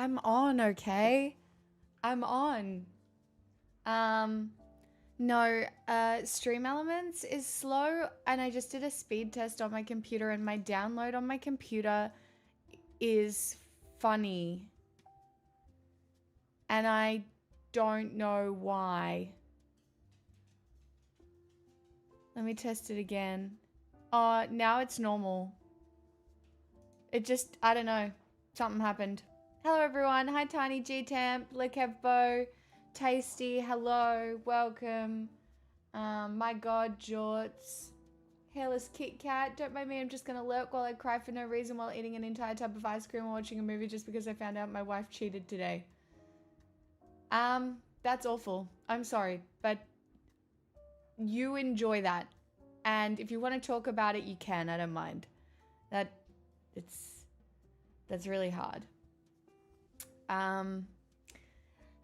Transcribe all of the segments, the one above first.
I'm on, okay? I'm on. No, Stream Elements is slow, and I just did a speed test on my computer, and my download on my computer is funny. And I don't know why. Let me test it again. Now it's normal. It just, I don't know. Something happened. Hello everyone. Hi Tiny G Temp, Lekevbo, Tasty, hello, welcome. My god, Jorts. Hairless Kit Kat. Don't mind me, I'm just gonna lurk while I cry for no reason while eating an entire tub of ice cream or watching a movie just because I found out my wife cheated today. That's awful. I'm sorry, but you enjoy that. And if you want to talk about it, you can. I don't mind. That's really hard.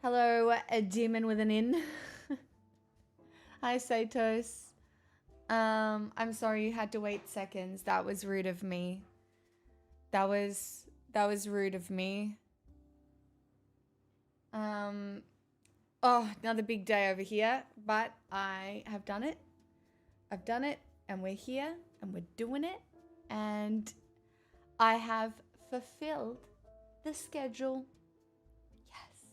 Hello, a demon with an in. Hi, Satos. I'm sorry you had to wait seconds. That was rude of me. That was rude of me. Oh, another big day over here, but I have done it. I've done it, and we're here, and we're doing it, and I have fulfilled the schedule. Yes.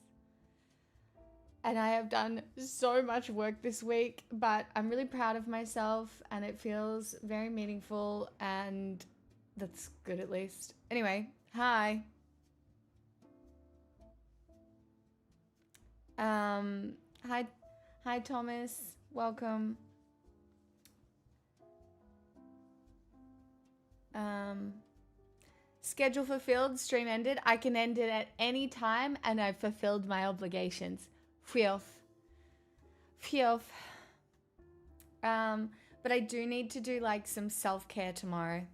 And I have done so much work this week, but I'm really proud of myself, and it feels very meaningful, and that's good at least. Anyway, hi. Hi Thomas, welcome. Schedule fulfilled, stream ended. I can end it at any time, and I've fulfilled my obligations. Phew. Phew. But I do need to do like some self-care tomorrow,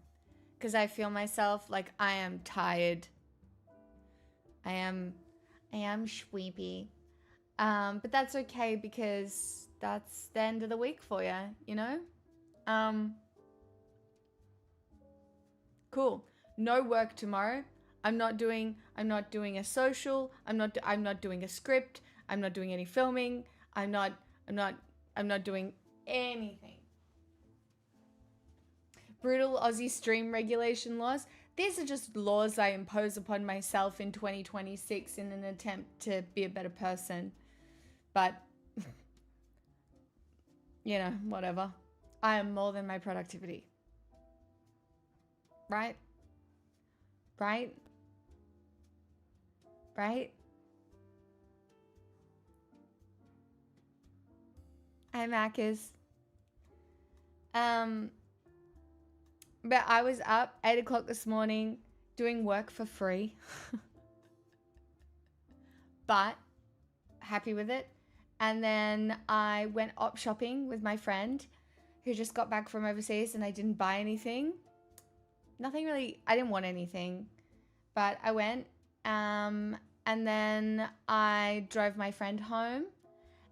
because I feel myself like I am tired. I am sleepy. But that's okay, because that's the end of the week for you, you know? Cool. No work tomorrow. I'm not doing a social. I'm not doing a script. I'm not doing any filming. I'm not doing anything. Brutal Aussie stream regulation laws. These are just laws I impose upon myself in 2026 in an attempt to be a better person. But you know, whatever. I am more than my productivity. Right? Right? Right? Hi, Macas. But I was up 8 o'clock this morning doing work for free. But happy with it. And then I went op shopping with my friend who just got back from overseas, and I didn't buy anything. Nothing really, I didn't want anything, but I went. And then I drove my friend home,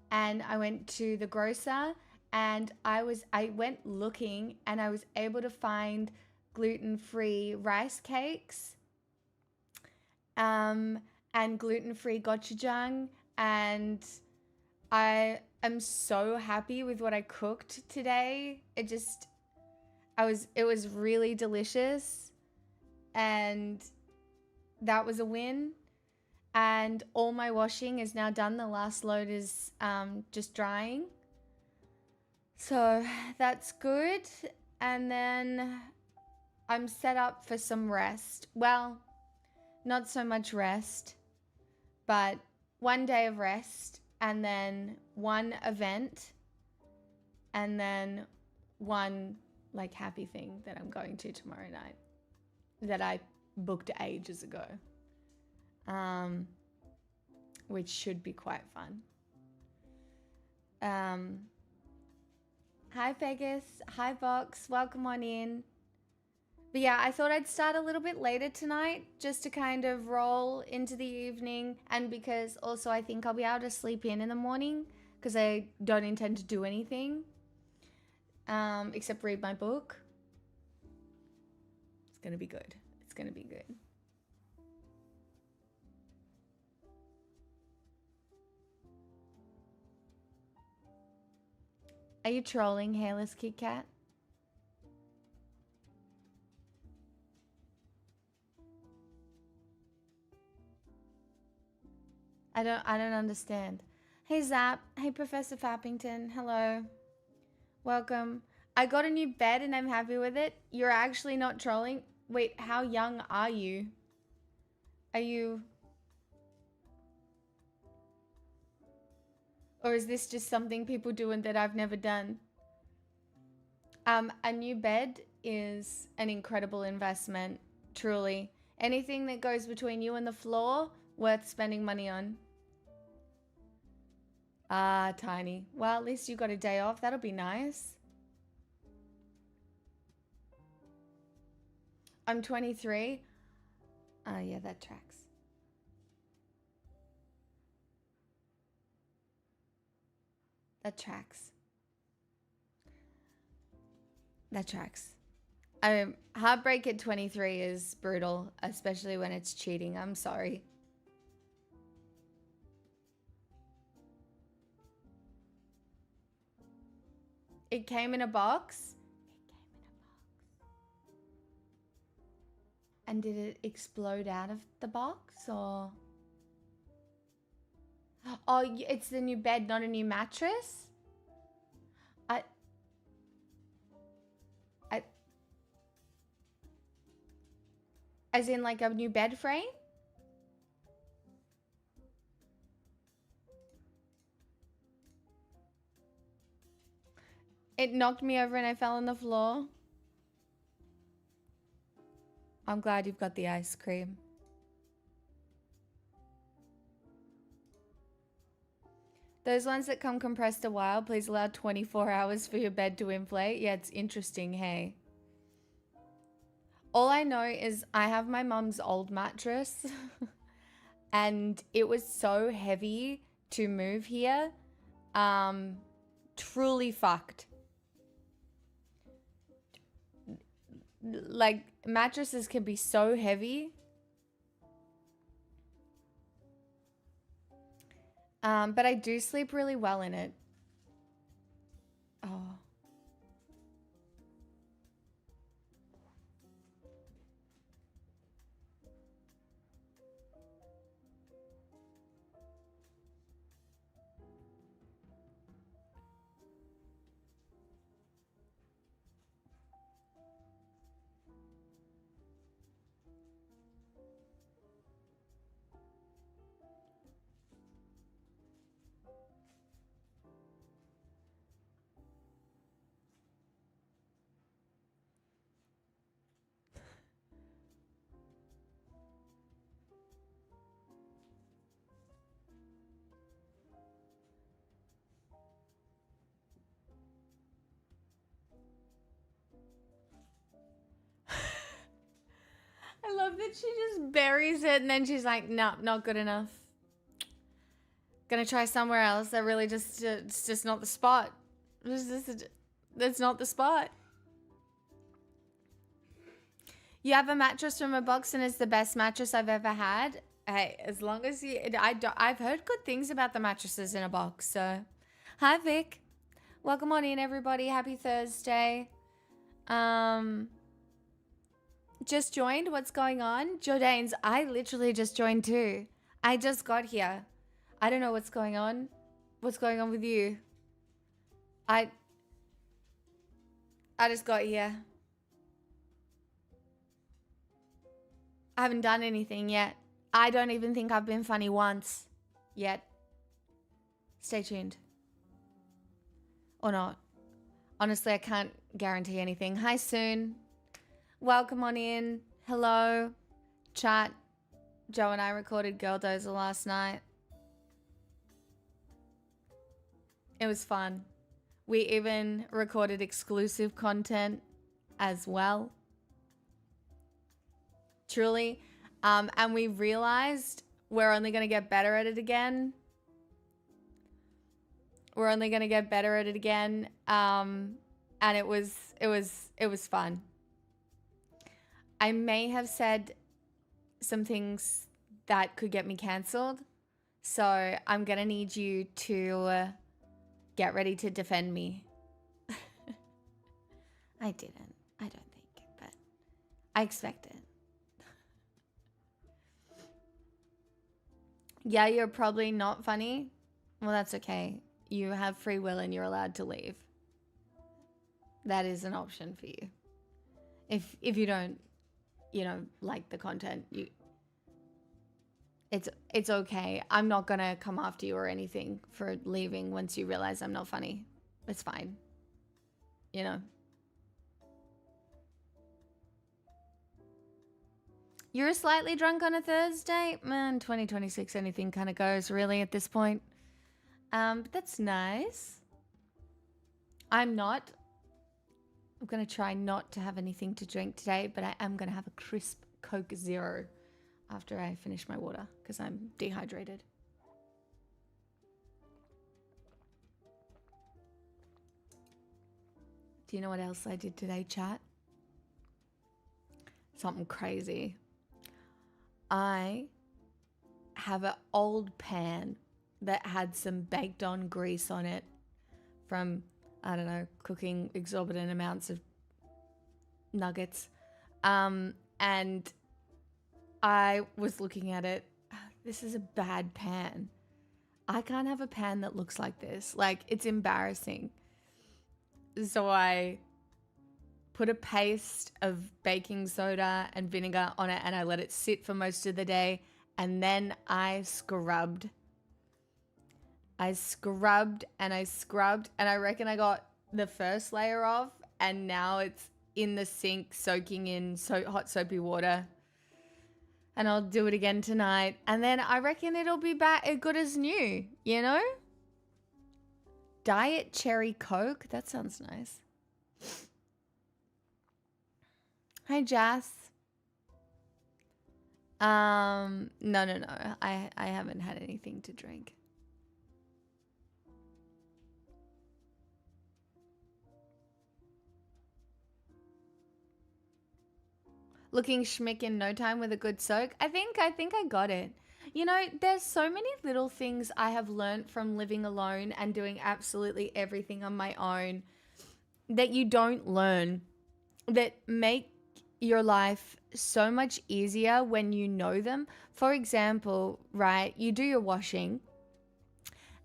and I went to the grocer, and I went looking, and I was able to find gluten-free rice cakes, and gluten-free gochujang, and I am so happy with what I cooked today. It was really delicious, and that was a win. And all my washing is now done. The last load is just drying. So that's good. And then I'm set up for some rest. Well, not so much rest, but one day of rest, and then one event, and then one like happy thing that I'm going to tomorrow night that I booked ages ago, which should be quite fun. Hi Vegas, hi Vox, welcome on in. But yeah, I thought I'd start a little bit later tonight just to kind of roll into the evening, and because also I think I'll be able to sleep in the morning because I don't intend to do anything except read my book. It's gonna be good. It's gonna be good. Are you trolling, Hairless Kit Kat? I don't understand. Hey Zap, hey Professor Fappington, hello. Welcome. I got a new bed and I'm happy with it. You're actually not trolling? Wait, how young are you? Are you... Or is this just something people do and that I've never done? A new bed is an incredible investment, truly. Anything that goes between you and the floor, worth spending money on. Ah, Tiny. Well, at least you got a day off. That'll be nice. I'm 23. Yeah, that tracks. That tracks. That tracks. Heartbreak at 23 is brutal, especially when it's cheating. I'm sorry. It came in a box? And did it explode out of the box or? Oh, it's the new bed, not a new mattress? As in like a new bed frame? It knocked me over and I fell on the floor. I'm glad you've got the ice cream. Those ones that come compressed a while, please allow 24 hours for your bed to inflate. Yeah, it's interesting, hey. All I know is I have my mum's old mattress and it was so heavy to move here. Truly fucked. Like, mattresses can be so heavy. But I do sleep really well in it. Oh. I love that she just buries it and then she's like, no, not good enough. Gonna try somewhere else. That really just, it's just not the spot. That's not the spot. You have a mattress from a box and it's the best mattress I've ever had. Hey, as long as you, I've heard good things about the mattresses in a box, so. Hi, Vic. Welcome on in, everybody. Happy Thursday. Just joined? What's going on? Jordanes, I literally just joined too. I just got here. I don't know what's going on. What's going on with you? I just got here. I haven't done anything yet. I don't even think I've been funny once yet. Stay tuned. Or not. Honestly, I can't guarantee anything. Hi, Soon. Welcome on in. Hello. Chat. Joe and I recorded Girl Dozer last night. It was fun. We even recorded exclusive content as well. Truly. And we realized we're only going to get better at it again. We're only going to get better at it again. And it was fun. I may have said some things that could get me cancelled. So I'm going to need you to get ready to defend me. I didn't. I don't think, but I expect it. Yeah, you're probably not funny. Well, that's okay. You have free will and you're allowed to leave. That is an option for you. If you don't, like the content, it's okay. I'm not gonna come after you or anything for leaving once you realize I'm not funny. It's fine. You know. You're slightly drunk on a Thursday? Man, 2026, anything kind of goes really at this point. But that's nice. I'm not. I'm going to try not to have anything to drink today, but I am going to have a crisp Coke Zero after I finish my water because I'm dehydrated. Do you know what else I did today, chat? Something crazy. I have an old pan that had some baked on grease on it from, I don't know, cooking exorbitant amounts of nuggets. And I was looking at it. This is a bad pan. I can't have a pan that looks like this. Like, it's embarrassing. So I put a paste of baking soda and vinegar on it and I let it sit for most of the day. And then I scrubbed. I scrubbed and I scrubbed and I reckon I got the first layer off and now it's in the sink soaking in hot soapy water. And I'll do it again tonight. And then I reckon it'll be back as good as new, you know? Diet Cherry Coke? That sounds nice. Hi, Jas. No. I haven't had anything to drink. Looking schmick in no time with a good soak. I think I got it. You know, there's so many little things I have learned from living alone and doing absolutely everything on my own that you don't learn that make your life so much easier when you know them. For example, right, you do your washing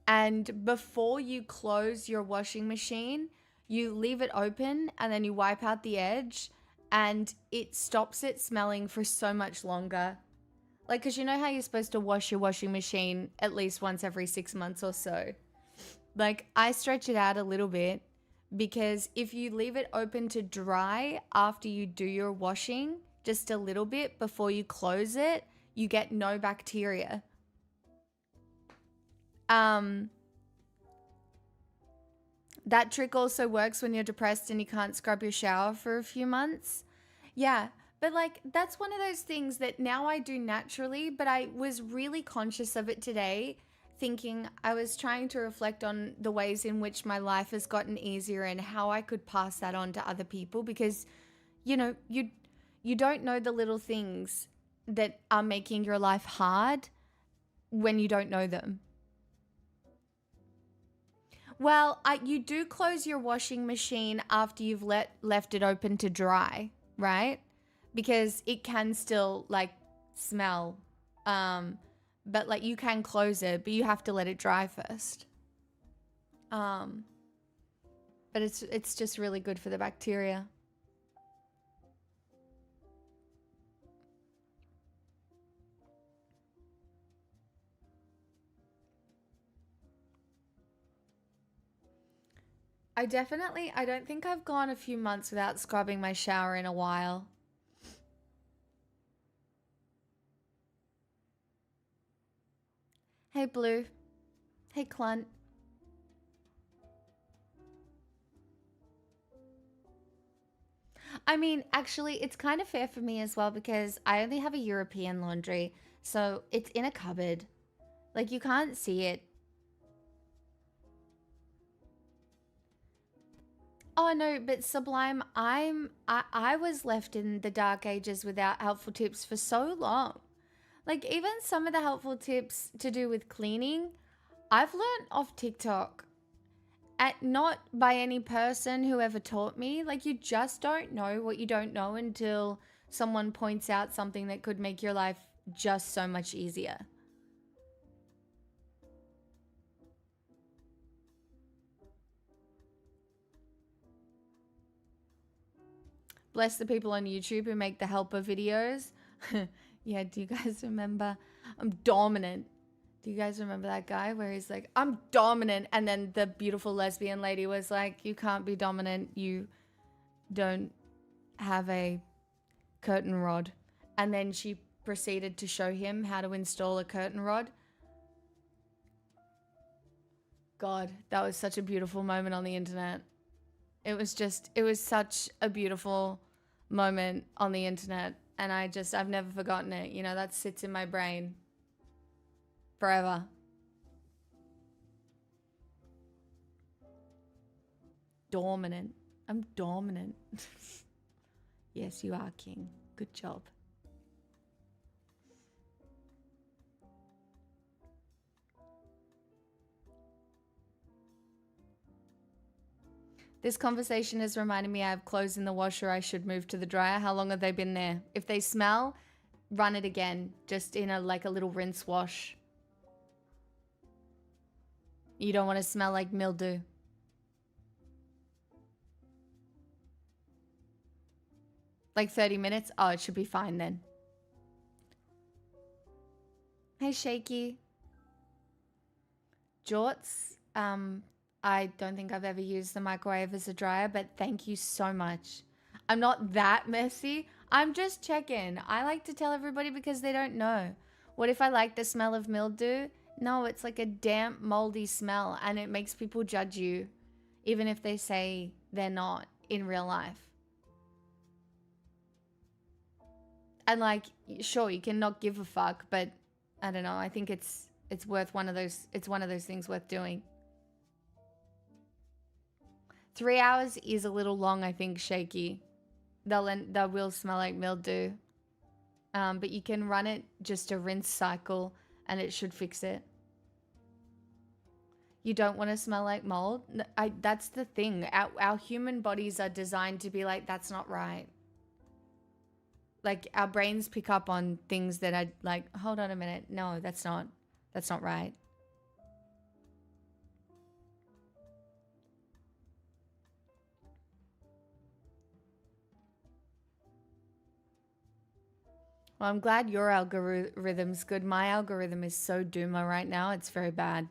and before you close your washing machine, you leave it open and then you wipe out the edge and it stops it smelling for so much longer. Like, because you know how you're supposed to wash your washing machine at least once every 6 months or so? Like, I stretch it out a little bit because if you leave it open to dry after you do your washing, just a little bit before you close it, you get no bacteria. That trick also works when you're depressed and you can't scrub your shower for a few months. Yeah, but like that's one of those things that now I do naturally, but I was really conscious of it today, thinking I was trying to reflect on the ways in which my life has gotten easier and how I could pass that on to other people because you know, you don't know the little things that are making your life hard when you don't know them. Well, you do close your washing machine after you've left it open to dry, right? Because it can still like smell. But like you can close it, but you have to let it dry first. But it's just really good for the bacteria. I don't think I've gone a few months without scrubbing my shower in a while. Hey, Blue. Hey, Clunt. I mean, actually, it's kind of fair for me as well because I only have a European laundry, so it's in a cupboard. Like, you can't see it. Oh no, but Sublime, I was left in the dark ages without helpful tips for so long. Like even some of the helpful tips to do with cleaning, I've learned off TikTok. not by any person who ever taught me. Like, you just don't know what you don't know until someone points out something that could make your life just so much easier. Bless the people on YouTube who make the helper videos. Yeah, do you guys remember? I'm dominant. Do you guys remember that guy where he's like, I'm dominant? And then the beautiful lesbian lady was like, you can't be dominant. You don't have a curtain rod. And then she proceeded to show him how to install a curtain rod. God, that was such a beautiful moment on the internet. It was such a beautiful moment on the internet. And I've never forgotten it. You know, that sits in my brain forever. Dominant. I'm dominant. Yes, you are, King. Good job. This conversation has reminded me I have clothes in the washer. I should move to the dryer. How long have they been there? If they smell, run it again. Just in a little rinse wash. You don't want to smell like mildew. Like 30 minutes? Oh, it should be fine then. Hey, Shaky. Jorts, I don't think I've ever used the microwave as a dryer, but thank you so much. I'm not that messy. I'm just checking. I like to tell everybody because they don't know. What if I like the smell of mildew? No, it's like a damp, moldy smell, and it makes people judge you, even if they say they're not in real life. And like, sure, you can not give a fuck, but I don't know. I think it's worth one of those things worth doing. 3 hours is a little long, I think, Shaky. They will smell like mildew. But you can run it just a rinse cycle and it should fix it. You don't want to smell like mold? That's the thing. Our human bodies are designed to be like, that's not right. Like, our brains pick up on things that are like, hold on a minute. No, that's not right. Well, I'm glad your algorithm's good. My algorithm is so doomer right now. It's very bad.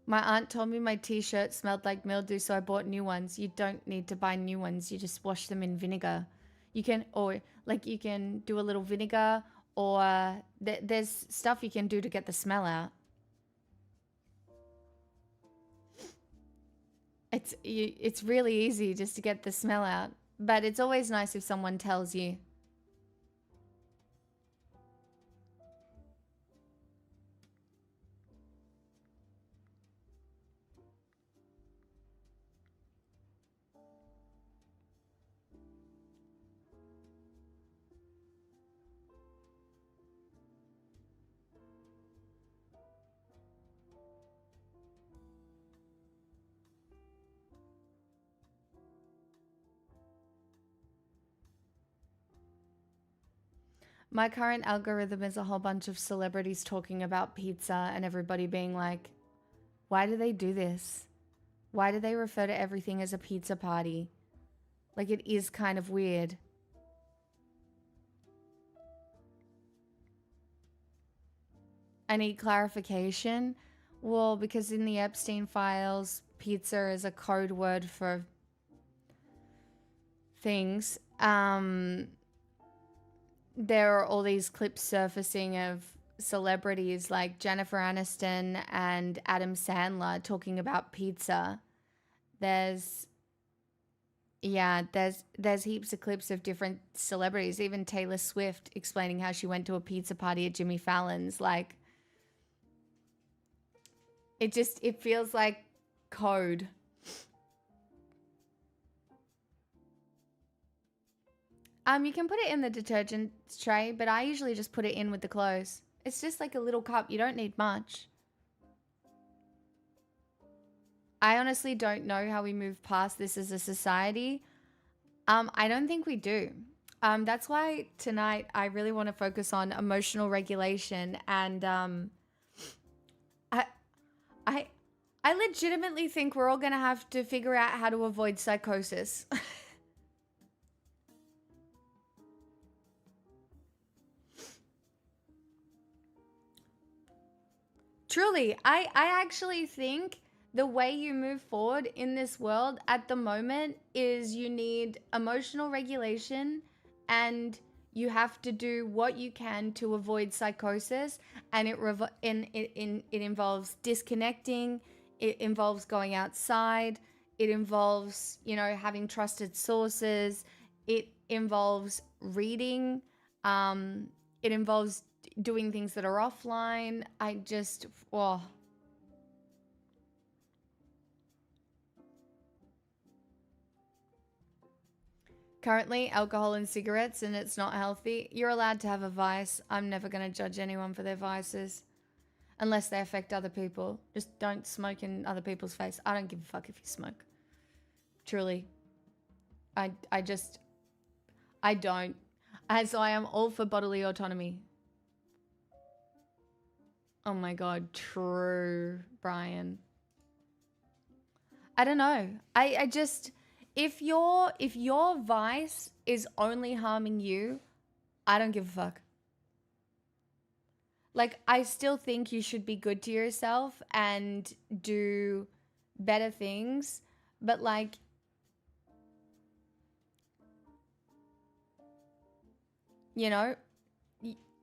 My aunt told me my t-shirt smelled like mildew, so I bought new ones. You don't need to buy new ones. You just wash them in vinegar. You can do a little vinegar, or there's stuff you can do to get the smell out. It's really easy just to get the smell out. But it's always nice if someone tells you. My current algorithm is a whole bunch of celebrities talking about pizza and everybody being like, why do they do this? Why do they refer to everything as a pizza party? Like, it is kind of weird. I need clarification. Well, because in the Epstein files, pizza is a code word for things. There are all these clips surfacing of celebrities like Jennifer Aniston and Adam Sandler talking about pizza. There's heaps of clips of different celebrities, even Taylor Swift explaining how she went to a pizza party at Jimmy Fallon's. Like, it feels like code. You can put it in the detergent tray, but I usually just put it in with the clothes. It's just like a little cup. You don't need much. I honestly don't know how we move past this as a society. I don't think we do. That's why tonight I really want to focus on emotional regulation, and I, I, I legitimately think we're all gonna have to figure out how to avoid psychosis. Truly, I actually think the way you move forward in this world at the moment is you need emotional regulation, and you have to do what you can to avoid psychosis, and it involves disconnecting, it involves going outside, it involves, having trusted sources, it involves reading, it involves doing things that are offline. Oh, currently alcohol and cigarettes, and it's not healthy. You're allowed to have a vice. I'm never going to judge anyone for their vices unless they affect other people. Just don't smoke in other people's face. I don't give a fuck if you smoke. Truly. I just, I don't. And so I am all for bodily autonomy. Oh my God, true, Brian. I don't know. I just, if your vice is only harming you, I don't give a fuck. Like, I still think you should be good to yourself and do better things, but like, you know,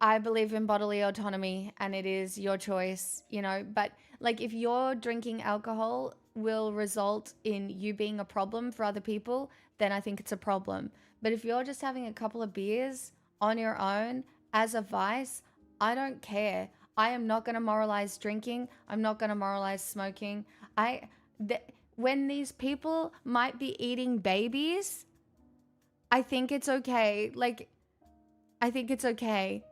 I believe in bodily autonomy and it is your choice, but like, if you're drinking alcohol will result in you being a problem for other people, then I think it's a problem. But if you're just having a couple of beers on your own as a vice, I don't care. I am not going to moralize drinking. I'm not going to moralize smoking. I th- when these people might be eating babies, I think it's okay. Like, I think it's okay.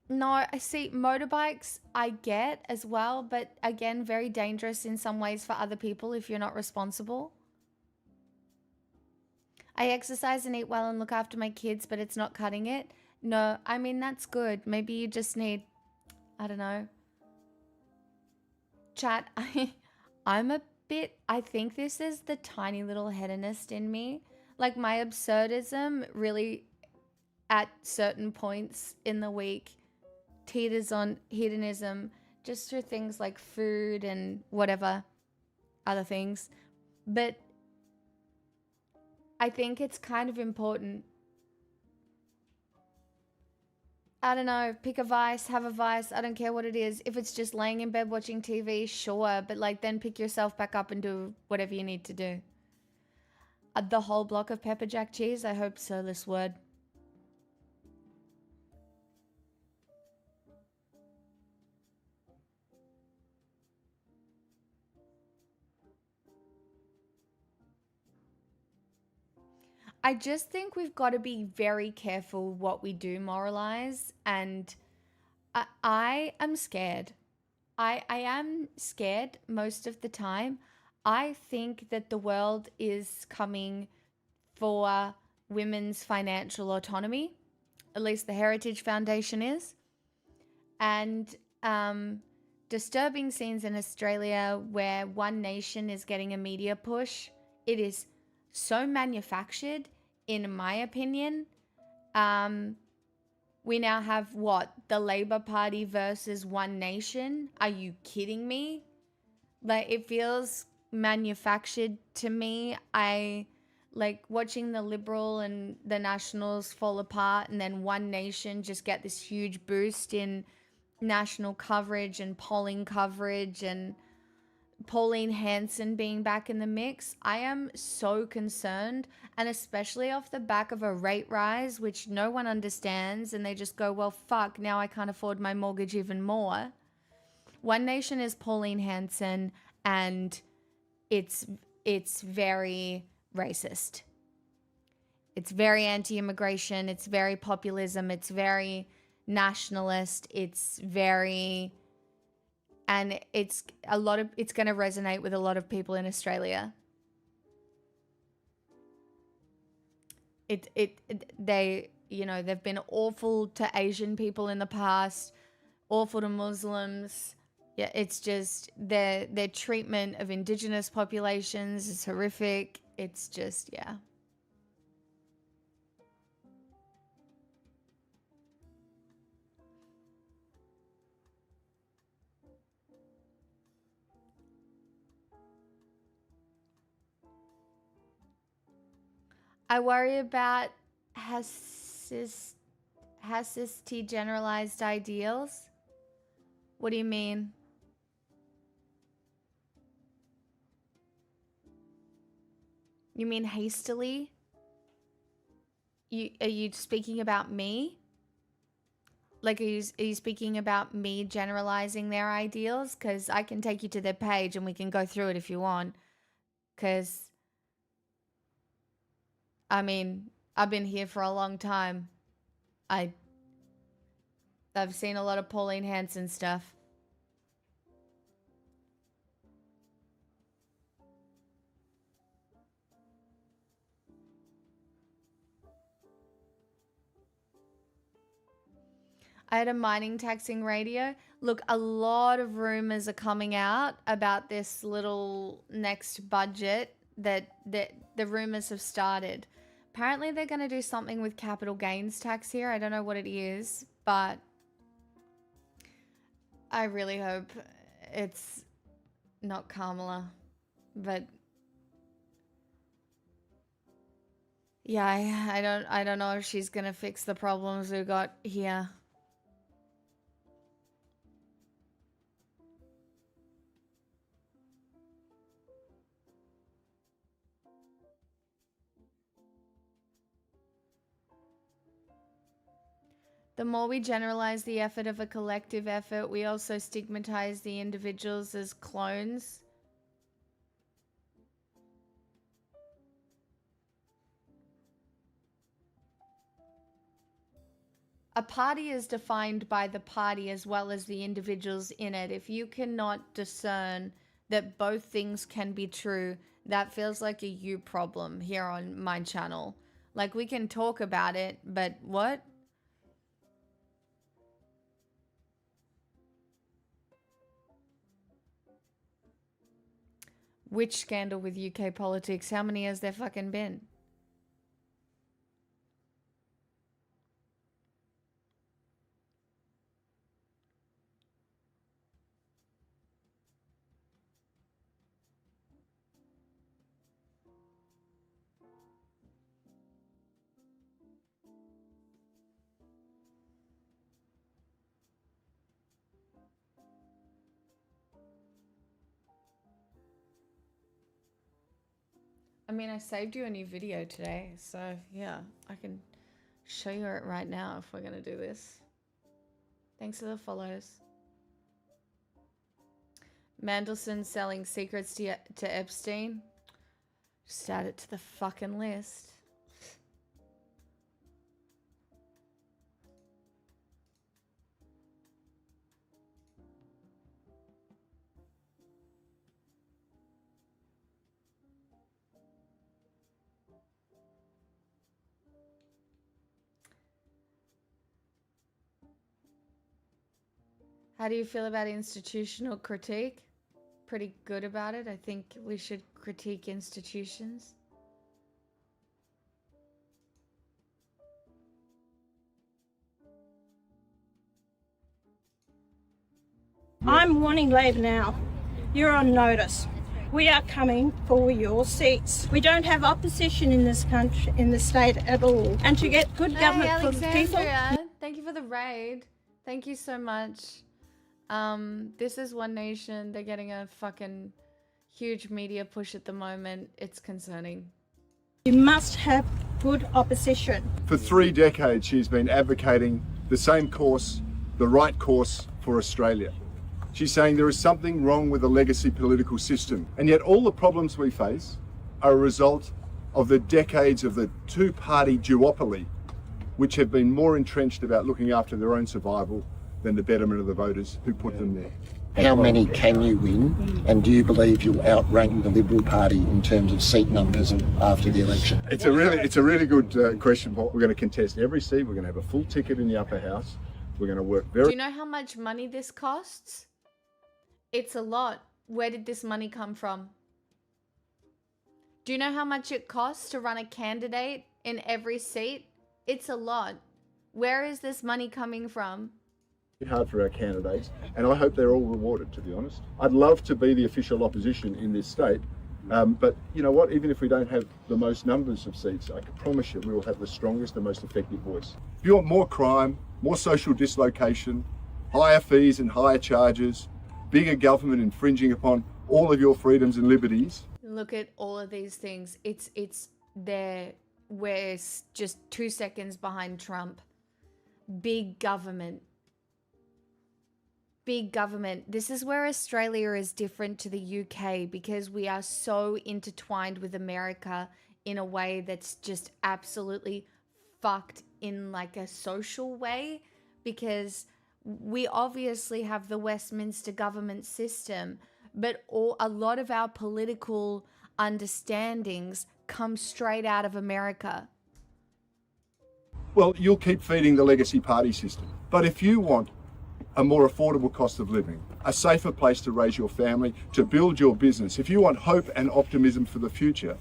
No, I see motorbikes I get as well, but again, very dangerous in some ways for other people if you're not responsible. I exercise and eat well and look after my kids, but it's not cutting it. No, I mean, that's good. Maybe you just need, I don't know, chat. I'm a bit, I think this is the tiny little hedonist in me. Like, my absurdism really, at certain points in the week, teeters on hedonism just through things like food and whatever other things. But I think it's kind of important. I don't know, pick a vice, have a vice. I don't care what it is. If it's just laying in bed watching TV, sure. But like, then pick yourself back up and do whatever you need to do. The whole block of pepper jack cheese? I hope so, this word. I just think we've got to be very careful what we do moralize. And I am scared. I am scared most of the time. I think that the world is coming for women's financial autonomy. At least the Heritage Foundation is. And disturbing scenes in Australia where One Nation is getting a media push. It is so manufactured, in my opinion. Um, we now have what? The Labour Party versus One Nation? Are you kidding me? Like, it feels manufactured to me. I like watching the Liberal and the Nationals fall apart, and then One Nation just get this huge boost in national coverage and polling coverage, and Pauline Hanson being back in the mix. I am so concerned, and especially off the back of a rate rise, which no one understands, and they just go, well, fuck, now I can't afford my mortgage even more. One Nation is Pauline Hanson, and it's very racist. It's very anti-immigration. It's very populism. It's very nationalist. It's very, and it's going to resonate with a lot of people in Australia. They, you know, they've been awful to Asian people in the past, awful to Muslims. Yeah, it's just their treatment of indigenous populations is horrific. It's just, yeah. I worry about hasty generalized ideals. What do you mean? You mean hastily? Are you speaking about me? Like, are you speaking about me generalizing their ideals? Because I can take you to their page and we can go through it if you want. Because, I mean, I've been here for a long time. I've seen a lot of Pauline Hanson stuff. I had a mining taxing radio. Look, a lot of rumors are coming out about this little next budget that the rumors have started. Apparently they're going to do something with capital gains tax here. I don't know what it is, but I really hope it's not Kamala. But yeah, I don't know if she's going to fix the problems we've got here. The more we generalize the effort of a collective effort, we also stigmatize the individuals as clones. A party is defined by the party as well as the individuals in it. If you cannot discern that both things can be true, that feels like a you problem here on my channel. Like, we can talk about it, but what? Which scandal with UK politics? How many has there fucking been? I mean, I saved you a new video today, so yeah, I can show you it right now if we're gonna do this. Thanks for the follows. Mandelson selling secrets to Epstein. Just add it to the fucking list. How do you feel about institutional critique? Pretty good about it. I think we should critique institutions. I'm wanting Labor now. You're on notice. We are coming for your seats. We don't have opposition in this country, in the state at all. And to get good government for the people. Thank you for the raid. Thank you so much. This is One Nation. They're getting a fucking huge media push at the moment. It's concerning. You must have good opposition. For 3 decades, she's been advocating the same course, the right course for Australia. She's saying there is something wrong with the legacy political system, and yet all the problems we face are a result of the decades of the two-party duopoly which have been more entrenched about looking after their own survival than the betterment of the voters who put them there. How many can you win, and do you believe you'll outrank the Liberal Party in terms of seat numbers after the election? It's a really good question, Paul. We're going to contest every seat. We're going to have a full ticket in the upper house. We're going to work very... Do you know how much money this costs? It's a lot. Where did this money come from? Do you know how much it costs to run a candidate in every seat? It's a lot. Where is this money coming from? hard for our candidates, and I hope they're all rewarded, to be honest. I'd love to be the official opposition in this state, but you know what, even if we don't have the most numbers of seats, I can promise you we will have the strongest and most effective voice. If you want more crime, more social dislocation, higher fees and higher charges, bigger government infringing upon all of your freedoms and liberties. Look at all of these things. It's there. We're just 2 seconds behind Trump. Big government. Big government. This is where Australia is different to the UK, because we are so intertwined with America in a way that's just absolutely fucked in like a social way, because we obviously have the Westminster government system, but a lot of our political understandings come straight out of America. Well, you'll keep feeding the legacy party system. But if you want a more affordable cost of living, a safer place to raise your family, to build your business, if you want hope and optimism for the future,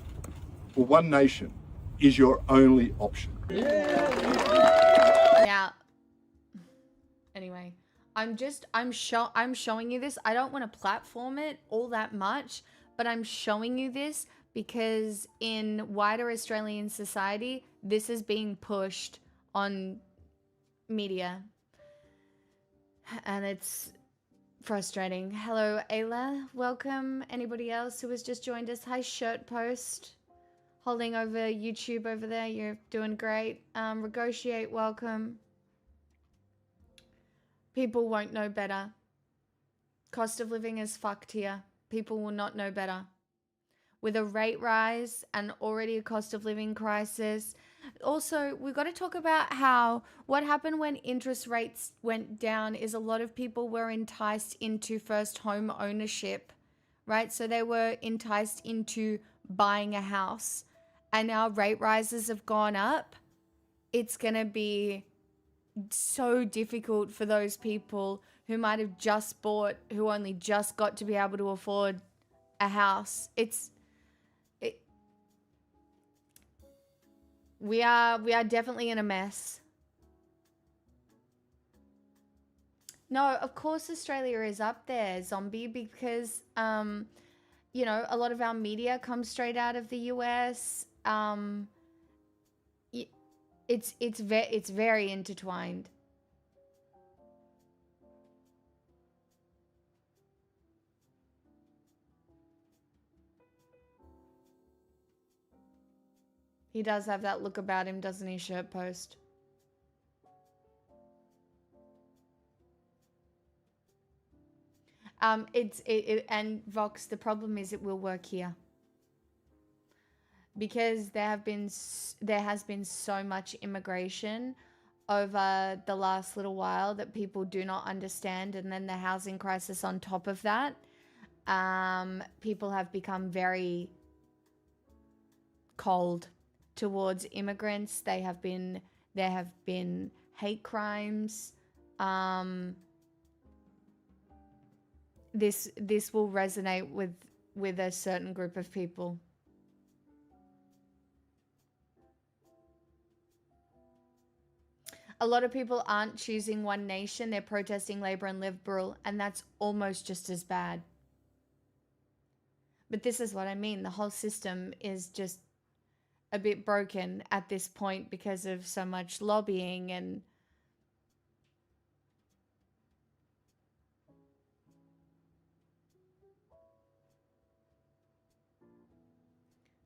well, One Nation is your only option. Now, anyway, I'm showing you this. I don't want to platform it all that much, but I'm showing you this because in wider Australian society, this is being pushed on media. And it's frustrating. Hello, Ayla. Welcome. Anybody else who has just joined us? Hi, Shirt Post. Holding over YouTube over there. You're doing great. Negotiate, welcome. People won't know better. Cost of living is fucked here. People will not know better. With a rate rise and already a cost of living crisis. Also, we've got to talk about how what happened when interest rates went down is a lot of people were enticed into first home ownership, right? So they were enticed into buying a house. And now rate rises have gone up. It's going to be so difficult for those people who might have just bought, who only just got to be able to afford a house. We are definitely in a mess. No, of course Australia is up there, Zombie, because you know, a lot of our media comes straight out of the US. It's very intertwined. He does have that look about him, doesn't he, Shirt Post? And Vox, the problem is it will work here. Because there has been so much immigration over the last little while that people do not understand, and then the housing crisis on top of that. People have become very cold towards immigrants. There have been hate crimes. This will resonate with a certain group of people. A lot of people aren't choosing One Nation. They're protesting Labor and Liberal, and that's almost just as bad. But this is what I mean. The whole system is just a bit broken at this point because of so much lobbying and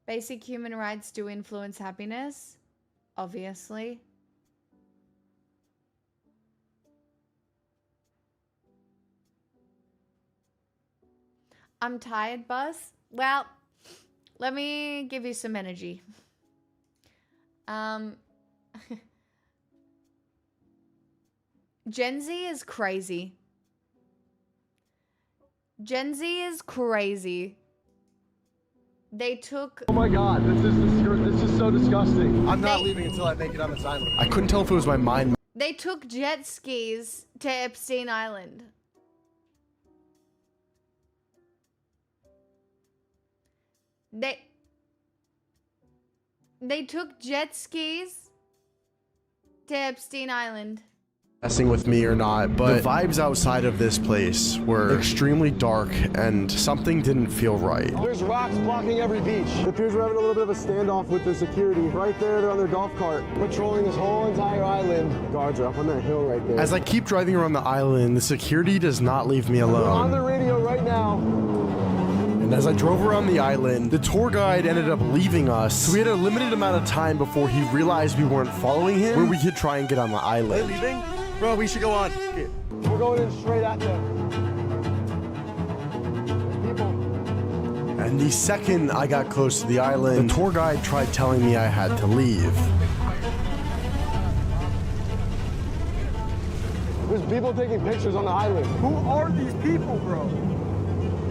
basic human rights do influence happiness, obviously. I'm tired, Buzz. Well, let me give you some energy. Gen Z is crazy. Gen Z is crazy. They took... Oh my god, this is so disgusting. I'm not leaving until I make it on this island. I couldn't tell if it was my mind. They took jet skis to Epstein Island. They took jet skis to Epstein Island. Messing with me or not, but the vibes outside of this place were extremely dark and something didn't feel right. There's rocks blocking every beach. It appears we're having a little bit of a standoff with the security. Right there, they're on their golf cart, patrolling this whole entire island. Guards are up on that hill right there. As I keep driving around the island, the security does not leave me alone. We're on the radio right now. And as I drove around the island, the tour guide ended up leaving us, so we had a limited amount of time before he realized we weren't following him, where we could try and get on the island. Are they leaving? Bro, we should go on. We're going in straight at them. People. And the second I got close to the island, the tour guide tried telling me I had to leave. There's people taking pictures on the island. Who are these people, bro?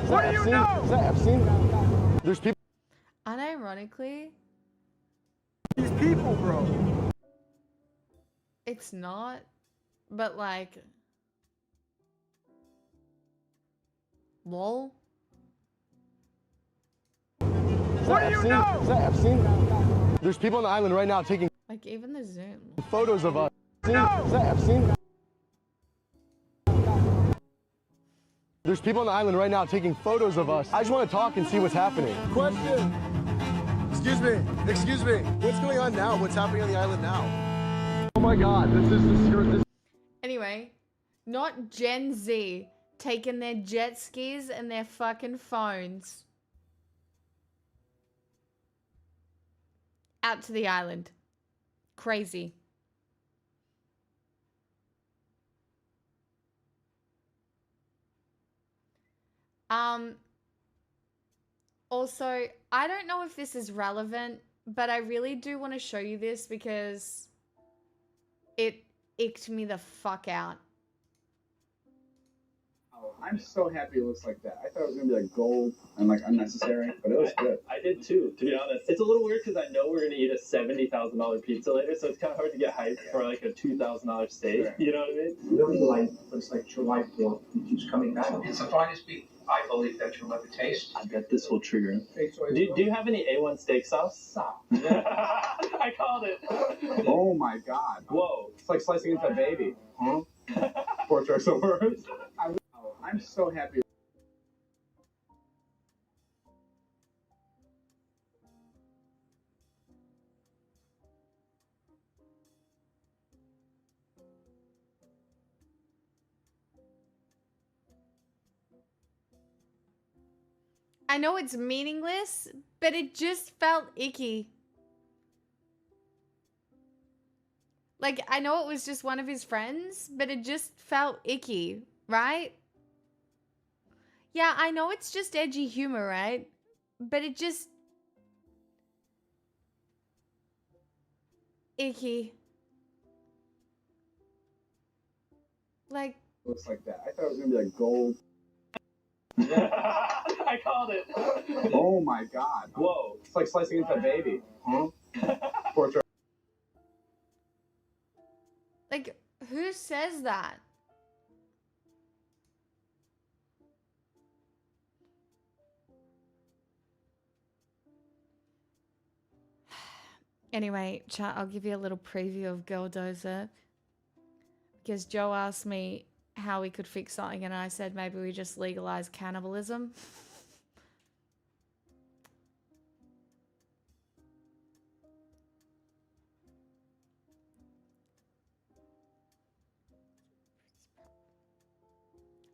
What do you know? Is that Epstein? There's people. Unironically, These people, bro. it's not, but like, lol. What do you know? Is that Epstein? There's people on the island right now taking Like even the Zoom. photos of us. No. Is that Epstein? There's people on the island right now taking photos of us. I just want to talk and see what's happening. Question. Excuse me. Excuse me. What's going on now? What's happening on the island now? Oh my god, this Anyway, not Gen Z taking their jet skis and their fucking phones out to the island. Crazy. Also, I don't know if this is relevant, but I really do want to show you this because it icked me the fuck out. Oh, I'm so happy it looks like that. I thought it was gonna be like gold and like unnecessary, but it was good. I did too, to be honest. It's a little weird because I know we're gonna eat a $70,000 pizza later, so it's kind of hard to get hyped for like a $2,000 steak. Sure. You know what I mean? Really like looks like July 4th. It keeps coming back. It's the finest beef I believe that you'll ever taste. I bet this will trigger him. Do you have any A1 steak sauce? Stop. I called it. Oh my god. Whoa. It's like slicing into a baby. Huh? Poor choice of words. I'm so happy. I know it's meaningless, but it just felt icky. Like, I know it was just one of his friends, but it just felt icky, right? Yeah, I know it's just edgy humor, right? But it just... icky. Like... Looks like that. I thought it was gonna be like gold. I called it. Oh my god. Whoa. It's like slicing into a baby. Huh? Poor choice. Like, who says that? Anyway, chat, I'll give you a little preview of Girl Dozer. Because Joe asked me how we could fix something, and I said maybe we just legalize cannibalism.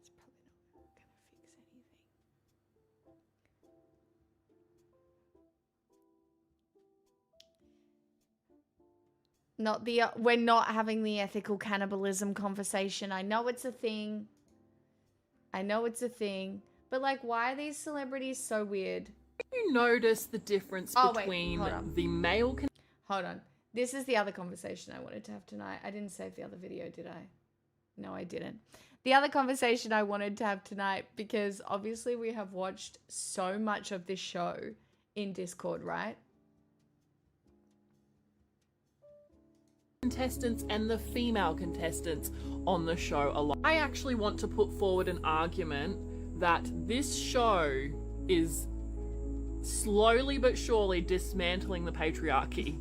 It's probably not gonna fix anything. Not the we're not having the ethical cannibalism conversation. I know it's a thing. I know it's a thing. But like, why are these celebrities so weird? You notice the difference Oh, wait, between hold on. the male Hold on. This is the other conversation I wanted to have tonight. I didn't save the other video, did I? No, I didn't. The other conversation I wanted to have tonight, because obviously we have watched so much of this show in Discord, right? Contestants and the female contestants on the show a lot. I actually want to put forward an argument that this show is slowly but surely dismantling the patriarchy,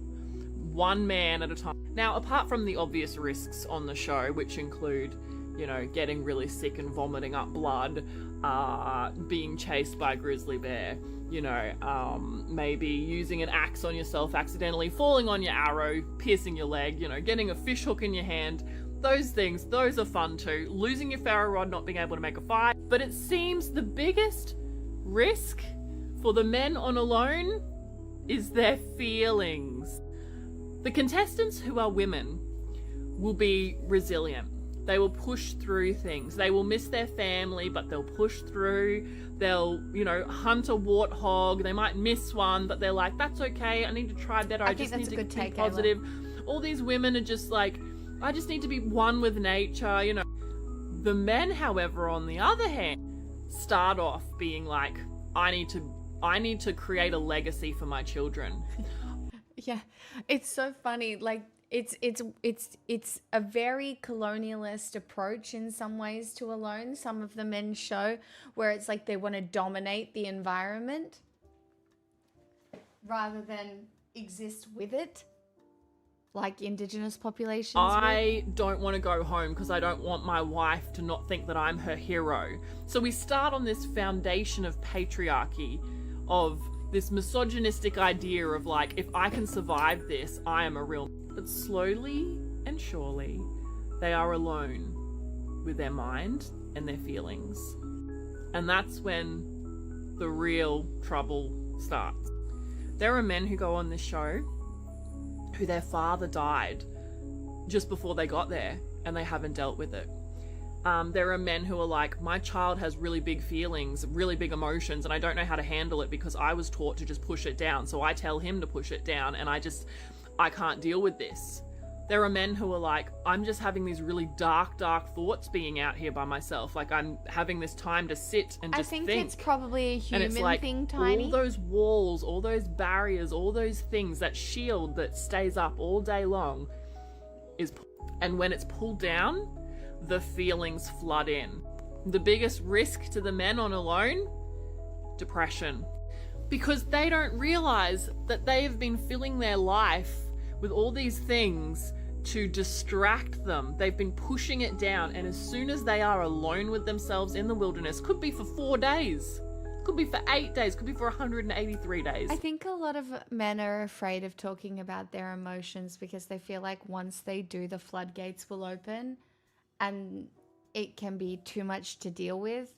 one man at a time. Now, apart from the obvious risks on the show, which include, you know, getting really sick and vomiting up blood, being chased by a grizzly bear, you know, maybe using an axe on yourself accidentally, falling on your arrow, piercing your leg, you know, getting a fish hook in your hand, those things, those are fun too. Losing your ferro rod, not being able to make a fire. But it seems the biggest risk for the men on Alone is their feelings. The contestants who are women will be resilient. They will push through things. They will miss their family, but they'll push through. They'll, you know, hunt a warthog. They might miss one, but they're like, that's okay. I need to try better. I just need to be positive. All these women are just like, I just need to be one with nature, you know. The men, however, on the other hand, start off being like, I need to create a legacy for my children. Yeah, it's so funny. Like, it's a very colonialist approach in some ways to Alone. Some of the men show where it's like they want to dominate the environment rather than exist with it, like Indigenous populations. I don't want to go home because I don't want my wife to not think that I'm her hero. So we start on this foundation of patriarchy, of this misogynistic idea of like, if I can survive this, I am a real... But slowly and surely, they are alone with their mind and their feelings. And that's when the real trouble starts. There are men who go on this show who their father died just before they got there and they haven't dealt with it. There are men who are like, my child has really big feelings, really big emotions, and I don't know how to handle it because I was taught to just push it down. So I tell him to push it down and I can't deal with this. There are men who are like, I'm just having these really dark thoughts being out here by myself. Like, I'm having this time to sit and just think. I think it's probably a human and it's like, thing, Tiny. all those walls, all those barriers, all those things, that shield that stays up all day long and when it's pulled down, the feelings flood in. The biggest risk to the men on Alone? Depression. Because they don't realize that they have been filling their life with all these things to distract them. They've been pushing it down, and as soon as they are alone with themselves in the wilderness, could be for 4 days, could be for 8 days, could be for 183 days. I think a lot of men are afraid of talking about their emotions because they feel like once they do, the floodgates will open and it can be too much to deal with.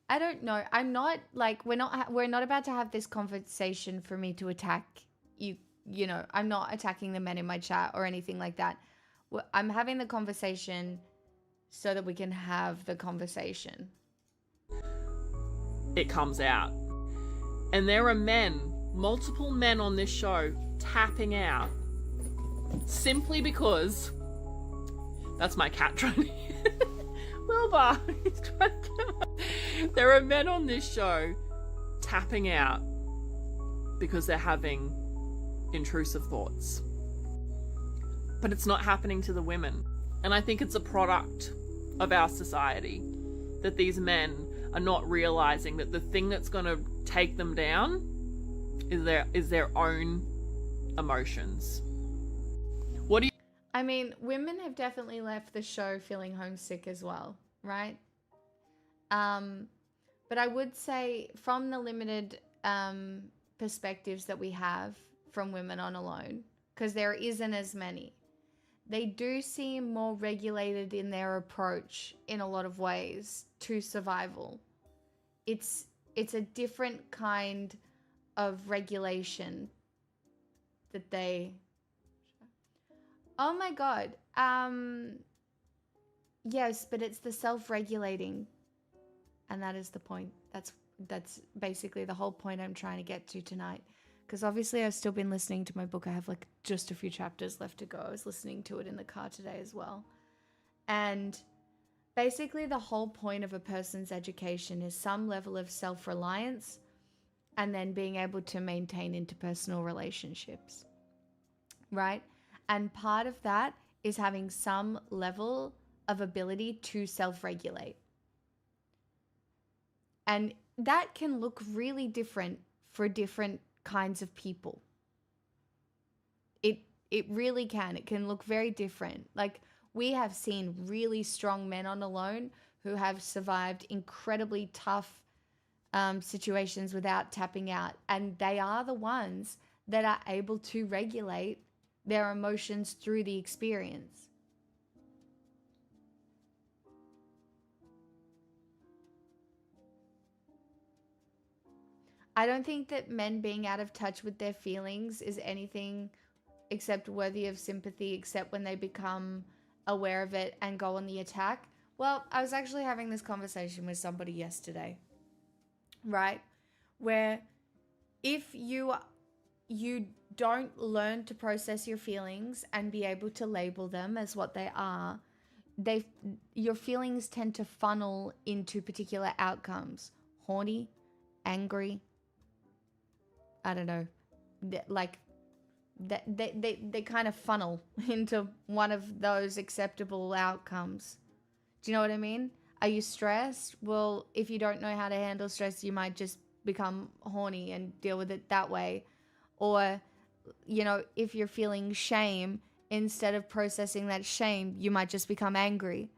I don't know. I'm not like, we're not about to have this conversation for me to attack you. You know, I'm not attacking the men in my chat or anything like that. I'm having the conversation so that we can have the conversation. It comes out. And there are men, multiple men on this show, tapping out simply because... That's my cat trying to... Wilbur, he's trying to get... There are men on this show tapping out because they're having intrusive thoughts. But it's not happening to the women. And I think it's a product of our society that these men are not realizing that the thing that's going to take them down is their own emotions. What do you... I mean, women have definitely left the show feeling homesick as well, right? But I would say from the limited perspectives that we have from women on Alone, because there isn't as many, they do seem more regulated in their approach in a lot of ways to survival. It's a different kind of regulation that they... Oh my god. Yes, but it's the self-regulating. And that is the point. That's basically the whole point I'm trying to get to tonight. Because obviously I've still been listening to my book. I have like just a few chapters left to go. I was listening to it in the car today as well. And Basically, the whole point of a person's education is some level of self-reliance and then being able to maintain interpersonal relationships, right? And part of that is having some level of ability to self-regulate. And that can look really different for different kinds of people. It really can. It can look very different. Like, we have seen really strong men on alone who have survived incredibly tough situations without tapping out. And they are the ones that are able to regulate their emotions through the experience. I don't think that men being out of touch with their feelings is anything except worthy of sympathy, except when they become aware of it and go on the attack. Well, I was actually having this conversation with somebody yesterday, right? Where if you don't learn to process your feelings and be able to label them as what they are, your feelings tend to funnel into particular outcomes. Horny, angry, I don't know, they kind of funnel into one of those acceptable outcomes. Do you know what I mean? Are you stressed? Well, if you don't know how to handle stress, you might just become horny and deal with it that way. Or, you know, if you're feeling shame, instead of processing that shame, you might just become angry.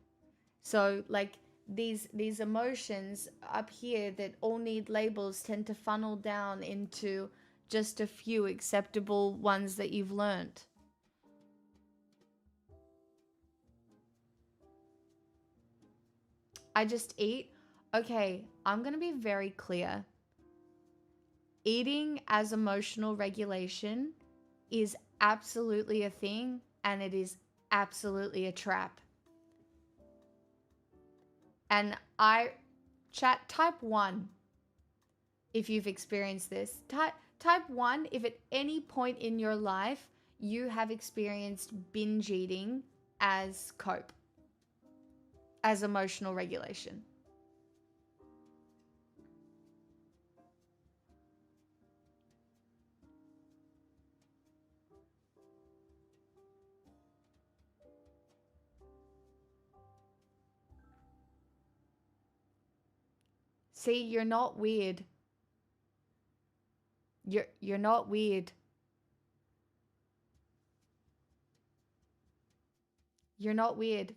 So, like, these emotions up here that all need labels tend to funnel down into just a few acceptable ones that you've learned. I just eat. Okay, I'm gonna be very clear. Eating as emotional regulation is absolutely a thing, and it is absolutely a trap. And type 1 if you've experienced this. Type 1 if at any point in your life you have experienced binge eating as cope, as emotional regulation. See, you're not weird. You're not weird. You're not weird.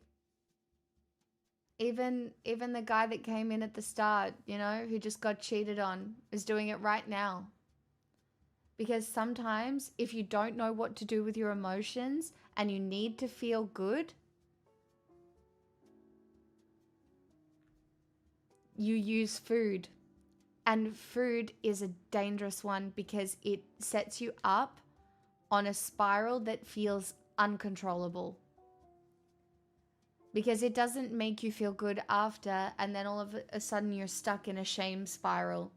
Even the guy that came in at the start, you know, who just got cheated on, is doing it right now. Because sometimes if you don't know what to do with your emotions and you need to feel good, you use food. And food is a dangerous one because it sets you up on a spiral that feels uncontrollable. Because it doesn't make you feel good after, and then all of a sudden you're stuck in a shame spiral.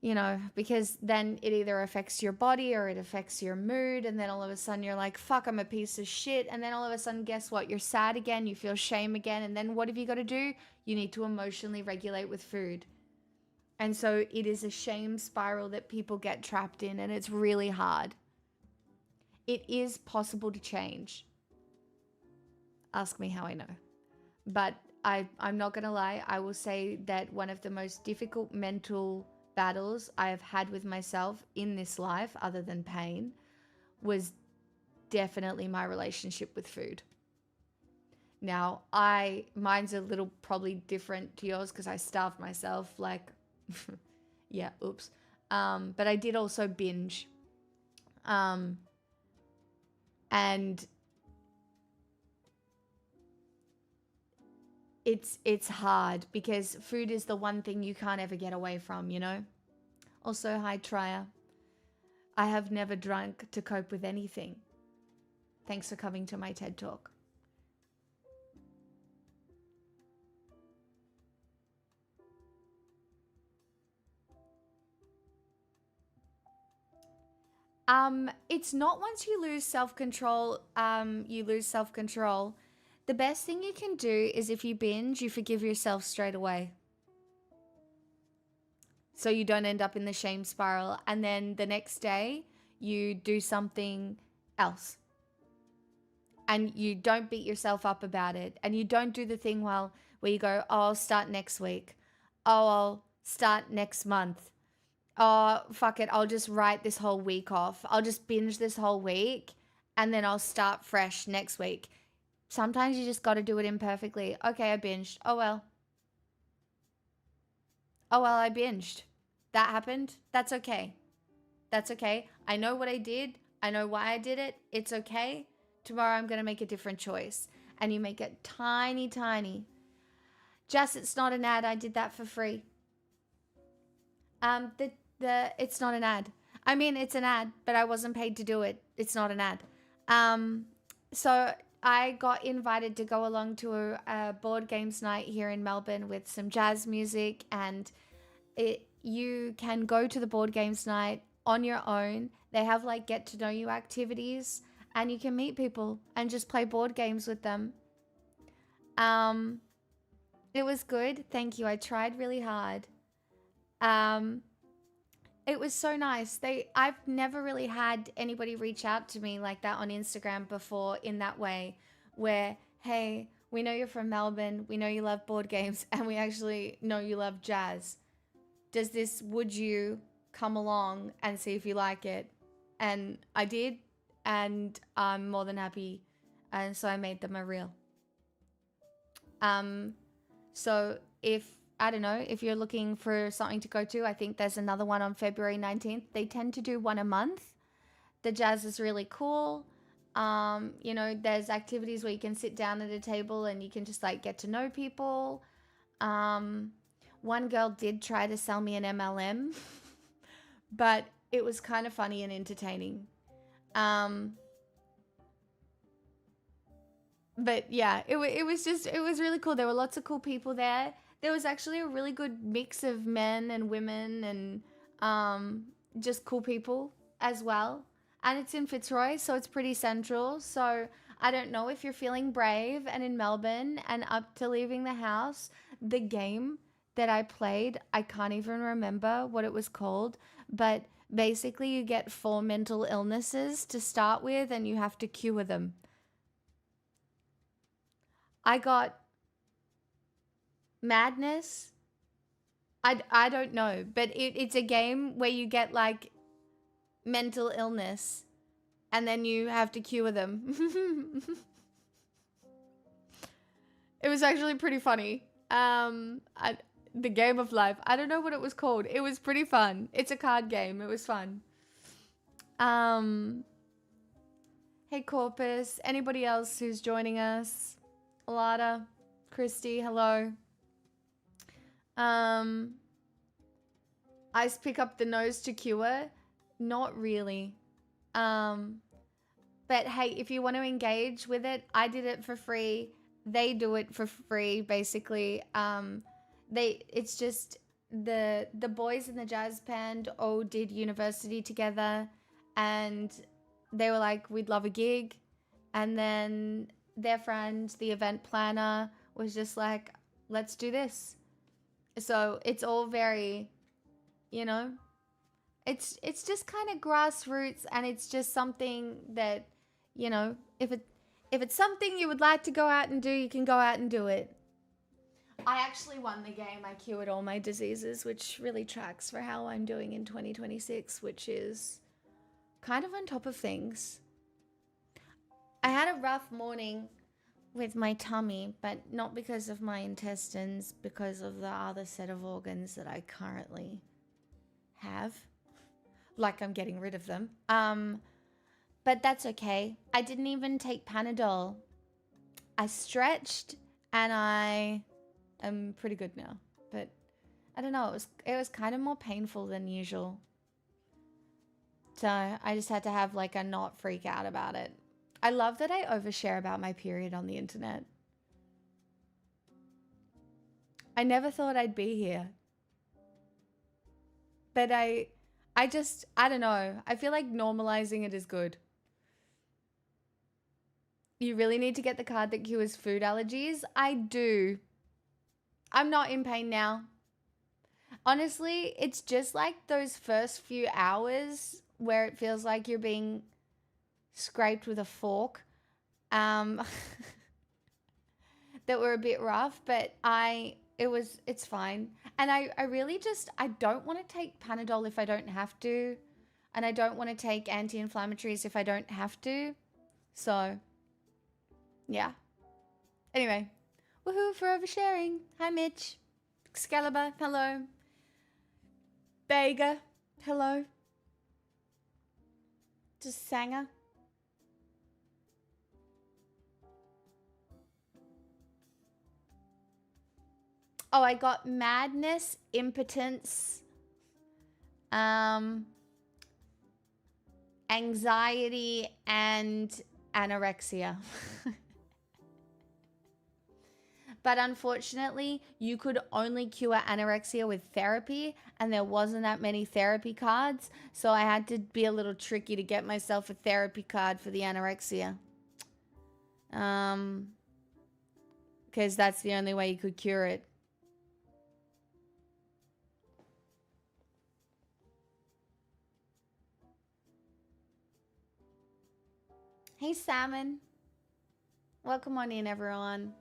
You know, because then it either affects your body or it affects your mood, and then all of a sudden you're like, fuck, I'm a piece of shit. And then all of a sudden, guess what? You're sad again, you feel shame again, and then what have you got to do? You need to emotionally regulate with food. And so it is a shame spiral that people get trapped in, and it's really hard. It is possible to change. Ask me how I know. But I'm not going to lie. I will say that one of the most difficult mental battles I have had with myself in this life, other than pain, was definitely my relationship with food. Now, mine's a little probably different to yours because I starved myself, like, yeah, oops. But I did also binge. And it's hard because food is the one thing you can't ever get away from, you know? Also, hi, Trier. I have never drunk to cope with anything. Thanks for coming to my TED Talk. It's not once you lose self-control, you lose self-control. The best thing you can do is if you binge, you forgive yourself straight away. So you don't end up in the shame spiral. And then the next day, you do something else. And you don't beat yourself up about it. And you don't do the thing where you go, oh, I'll start next week. Oh, I'll start next month. Oh, fuck it. I'll just write this whole week off. I'll just binge this whole week. And then I'll start fresh next week. Sometimes you just got to do it imperfectly. Okay, I binged. Oh, well. Oh, well, I binged. That happened. That's okay. That's okay. I know what I did. I know why I did it. It's okay. Tomorrow I'm going to make a different choice. And you make it tiny, tiny. Jess, it's not an ad. I did that for free. It's not an ad. I mean, it's an ad, but I wasn't paid to do it. It's not an ad. So I got invited to go along to a board games night here in Melbourne with some jazz music, and you can go to the board games night on your own. They have like get to know you activities, and you can meet people and just play board games with them. It was good. Thank you. I tried really hard. It was so nice. I've never really had anybody reach out to me like that on Instagram before in that way, where, hey, we know you're from Melbourne, we know you love board games, and we actually know you love jazz. Would you come along and see if you like it? And I did, and I'm more than happy. And so I made them a reel. So I don't know, if you're looking for something to go to, I think there's another one on February 19th. They tend to do one a month. The jazz is really cool. You know, there's activities where you can sit down at a table and you can just like get to know people. One girl did try to sell me an MLM, but it was kind of funny and entertaining. But yeah, it was really cool. There were lots of cool people there. There was actually a really good mix of men and women and just cool people as well. And it's in Fitzroy, so it's pretty central. So I don't know if you're feeling brave and in Melbourne and up to leaving the house. The game that I played, I can't even remember what it was called, but basically you get 4 mental illnesses to start with and you have to cure them. I got madness. I don't know, but it's a game where you get like mental illness and then you have to cure them. It was actually pretty funny. The game of life. I don't know what it was called. It was pretty fun. It's a card game. It was fun. Hey Corpus, anybody else who's joining us? Alada, Christy, hello. Ice pick up the nose to cure? Not really. But hey, if you want to engage with it, I did it for free. They do it for free, basically. It's just the boys in the jazz band all did university together, and they were like, we'd love a gig. And then their friend, the event planner, was just like, let's do this. So it's all very, you know, it's just kind of grassroots, and it's just something that, you know, if it's something you would like to go out and do, you can go out and do it. I actually won the game. I cured all my diseases, which really tracks for how I'm doing in 2026, which is kind of on top of things. I had a rough morning with my tummy, but not because of my intestines, because of the other set of organs that I currently have. Like I'm getting rid of them. But that's okay. I didn't even take Panadol. I stretched and I am pretty good now. But I don't know, it was kind of more painful than usual. So I just had to have like a not freak out about it. I love that I overshare about my period on the internet. I never thought I'd be here. But I don't know. I feel like normalizing it is good. You really need to get the card that cures food allergies. I do. I'm not in pain now. Honestly, it's just like those first few hours where it feels like you're being scraped with a fork. That were a bit rough, but it's fine. And I really just, I don't want to take Panadol if I don't have to. And I don't want to take anti-inflammatories if I don't have to. So, yeah. Anyway, woohoo for oversharing. Hi, Mitch. Excalibur, hello. Bega, hello. Just Sanger. Oh, I got madness, impotence, anxiety, and anorexia. But unfortunately, you could only cure anorexia with therapy, and there wasn't that many therapy cards, so I had to be a little tricky to get myself a therapy card for the anorexia. Because that's the only way you could cure it. Hey, Salmon. Welcome on in, everyone.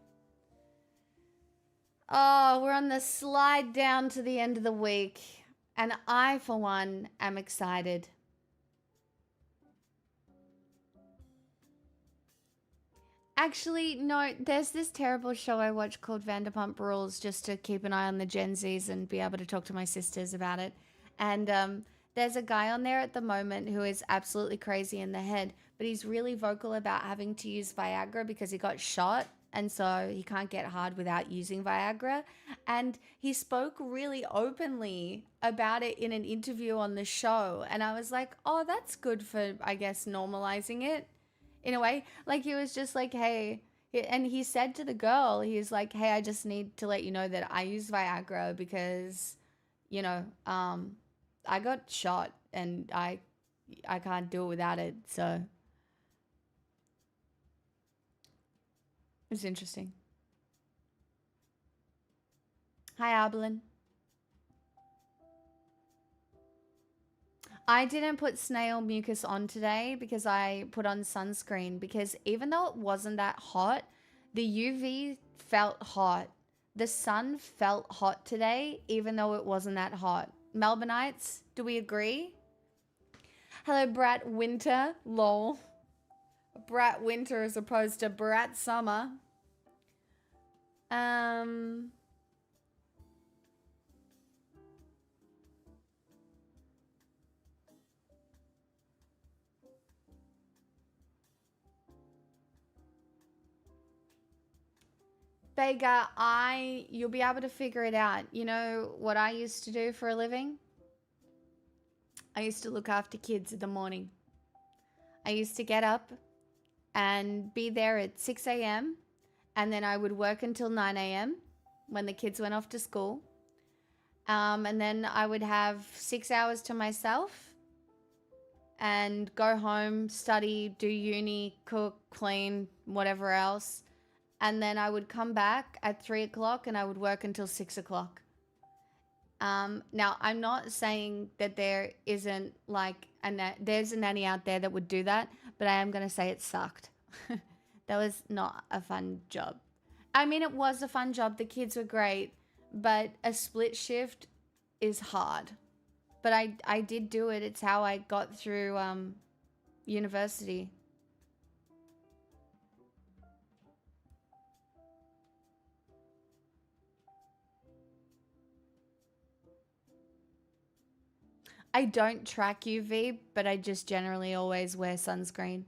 Oh, we're on the slide down to the end of the week. And I, for one, am excited. Actually, no, there's this terrible show I watch called Vanderpump Rules just to keep an eye on the Gen Zs and be able to talk to my sisters about it. And there's a guy on there at the moment who is absolutely crazy in the head, but he's really vocal about having to use Viagra because he got shot. And so he can't get hard without using Viagra. And he spoke really openly about it in an interview on the show. And I was like, oh, that's good for, I guess, normalizing it in a way. Like, he was just like, hey, and he said to the girl, he's like, hey, I just need to let you know that I use Viagra because, you know, I got shot and I can't do it without it. So it's interesting. Hi, Ablin. I didn't put snail mucus on today because I put on sunscreen, because even though it wasn't that hot, the UV felt hot. The sun felt hot today, even though it wasn't that hot. Melbourneites, do we agree? Hello, Brat Winter. Lol. Brat Winter as opposed to Brat Summer. Vega, you'll be able to figure it out. You know what I used to do for a living? I used to look after kids in the morning. I used to get up and be there at 6 a.m. and then I would work until 9 a.m. when the kids went off to school. And then I would have 6 hours to myself and go home, study, do uni, cook, clean, whatever else. And then I would come back at 3 o'clock and I would work until 6 o'clock. Now, I'm not saying that there isn't like, there's a nanny out there that would do that, but I am going to say it sucked. That was not a fun job. I mean, it was a fun job. The kids were great, but a split shift is hard. But I did do it. It's how I got through university. I don't track UV, but I just generally always wear sunscreen.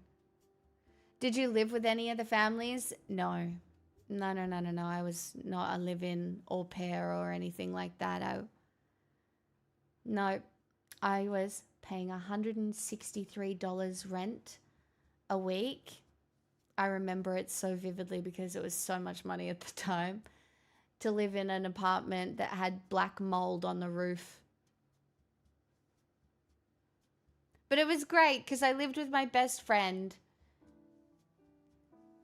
Did you live with any of the families? No. No. I was not a live-in au pair or anything like that. No. I was paying $163 rent a week. I remember it so vividly because it was so much money at the time to live in an apartment that had black mold on the roof. But it was great because I lived with my best friend.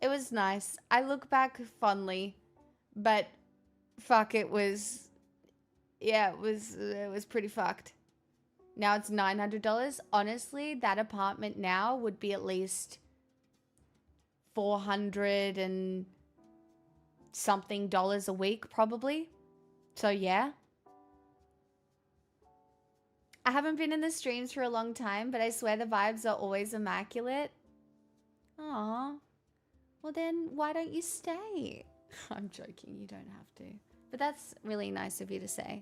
It was nice. I look back fondly, but fuck, it was pretty fucked. Now it's $900. Honestly, that apartment now would be at least 400 and something dollars a week probably. So yeah. I haven't been in the streams for a long time, but I swear the vibes are always immaculate. Aw. Well then, why don't you stay? I'm joking, you don't have to. But that's really nice of you to say.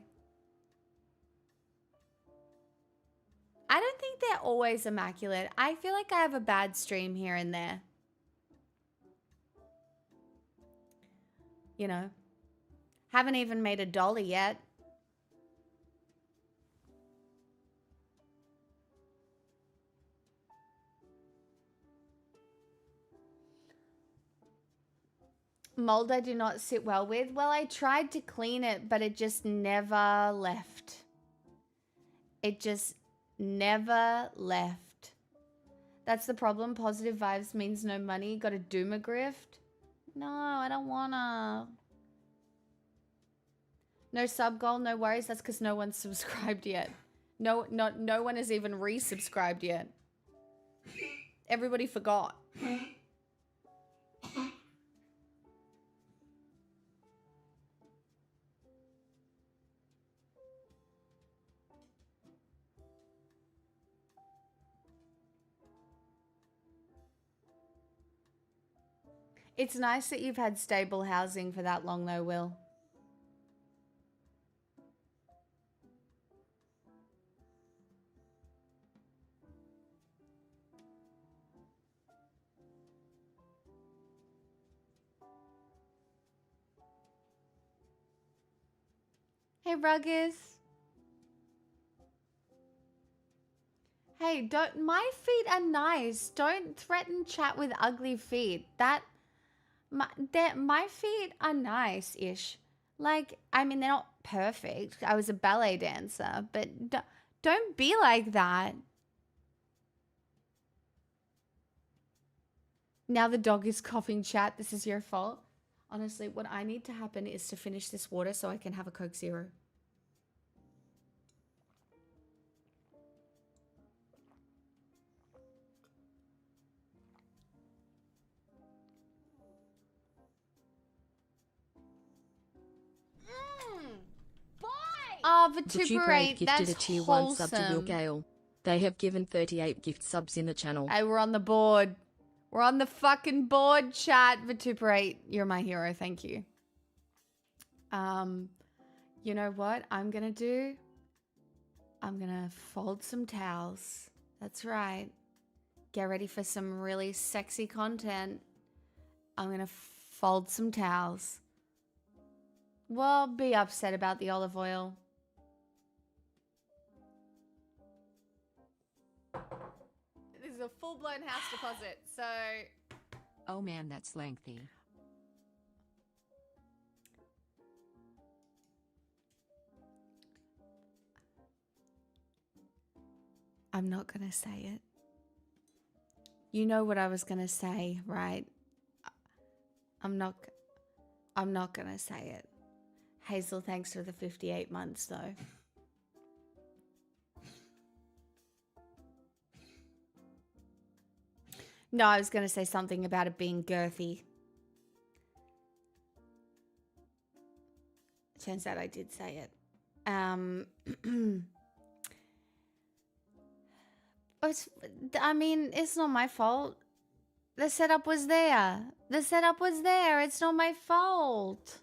I don't think they're always immaculate. I feel like I have a bad stream here and there. You know. Haven't even made a dollar yet. Mold I do not sit well with. Well, I tried to clean it, but it just never left. It just never left. That's the problem. Positive vibes means no money. Gotta doom a grift. No, I don't wanna. No sub goal, no worries. That's because no one's subscribed yet. No one has even resubscribed yet. Everybody forgot. It's nice that you've had stable housing for that long though, Will. Hey, Ruggers. Hey, my feet are nice. Don't threaten chat with ugly feet. My feet are nice-ish. Like, I mean, they're not perfect. I was a ballet dancer, but don't be like that. Now the dog is coughing, chat. This is your fault. Honestly, what I need to happen is to finish this water so I can have a Coke Zero. Oh, Vituperate, gifted that's a tier wholesome. 1 sub to Will Gale. They have given 38 gift subs in the channel. Hey, we're on the board. We're on the fucking board, chat. Vituperate, you're my hero. Thank you. You know what I'm gonna do? I'm gonna fold some towels. That's right. Get ready for some really sexy content. I'm gonna fold some towels. Well, be upset about the olive oil. This is a full-blown house deposit, so... Oh man, that's lengthy. I'm not gonna say it. You know what I was gonna say, right? I'm not gonna say it. Hazel, thanks for the 58 months, though. No, I was going to say something about it being girthy. Turns out I did say it. I mean, it's not my fault. The setup was there. The setup was there. It's not my fault.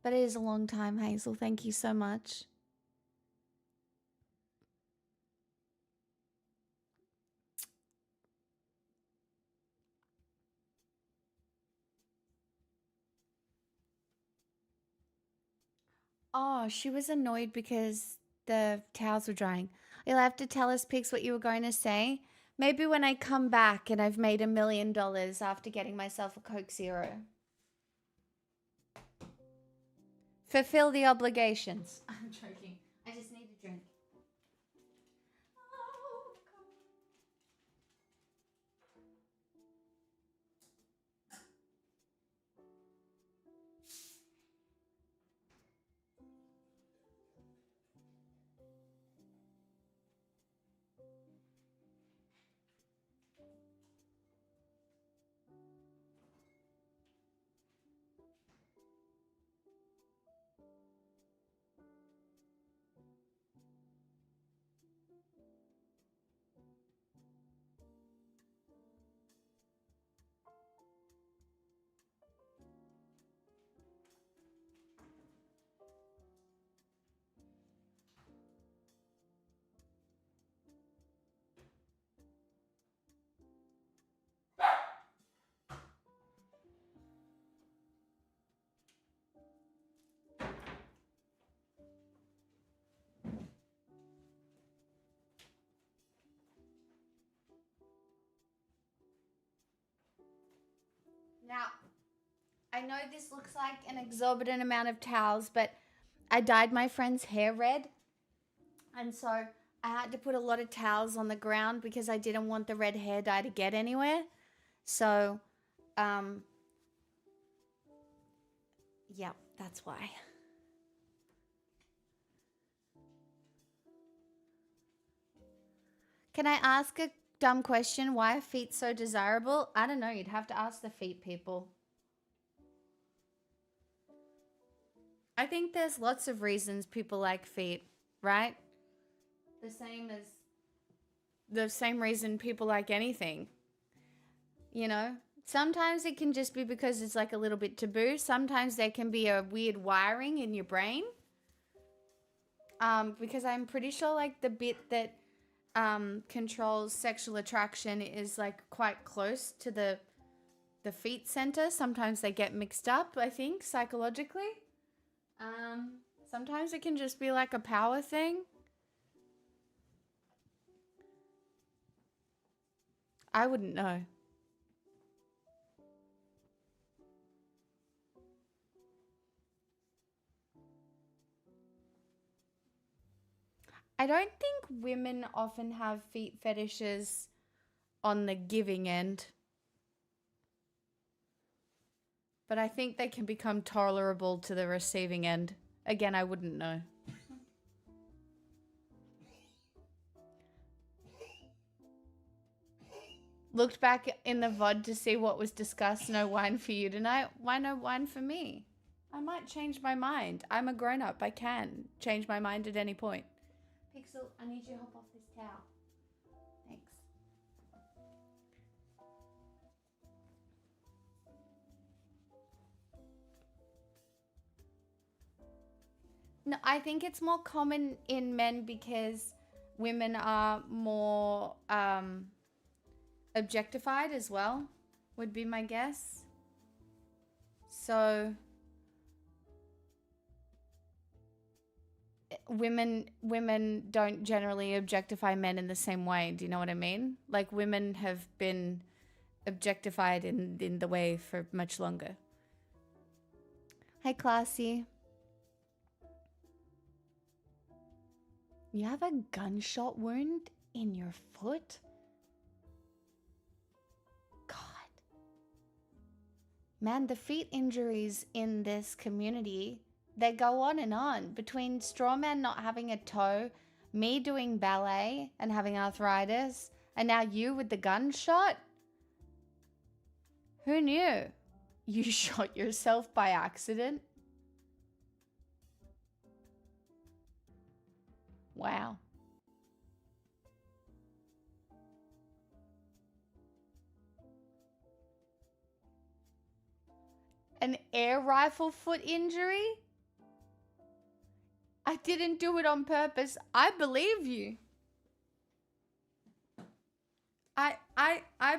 But it is a long time, Hazel. Thank you so much. Oh, she was annoyed because the towels were drying. You'll have to tell us, Pix, what you were going to say. Maybe when I come back and I've made $1 million after getting myself a Coke Zero. Fulfill the obligations. I'm joking. I just need a drink. Now, I know this looks like an exorbitant amount of towels, but I dyed my friend's hair red. And so I had to put a lot of towels on the ground because I didn't want the red hair dye to get anywhere. So, yeah, that's why. Can I ask a dumb question? Why are feet so desirable? I don't know. You'd have to ask the feet people. I think there's lots of reasons people like feet, right? The same reason people like anything. You know? Sometimes it can just be because it's like a little bit taboo. Sometimes there can be a weird wiring in your brain. Because I'm pretty sure like the bit that controls sexual attraction is like quite close to the feet center. Sometimes they get mixed up, I think, psychologically. Sometimes it can just be like a power thing. I wouldn't know. I don't think women often have feet fetishes on the giving end. But I think they can become tolerable to the receiving end. Again, I wouldn't know. Looked back in the VOD to see what was discussed. No wine for you tonight. Why no wine for me? I might change my mind. I'm a grown-up. I can change my mind at any point. Pixel, I need you to hop off this towel. Thanks. No, I think it's more common in men because women are more objectified as well, would be my guess. So women don't generally objectify men in the same way. Do you know what I mean? Like women have been objectified in the way for much longer. Hi, Classy. You have a gunshot wound in your foot? God. Man, the feet injuries in this community, they go on and on. Between Strawman not having a toe, me doing ballet and having arthritis, and now you with the gunshot? Who knew? You shot yourself by accident? Wow. An air rifle foot injury? I didn't do it on purpose. I believe you. I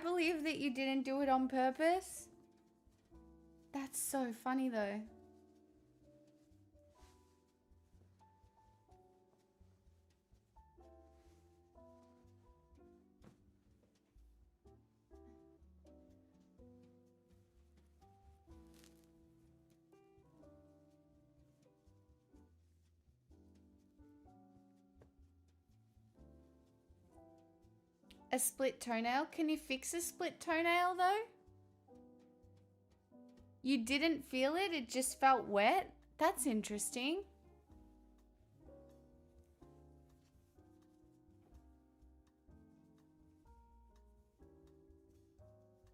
believe that you didn't do it on purpose. That's so funny though. A split toenail? Can you fix a split toenail though? You didn't feel it? It just felt wet? That's interesting.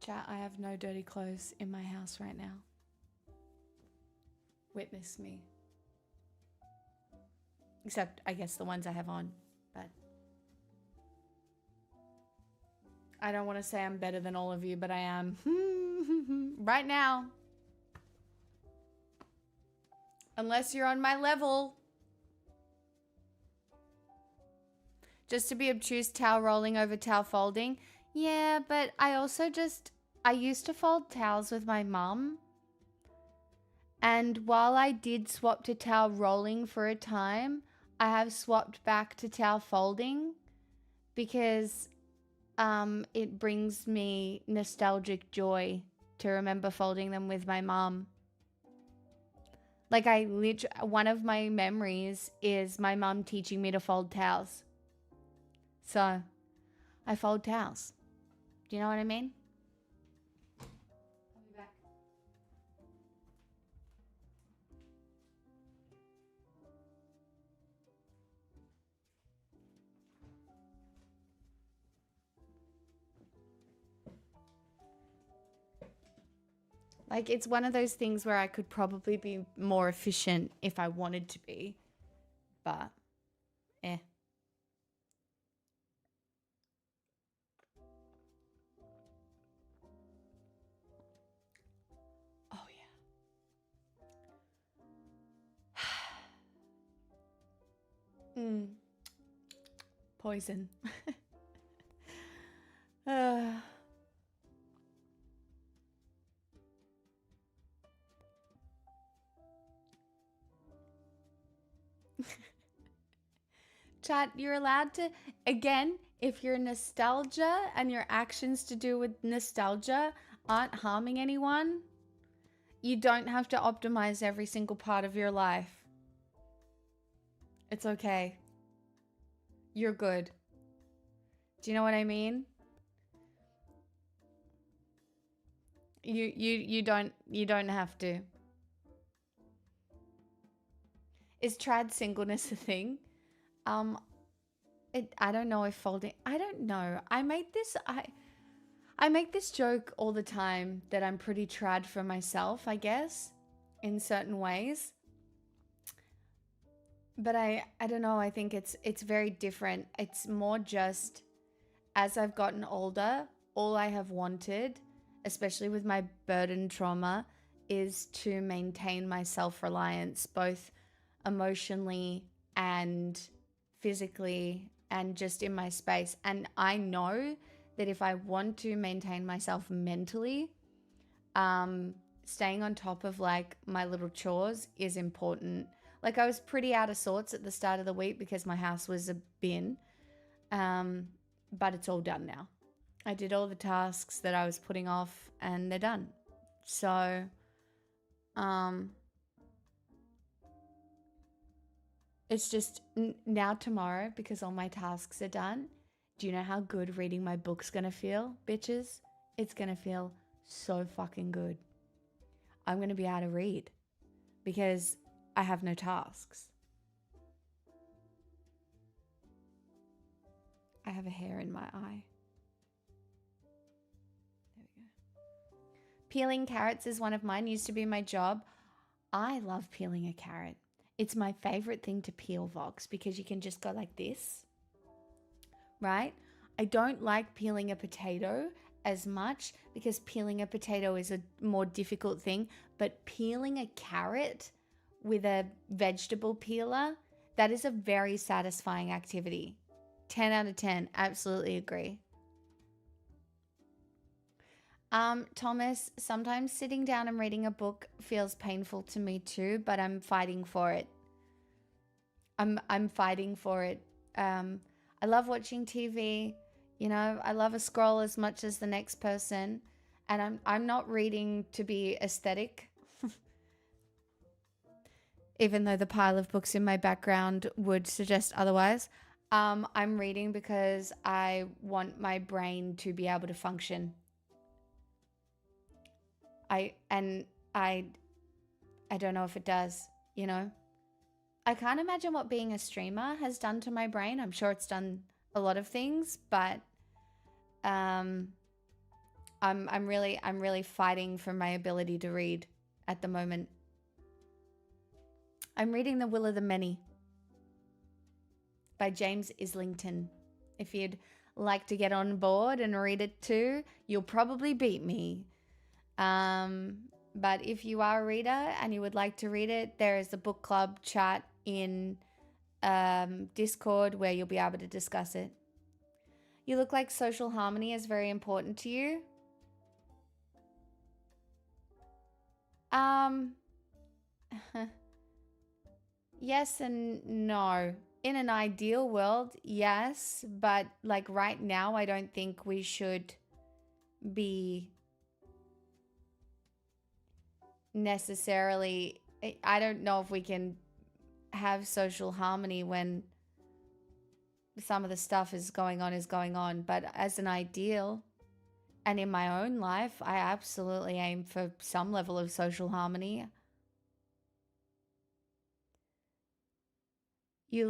Chat, I have no dirty clothes in my house right now. Witness me. Except, I guess, the ones I have on, but... I don't want to say I'm better than all of you, but I am. Right now. Unless you're on my level. Just to be obtuse, towel rolling over towel folding. Yeah, but I also I used to fold towels with my mum. And while I did swap to towel rolling for a time, I have swapped back to towel folding because it brings me nostalgic joy to remember folding them with my mum. Like one of my memories is my mum teaching me to fold towels. So, I fold towels. Do you know what I mean? I'll be back. Like, it's one of those things where I could probably be more efficient if I wanted to be. But, eh. Oh, yeah. Poison. Chat, you're allowed to, again, if your nostalgia and your actions to do with nostalgia aren't harming anyone, you don't have to optimize every single part of your life. It's okay. You're good. Do you know what I mean? You don't have to. Is trad singleness a thing? I don't know if folding, I don't know. I make this joke all the time that I'm pretty trad for myself, I guess, in certain ways. But I don't know, I think it's very different. It's more just as I've gotten older, all I have wanted, especially with my burden trauma, is to maintain my self-reliance, both emotionally and physically and just in my space. And I know that if I want to maintain myself mentally, staying on top of like my little chores is important. Like I was pretty out of sorts at the start of the week because my house was a bin, but it's all done now. I did all the tasks that I was putting off and they're done. So, it's just now tomorrow, because all my tasks are done. Do you know how good reading my book's gonna feel, bitches? It's gonna feel so fucking good. I'm gonna be able to read because I have no tasks. I have a hair in my eye. There we go. Peeling carrots is one of mine. Used to be my job. I love peeling a carrot. It's my favorite thing to peel, Vox, because you can just go like this, right? I don't like peeling a potato as much because peeling a potato is a more difficult thing, but peeling a carrot with a vegetable peeler, that is a very satisfying activity. 10 out of 10, absolutely agree. Thomas, sometimes sitting down and reading a book feels painful to me too, but I'm fighting for it. I'm fighting for it. I love watching TV. You know, I love a scroll as much as the next person, and I'm not reading to be aesthetic. Even though the pile of books in my background would suggest otherwise. I'm reading because I want my brain to be able to function. I don't know if it does, you know? I can't imagine what being a streamer has done to my brain. I'm sure it's done a lot of things, but I'm really fighting for my ability to read at the moment. I'm reading The Will of the Many by James Islington. If you'd like to get on board and read it too, you'll probably beat me. But if you are a reader and you would like to read it, there is a book club chat in Discord where you'll be able to discuss it. You look like social harmony is very important to you. Yes and no. In an ideal world, yes, but like right now, I don't think we should be necessarily, I don't know if we can have social harmony when some of the stuff is going on, but as an ideal and in my own life, I absolutely aim for some level of social harmony. You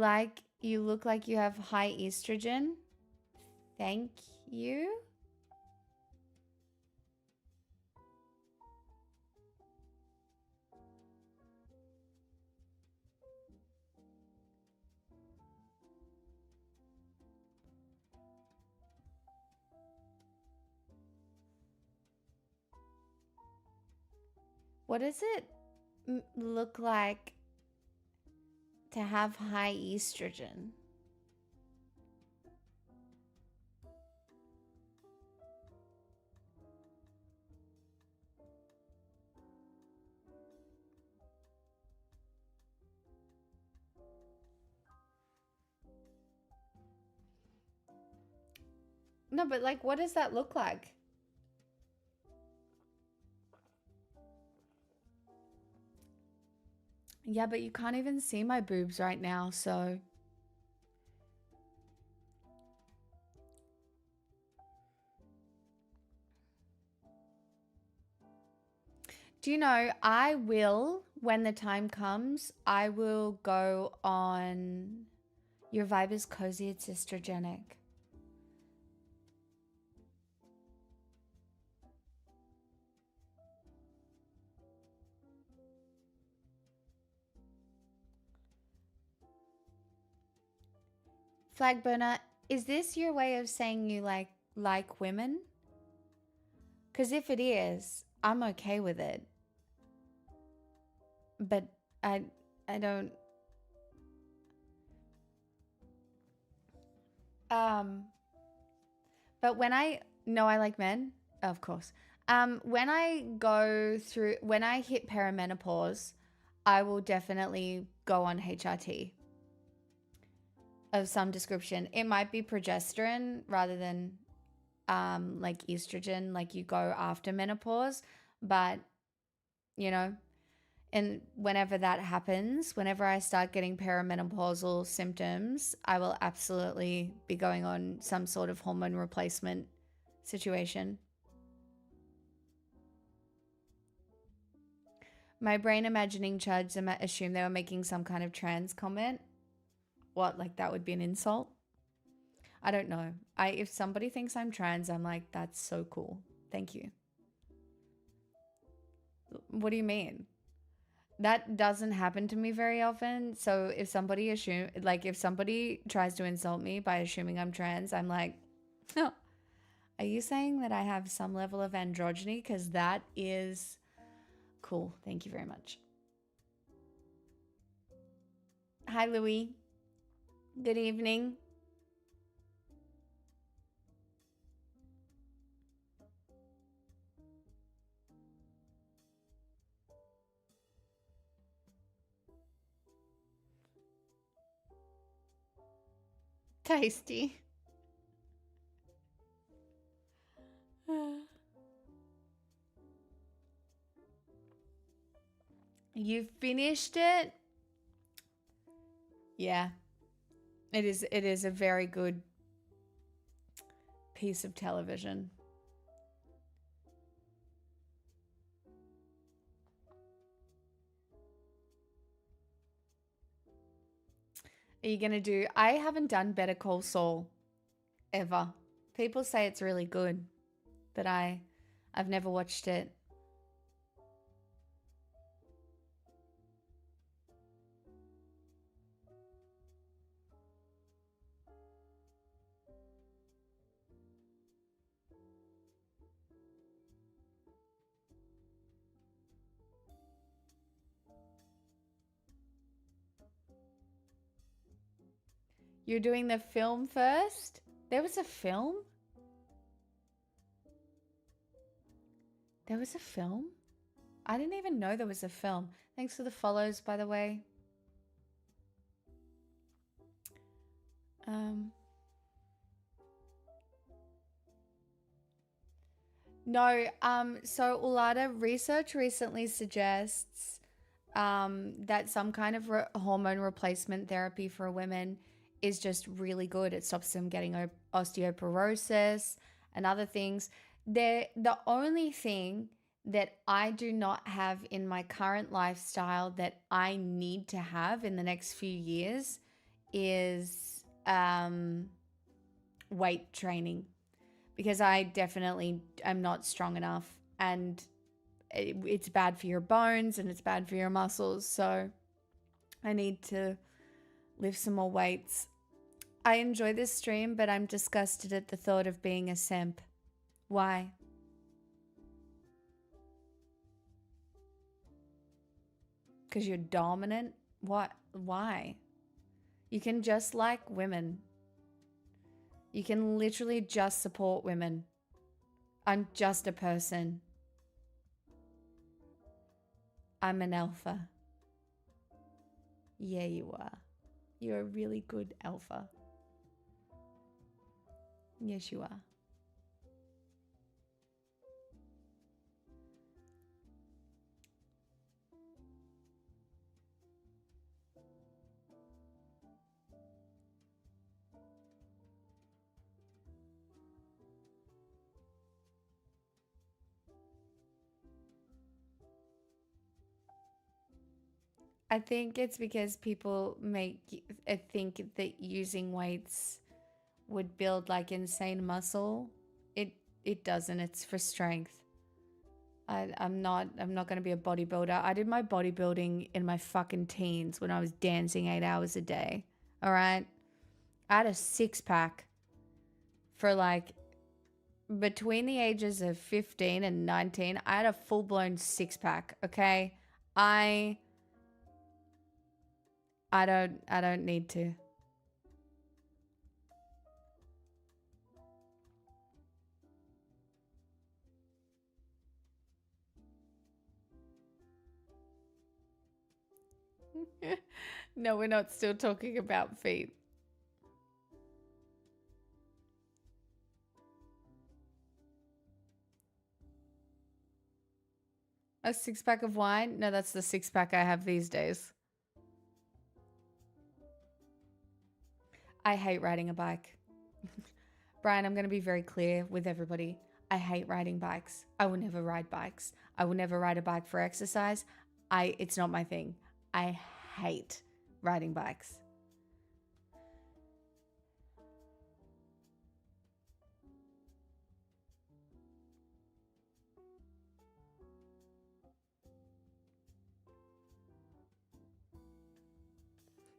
look like you have high estrogen. Thank you. What does it look like to have high estrogen? No, but like, what does that look like? Yeah, but you can't even see my boobs right now, so. Do you know, I will, when the time comes, I will go on Your Vibe is Cozy, It's Estrogenic. Flag burner, is this your way of saying you like women? Because if it is, I'm okay with it. But I don't. But when I like men, of course. When I hit perimenopause, I will definitely go on HRT of some description. It might be progesterone rather than like estrogen, like you go after menopause, but you know, and whenever that happens, whenever I start getting perimenopausal symptoms, I will absolutely be going on some sort of hormone replacement situation. My brain imagining chuds assumed they were making some kind of trans comment. What, like that would be an insult? I don't know. If somebody thinks I'm trans, I'm like, that's so cool. Thank you. What do you mean? That doesn't happen to me very often. So if somebody if somebody tries to insult me by assuming I'm trans, I'm like, oh, are you saying that I have some level of androgyny? Because that is cool. Thank you very much. Hi, Louie. Good evening. Tasty. You finished it? Yeah. It is a very good piece of television. Are you gonna do? I haven't done Better Call Saul ever. People say it's really good, but I've never watched it. You're doing the film first? There was a film? There was a film? I didn't even know there was a film. Thanks for the follows, by the way. No, so Ulada, research recently suggests that some kind of hormone replacement therapy for women is just really good. It stops them getting osteoporosis and other things. The only thing that I do not have in my current lifestyle that I need to have in the next few years is weight training, because I definitely am not strong enough, and it's bad for your bones and it's bad for your muscles. So I need to lift some more weights. I enjoy this stream, but I'm disgusted at the thought of being a simp. Why? Because you're dominant? What? Why? You can just like women. You can literally just support women. I'm just a person. I'm an alpha. Yeah, you are. You're a really good alpha. Yes, you are. I think it's because people think that using weights would build like insane muscle. It doesn't. It's for strength. I'm not going to be a bodybuilder. I did my bodybuilding in my fucking teens when I was dancing 8 hours a day. All right? I had a six-pack for like between the ages of 15 and 19. I had a full-blown six-pack, okay? I don't need to. No, we're not still talking about feet. A six-pack of wine? No, that's the six-pack I have these days. I hate riding a bike. Brian, I'm going to be very clear with everybody. I hate riding bikes. I will never ride bikes. I will never ride a bike for exercise. It's not my thing. I hate riding bikes.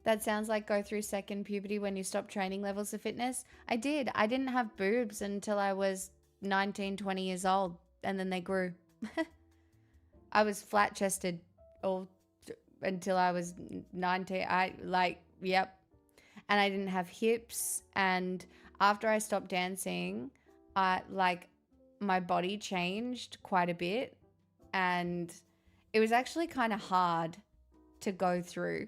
That sounds like go through second puberty when you stop training levels of fitness. I did. I didn't have boobs until I was 19, 20 years old, and then they grew. I was flat-chested all until I was 19. Yep. And I didn't have hips. And after I stopped dancing, my body changed quite a bit. And it was actually kind of hard to go through.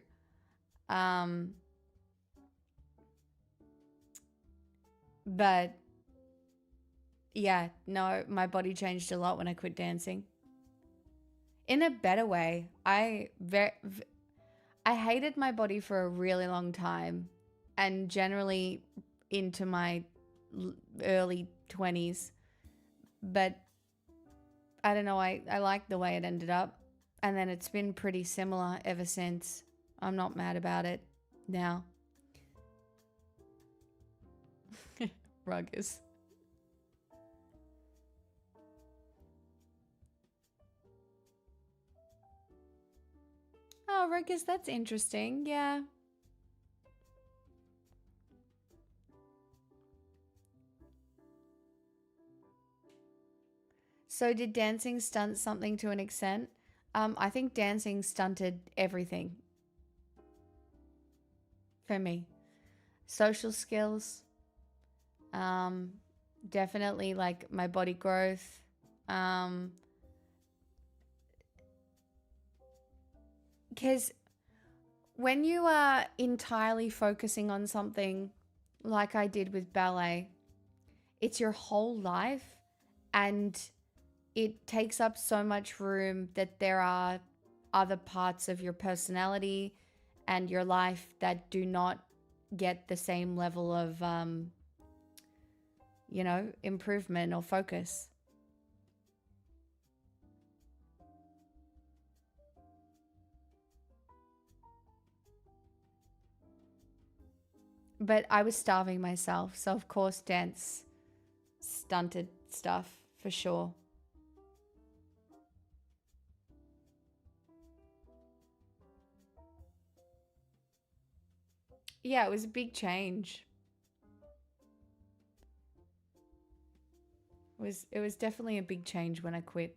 But yeah, no, my body changed a lot when I quit dancing. In a better way. I hated my body for a really long time, and generally into my early 20s. But I don't know, I like the way it ended up. And then it's been pretty similar ever since. I'm not mad about it now. Ruggers. Oh, Ruggers, that's interesting. Yeah. So did dancing stunt something to an extent? I think dancing stunted everything. For me. social skills, definitely like my body growth, because when you are entirely focusing on something like I did with ballet, it's your whole life, and it takes up so much room that there are other parts of your personality and your life that do not get the same level of, improvement or focus. But I was starving myself, so of course dance stunted stuff for sure. Yeah, it was a big change. It was definitely a big change when I quit.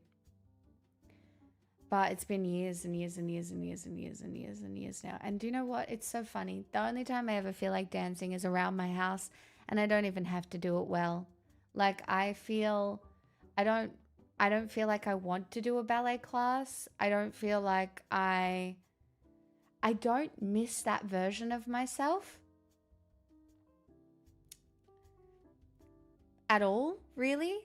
But it's been years and years and years and years and years and years and years now. And do you know what? It's so funny. The only time I ever feel like dancing is around my house, and I don't even have to do it well. Like I don't feel like I want to do a ballet class. I don't feel like I don't miss that version of myself at all, really.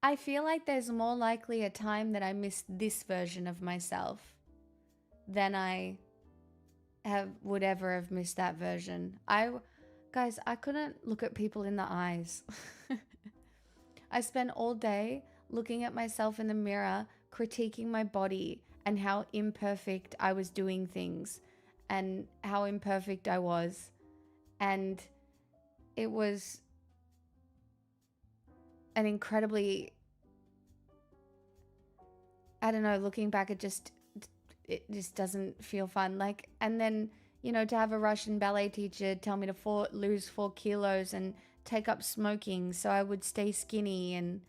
I feel like there's more likely a time that I miss this version of myself than I would ever have missed that version. Guys, I couldn't look at people in the eyes. I spent all day looking at myself in the mirror, critiquing my body and how imperfect I was doing things and how imperfect I was. And it was an incredibly, I don't know, looking back, it just doesn't feel fun. Like, and then, to have a Russian ballet teacher tell me to lose 4 kilos and take up smoking so I would stay skinny, and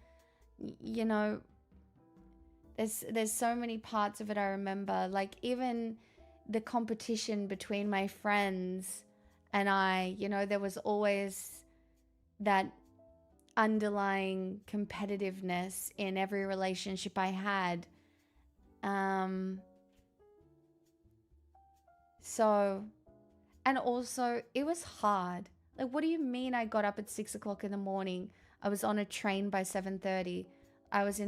there's so many parts of it I remember. Like even the competition between my friends and I, there was always that underlying competitiveness in every relationship I had. And also it was hard. Like, what do you mean I got up at 6 o'clock in the morning? I was on a train by 7:30. I was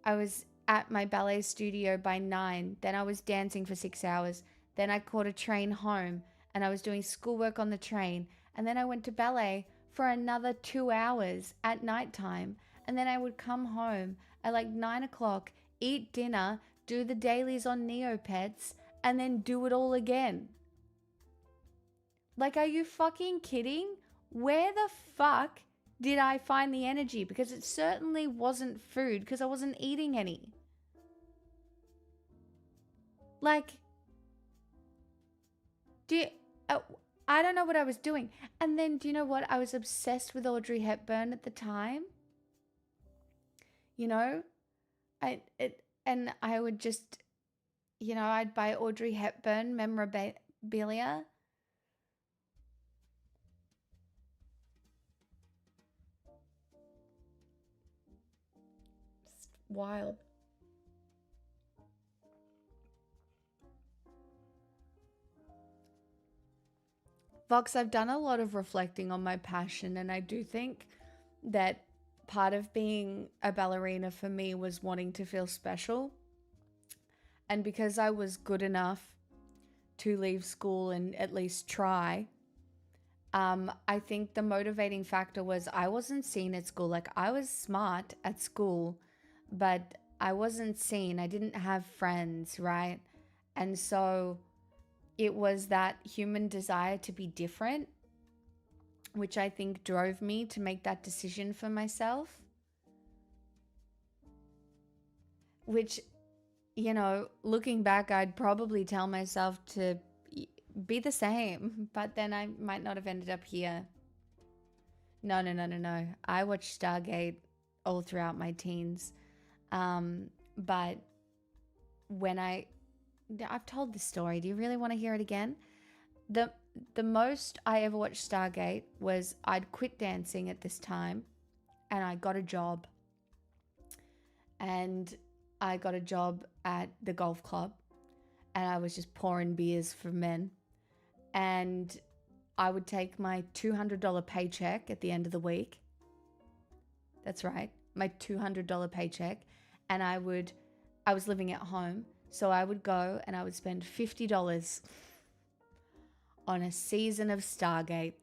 I was at my ballet studio by 9. Then I was dancing for 6 hours. Then I caught a train home and I was doing schoolwork on the train. And then I went to ballet for another 2 hours at nighttime. And then I would come home at like 9 o'clock, eat dinner, do the dailies on Neopets, and then do it all again. Like, are you fucking kidding? Where the fuck did I find the energy? Because it certainly wasn't food, because I wasn't eating any. Like, I don't know what I was doing. And then, do you know what? I was obsessed with Audrey Hepburn at the time. And I would just, I'd buy Audrey Hepburn memorabilia. It's wild. Vox, I've done a lot of reflecting on my passion, and I do think that part of being a ballerina for me was wanting to feel special. And because I was good enough to leave school and at least try, I think the motivating factor was I wasn't seen at school. Like, I was smart at school, but I wasn't seen. I didn't have friends, right? And so it was that human desire to be different, which I think drove me to make that decision for myself. Which, looking back, I'd probably tell myself to be the same, but then I might not have ended up here. No. I watched Stargate all throughout my teens. But when I I've told this story. Do you really want to hear it again? The most I ever watched Stargate was I'd quit dancing at this time and I got a job. And I got a job at the golf club and I was just pouring beers for men. And I would take my $200 paycheck at the end of the week. That's right, my $200 paycheck. And I was living at home. So I would go and I would spend $50 on a season of Stargate.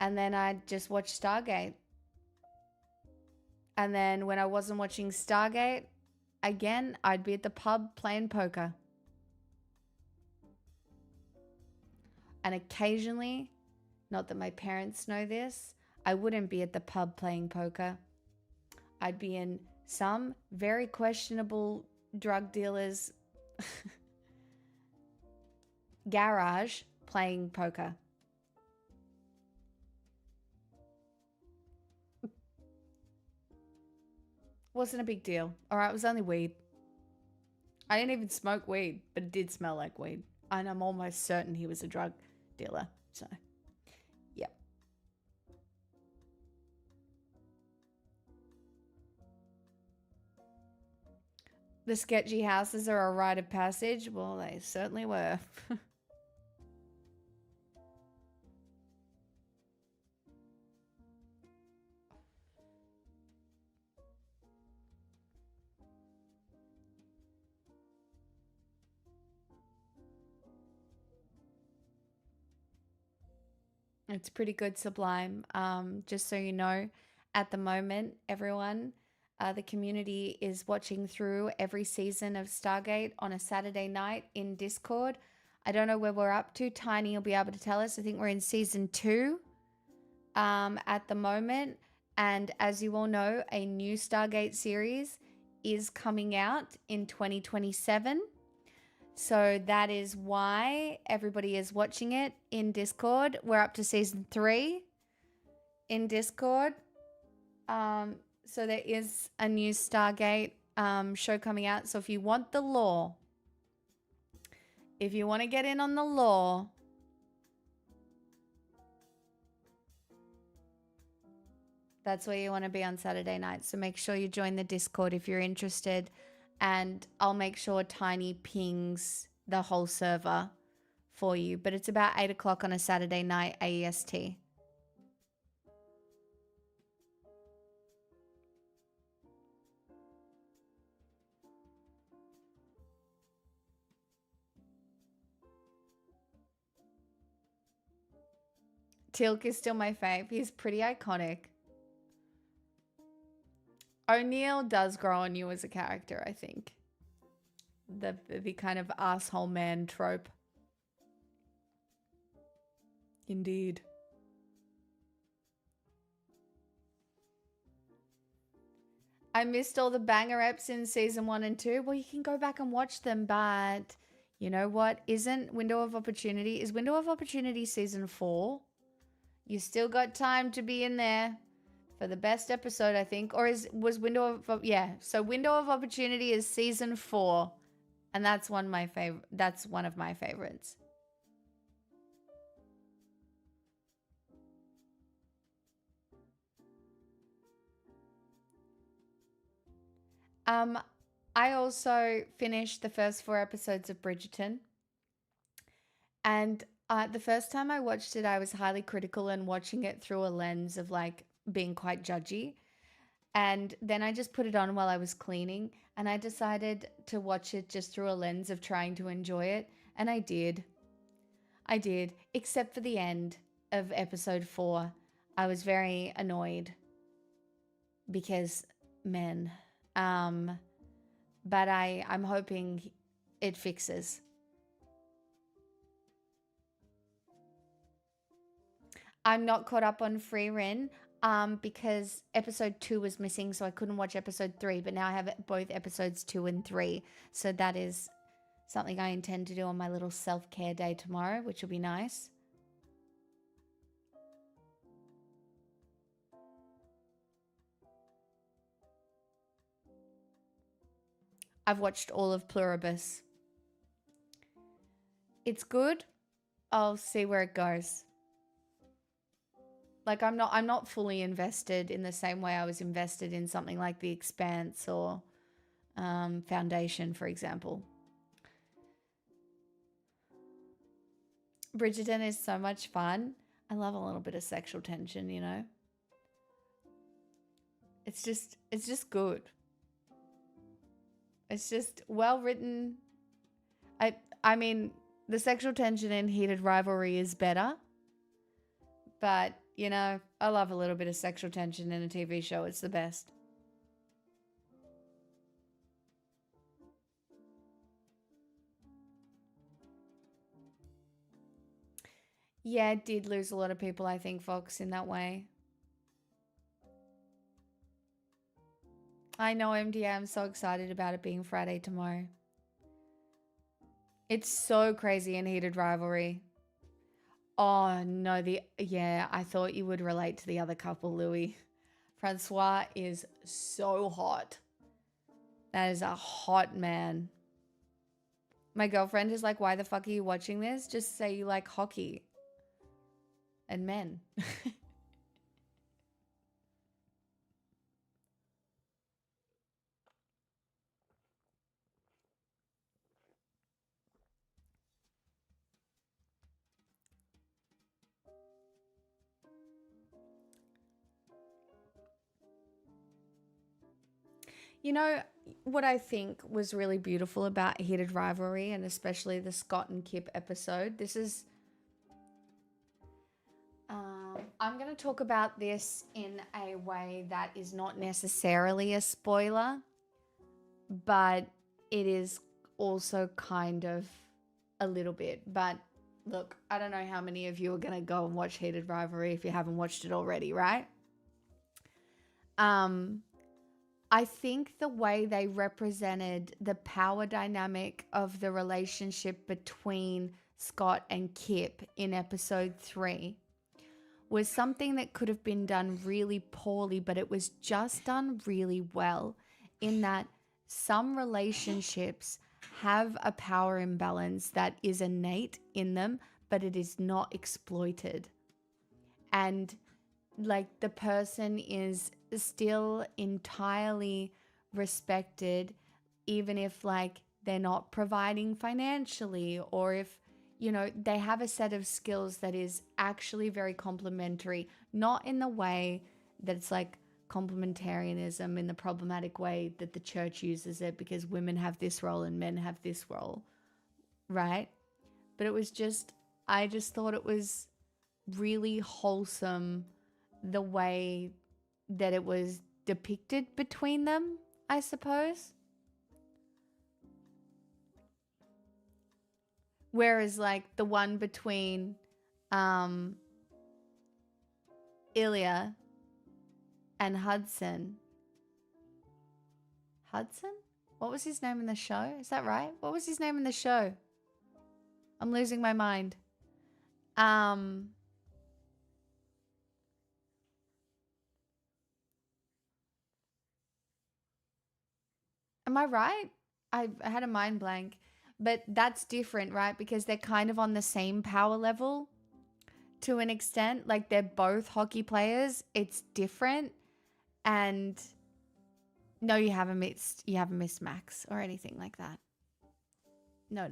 And then I'd just watch Stargate. And then when I wasn't watching Stargate, again, I'd be at the pub playing poker. And occasionally, not that my parents know this, I wouldn't be at the pub playing poker. I'd be in some very questionable drug dealers' garage playing poker. Wasn't a big deal. Alright, it was only weed. I didn't even smoke weed, but it did smell like weed. And I'm almost certain he was a drug dealer. So, yep. The sketchy houses are a rite of passage. Well, they certainly were. It's pretty good, Sublime. Just so you know, at the moment, everyone, the community is watching through every season of Stargate on a Saturday night in Discord. I don't know where we're up to. Tiny will be able to tell us. I think we're in season 2 at the moment. And as you all know, a new Stargate series is coming out in 2027. So that is why everybody is watching it in Discord. We're up to season 3 in Discord. So there is a new Stargate show coming out. So if you want the lore, if you want to get in on the lore, that's where you want to be on Saturday night. So make sure you join the Discord if you're interested. And I'll make sure Tiny pings the whole server for you. But it's about 8 o'clock on a Saturday night AEST. Teal'c is still my fave. He's pretty iconic. O'Neill does grow on you as a character, I think. The kind of asshole man trope. Indeed. I missed all the banger eps in season 1 and 2. Well, you can go back and watch them, but you know what? Isn't Window of Opportunity? Is Window of Opportunity season 4? You still got time to be in there for the best episode, I think. Or was Window of... Yeah, so Window of Opportunity is season 4. And that's one of my favorites. I also finished the first 4 episodes of Bridgerton. And the first time I watched it, I was highly critical and watching it through a lens of like being quite judgy. And then I just put it on while I was cleaning, and I decided to watch it just through a lens of trying to enjoy it. And I did, except for the end of episode 4. I was very annoyed because men. But I'm hoping it fixes. I'm not caught up on Free Ren because episode 2 was missing, so I couldn't watch episode 3, but now I have both episodes 2 and 3. So that is something I intend to do on my little self-care day tomorrow, which will be nice. I've watched all of Pluribus. It's good. I'll see where it goes. Like I'm not fully invested in the same way I was invested in something like The Expanse or Foundation, for example. Bridgerton is so much fun. I love a little bit of sexual tension, you know. It's just good. It's just well written. I mean, the sexual tension in Heated Rivalry is better. But, you know, I love a little bit of sexual tension in a TV show. It's the best. Yeah, it did lose a lot of people, I think, Fox, in that way. I know, MDA. I'm so excited about it being Friday tomorrow. It's so crazy in Heated Rivalry. Oh, no. Yeah, I thought you would relate to the other couple, Louis. Francois is so hot. That is a hot man. My girlfriend is like, why the fuck are you watching this? Just say you like hockey. And men. You know, what I think was really beautiful about Heated Rivalry, and especially the Scott and Kip episode, this is... I'm going to talk about this in a way that is not necessarily a spoiler, but it is also kind of a little bit. But look, I don't know how many of you are going to go and watch Heated Rivalry if you haven't watched it already, right? I think the way they represented the power dynamic of the relationship between Scott and Kip in episode 3 was something that could have been done really poorly, but it was just done really well, in that some relationships have a power imbalance that is innate in them, but it is not exploited. And like the person is still entirely respected, even if like they're not providing financially, or if, you know, they have a set of skills that is actually very complementary, not in the way that it's like complementarianism in the problematic way that the church uses it, because women have this role and men have this role, right? But it was just, I just thought it was really wholesome the way that it was depicted between them, I suppose. Whereas like the one between Ilya and Hudson. Hudson? What was his name in the show? Is that right? What was his name in the show? I'm losing my mind. Am I right? I had a mind blank. But that's different, right? Because they're kind of on the same power level to an extent. Like they're both hockey players. It's different. And no, you haven't missed Max or anything like that. No.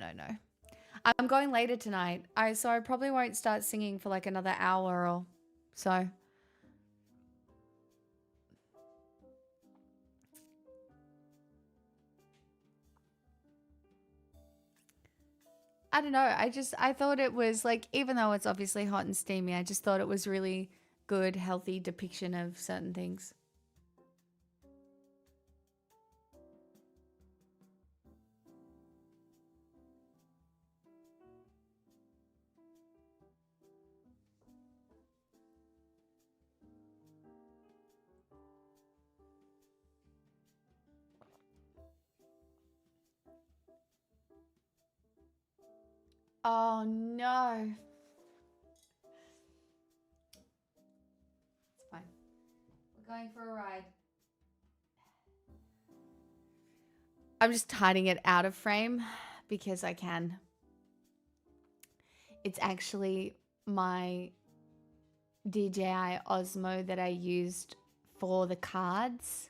I'm going later tonight. So I probably won't start singing for like another hour or so. I don't know. I thought it was like, even though it's obviously hot and steamy, I just thought it was really good, healthy depiction of certain things. Oh no. It's fine. We're going for a ride. I'm just hiding it out of frame because I can. It's actually my DJI Osmo that I used for the cards.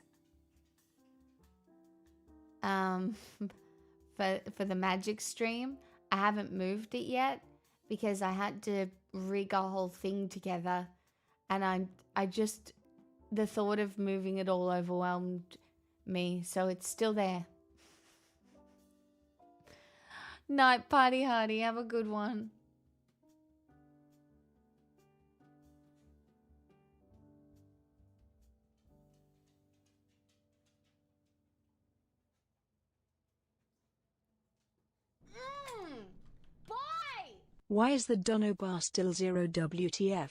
For the magic stream. I haven't moved it yet because I had to rig a whole thing together, and I just, the thought of moving it all overwhelmed me, so it's still there. Night, party hardy, have a good one. Why is the Dono bar still 0 WTF?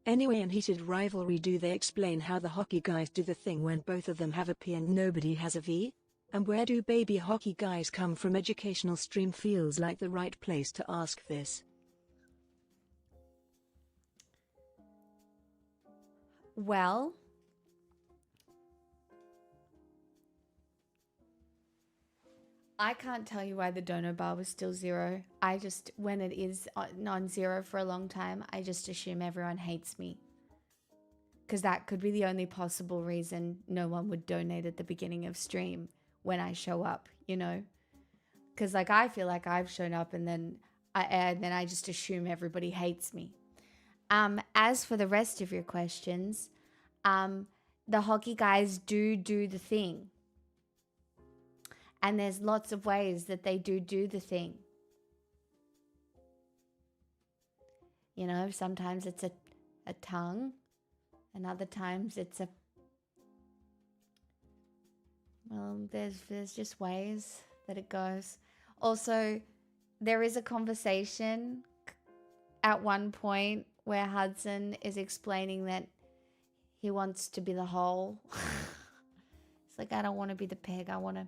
Anyway, in heated rivalry, do they explain how the hockey guys do the thing when both of them have a P and nobody has a V? And where do baby hockey guys come from? Educational stream feels like the right place to ask this. Well, I can't tell you why the Dono bar was still 0. I just, when it is non-zero for a long time, I just assume everyone hates me. Because that could be the only possible reason no one would donate at the beginning of stream when I show up, you know? Because like I feel like I've shown up and then I just assume everybody hates me. As for the rest of your questions, the hockey guys do the thing. And there's lots of ways that they do the thing. You know, sometimes it's a tongue, and other times it's a... Well, there's just ways that it goes. Also, there is a conversation at one point where Hudson is explaining that he wants to be the hole. It's like, I don't want to be the peg, I want to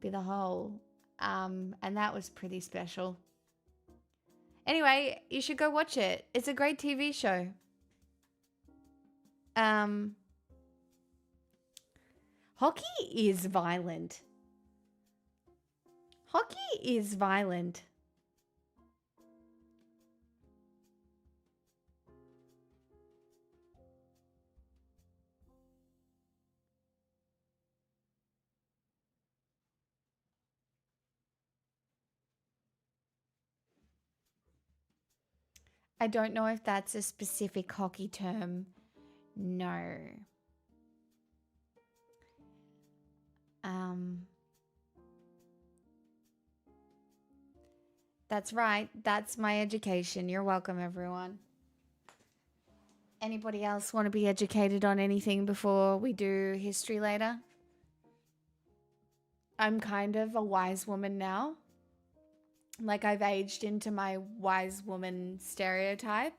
be the hole. And that was pretty special. Anyway, you should go watch it. It's a great TV show. Hockey is violent. Hockey is violent. I don't know if that's a specific hockey term. No. That's right. That's my education. You're welcome, everyone. Anybody else want to be educated on anything before we do history later? I'm kind of a wise woman now. Like, I've aged into my wise woman stereotype.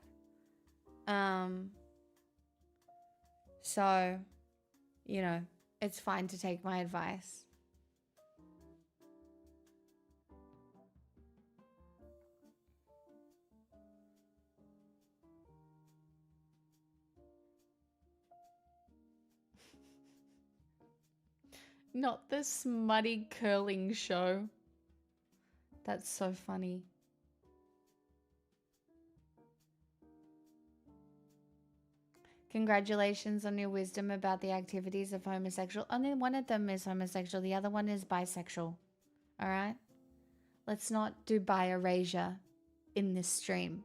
So, you know, it's fine to take my advice. Not the smutty curling show. That's so funny. Congratulations on your wisdom about the activities of homosexual. Only one of them is homosexual. The other one is bisexual. All right? Let's not do bi-erasure in this stream.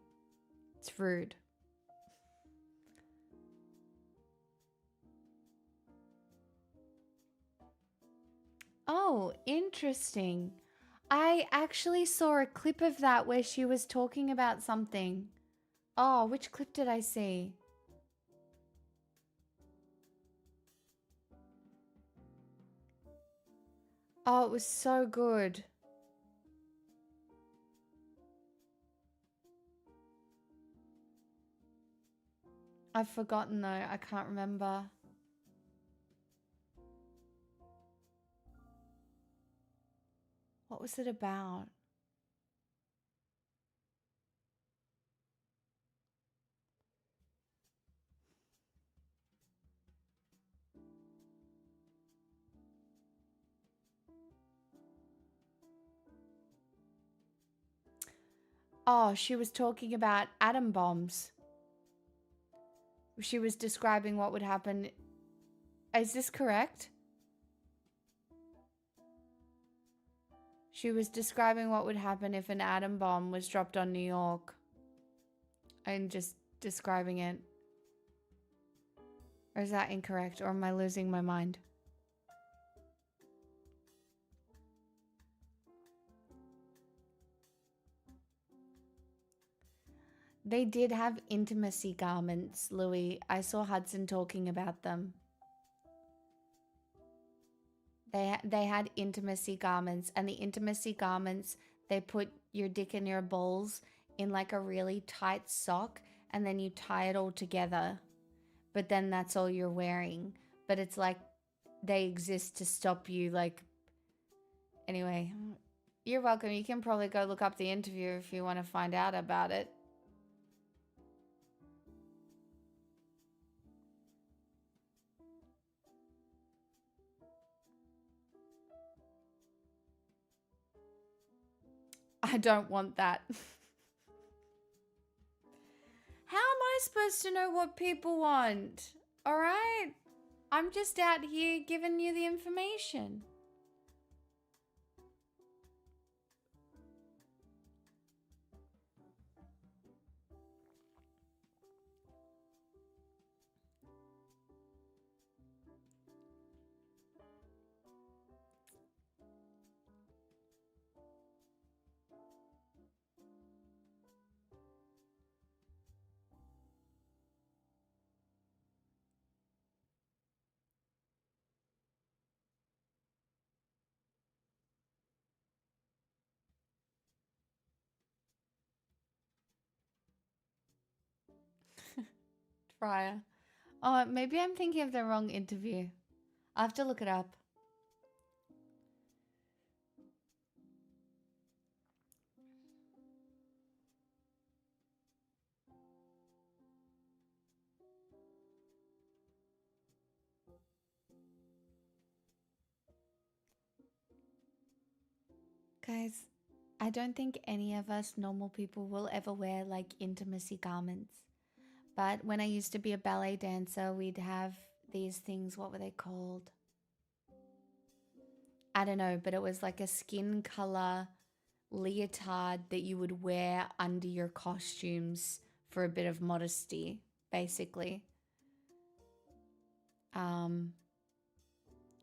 It's rude. Oh, interesting. I actually saw a clip of that where she was talking about something. Oh, which clip did I see? Oh, it was so good. I've forgotten though. I can't remember. What was it about? Oh, she was talking about atom bombs. She was describing what would happen. Is this correct? She was describing what would happen if an atom bomb was dropped on New York. And just describing it. Or is that incorrect? Or am I losing my mind? They did have intimacy garments, Louis. I saw Hudson talking about them. They had intimacy garments, and the intimacy garments, they put your dick and your balls in like a really tight sock, and then you tie it all together. But then that's all you're wearing. But it's like they exist to stop you, like... Anyway, you're welcome. You can probably go look up the interview if you want to find out about it. I don't want that. How am I supposed to know what people want? Alright? I'm just out here giving you the information. Fryer. Oh, maybe I'm thinking of the wrong interview. I'll have to look it up. Guys, I don't think any of us normal people will ever wear like intimacy garments. But when I used to be a ballet dancer, we'd have these things. What were they called? I don't know, but it was like a skin color leotard that you would wear under your costumes for a bit of modesty, basically.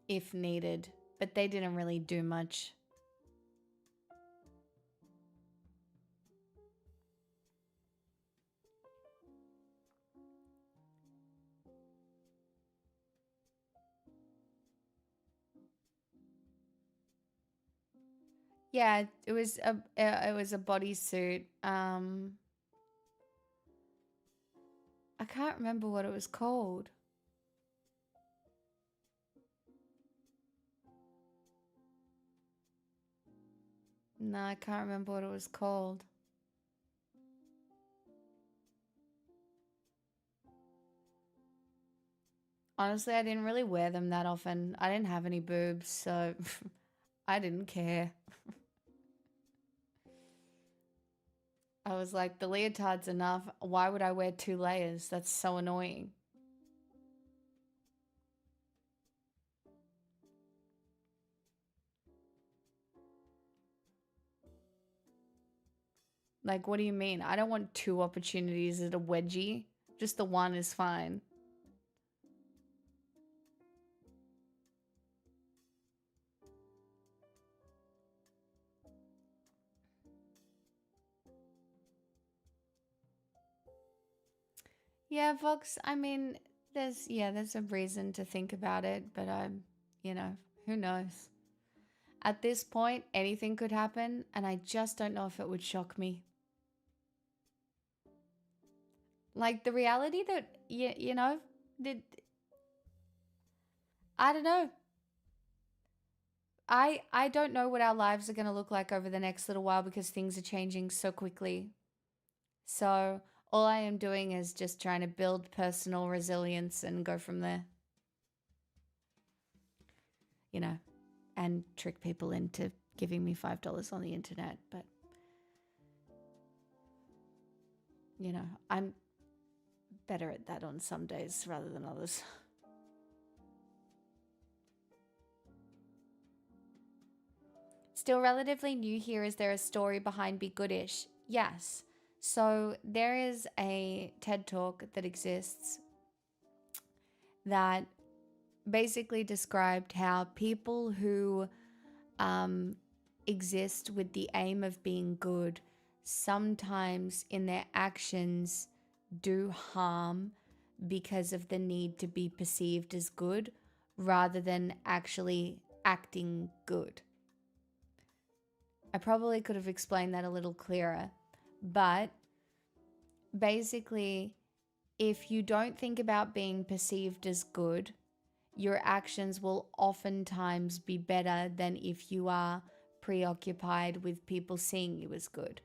If needed. But they didn't really do much. Yeah, it was a bodysuit. I can't remember what it was called. No, I can't remember what it was called. Honestly, I didn't really wear them that often. I didn't have any boobs, so I didn't care. I was like, the leotard's enough. Why would I wear 2 layers? That's so annoying. Like, what do you mean? I don't want 2 opportunities at a wedgie. Just the one is fine. Yeah, Vox, I mean, there's a reason to think about it, but you know, who knows? At this point, anything could happen, and I just don't know if it would shock me. Like, the reality that, you know, I don't know. I don't know what our lives are going to look like over the next little while because things are changing so quickly. So all I am doing is just trying to build personal resilience and go from there. You know, and trick people into giving me $5 on the internet, but you know, I'm better at that on some days rather than others. Still relatively new here. Is there a story behind Be Goodish? Yes. So there is a TED Talk that exists that basically described how people who exist with the aim of being good sometimes in their actions do harm because of the need to be perceived as good rather than actually acting good. I probably could have explained that a little clearer, but basically, if you don't think about being perceived as good, your actions will oftentimes be better than if you are preoccupied with people seeing you as good.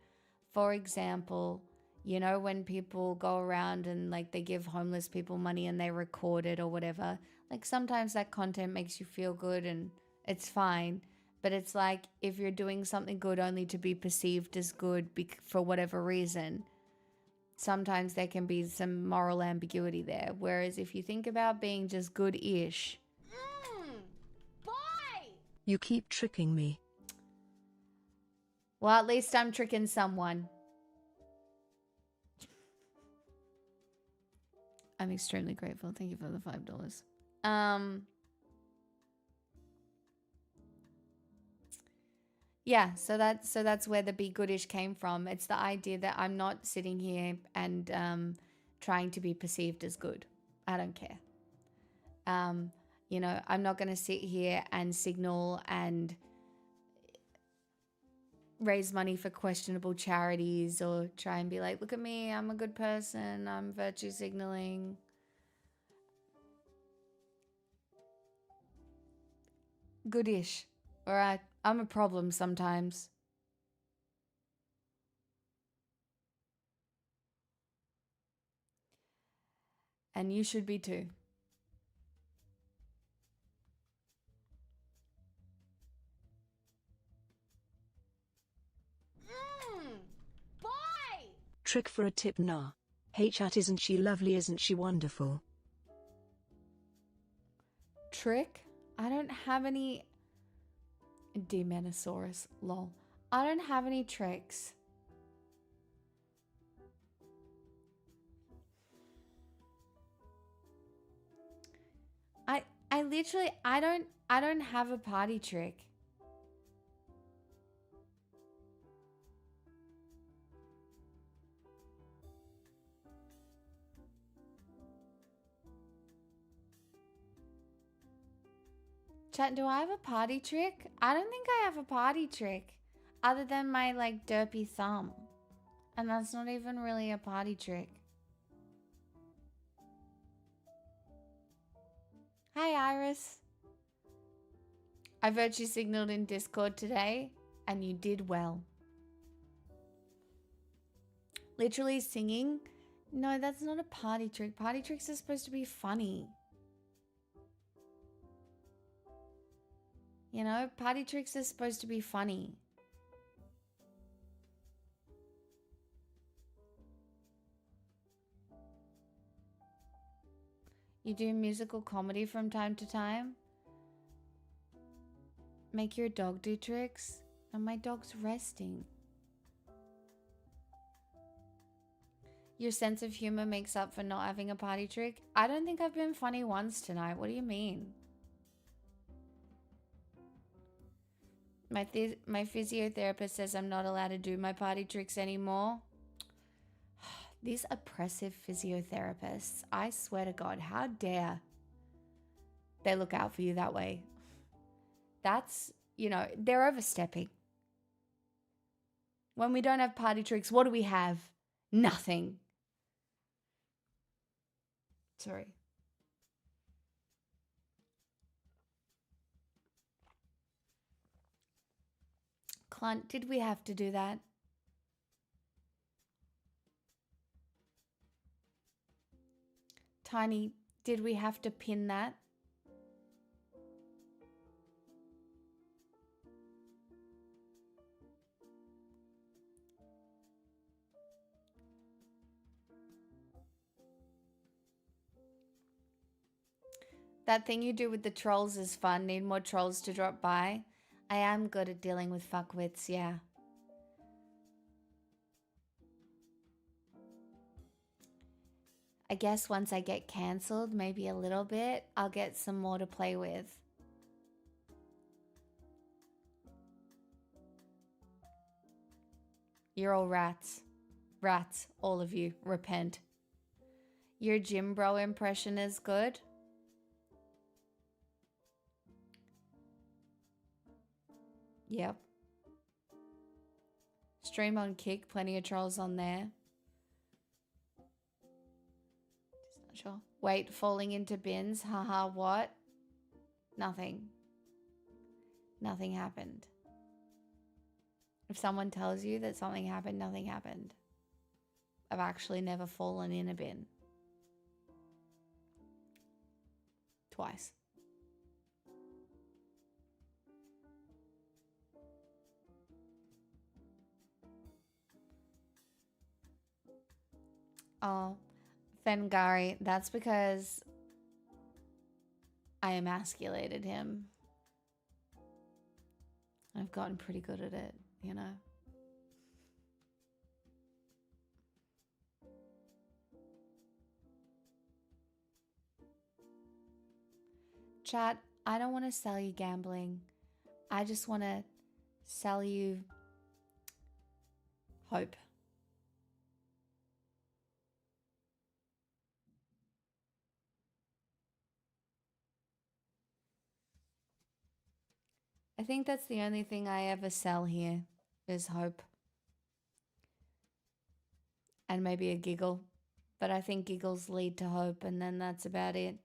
For example, you know, when people go around and like they give homeless people money and they record it or whatever, like sometimes that content makes you feel good and it's fine. But it's like if you're doing something good only to be perceived as good for whatever reason, sometimes there can be some moral ambiguity there. Whereas if you think about being just good-ish. You keep tricking me. Well, at least I'm tricking someone. I'm extremely grateful. Thank you for the $5. Yeah, so that's where the Be Goodish came from. It's the idea that I'm not sitting here and trying to be perceived as good. I don't care. You know, I'm not going to sit here and signal and raise money for questionable charities or try and be like, look at me, I'm a good person, I'm virtue signaling. Goodish. All right. I'm a problem sometimes. And you should be too. Boy! Trick for a tip, nah. Hey chat, isn't she lovely, isn't she wonderful? Trick? I don't have any... Demenosaurus, lol. I don't have any tricks. I literally I don't have a party trick. Chat, do I have a party trick? I don't think I have a party trick other than my like derpy thumb. And that's not even really a party trick. Hi Iris. I virtue signaled in Discord today and you did well. Literally singing? No, that's not a party trick. Party tricks are supposed to be funny. You know, party tricks are supposed to be funny. You do musical comedy from time to time? Make your dog do tricks? And my dog's resting. Your sense of humor makes up for not having a party trick? I don't think I've been funny once tonight. What do you mean? My physiotherapist says I'm not allowed to do my party tricks anymore. These oppressive physiotherapists, I swear to God, how dare they look out for you that way? That's, you know, they're overstepping. When we don't have party tricks, what do we have? Nothing. Sorry. Clunt, did we have to do that? Tiny, did we have to pin that? That thing you do with the trolls is fun. Need more trolls to drop by. I am good at dealing with fuckwits, yeah. I guess once I get cancelled, maybe a little bit, I'll get some more to play with. You're all rats. Rats, all of you. Repent. Your Jim Bro impression is good. Yep. Stream on Kick, plenty of trolls on there. Just not sure. Wait, falling into bins, haha, what? Nothing. Nothing happened. If someone tells you that something happened, nothing happened. I've actually never fallen in a bin. Twice. Oh, Fengari, that's because I emasculated him. I've gotten pretty good at it, you know. Chat, I don't want to sell you gambling. I just want to sell you hope. I think that's the only thing I ever sell here is hope. And maybe a giggle. But I think giggles lead to hope, and then that's about it.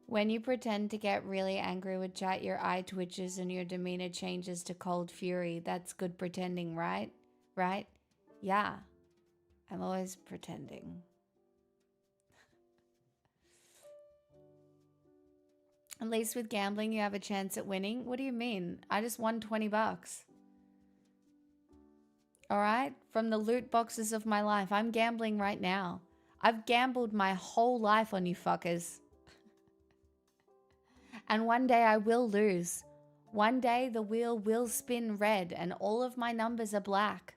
When you pretend to get really angry with chat, your eye twitches and your demeanor changes to cold fury. That's good pretending, right? Right? Yeah. I'm always pretending. At least with gambling, you have a chance at winning. What do you mean? I just won 20 bucks. All right? From the loot boxes of my life. I'm gambling right now. I've gambled my whole life on you fuckers. And one day I will lose. One day the wheel will spin red and all of my numbers are black.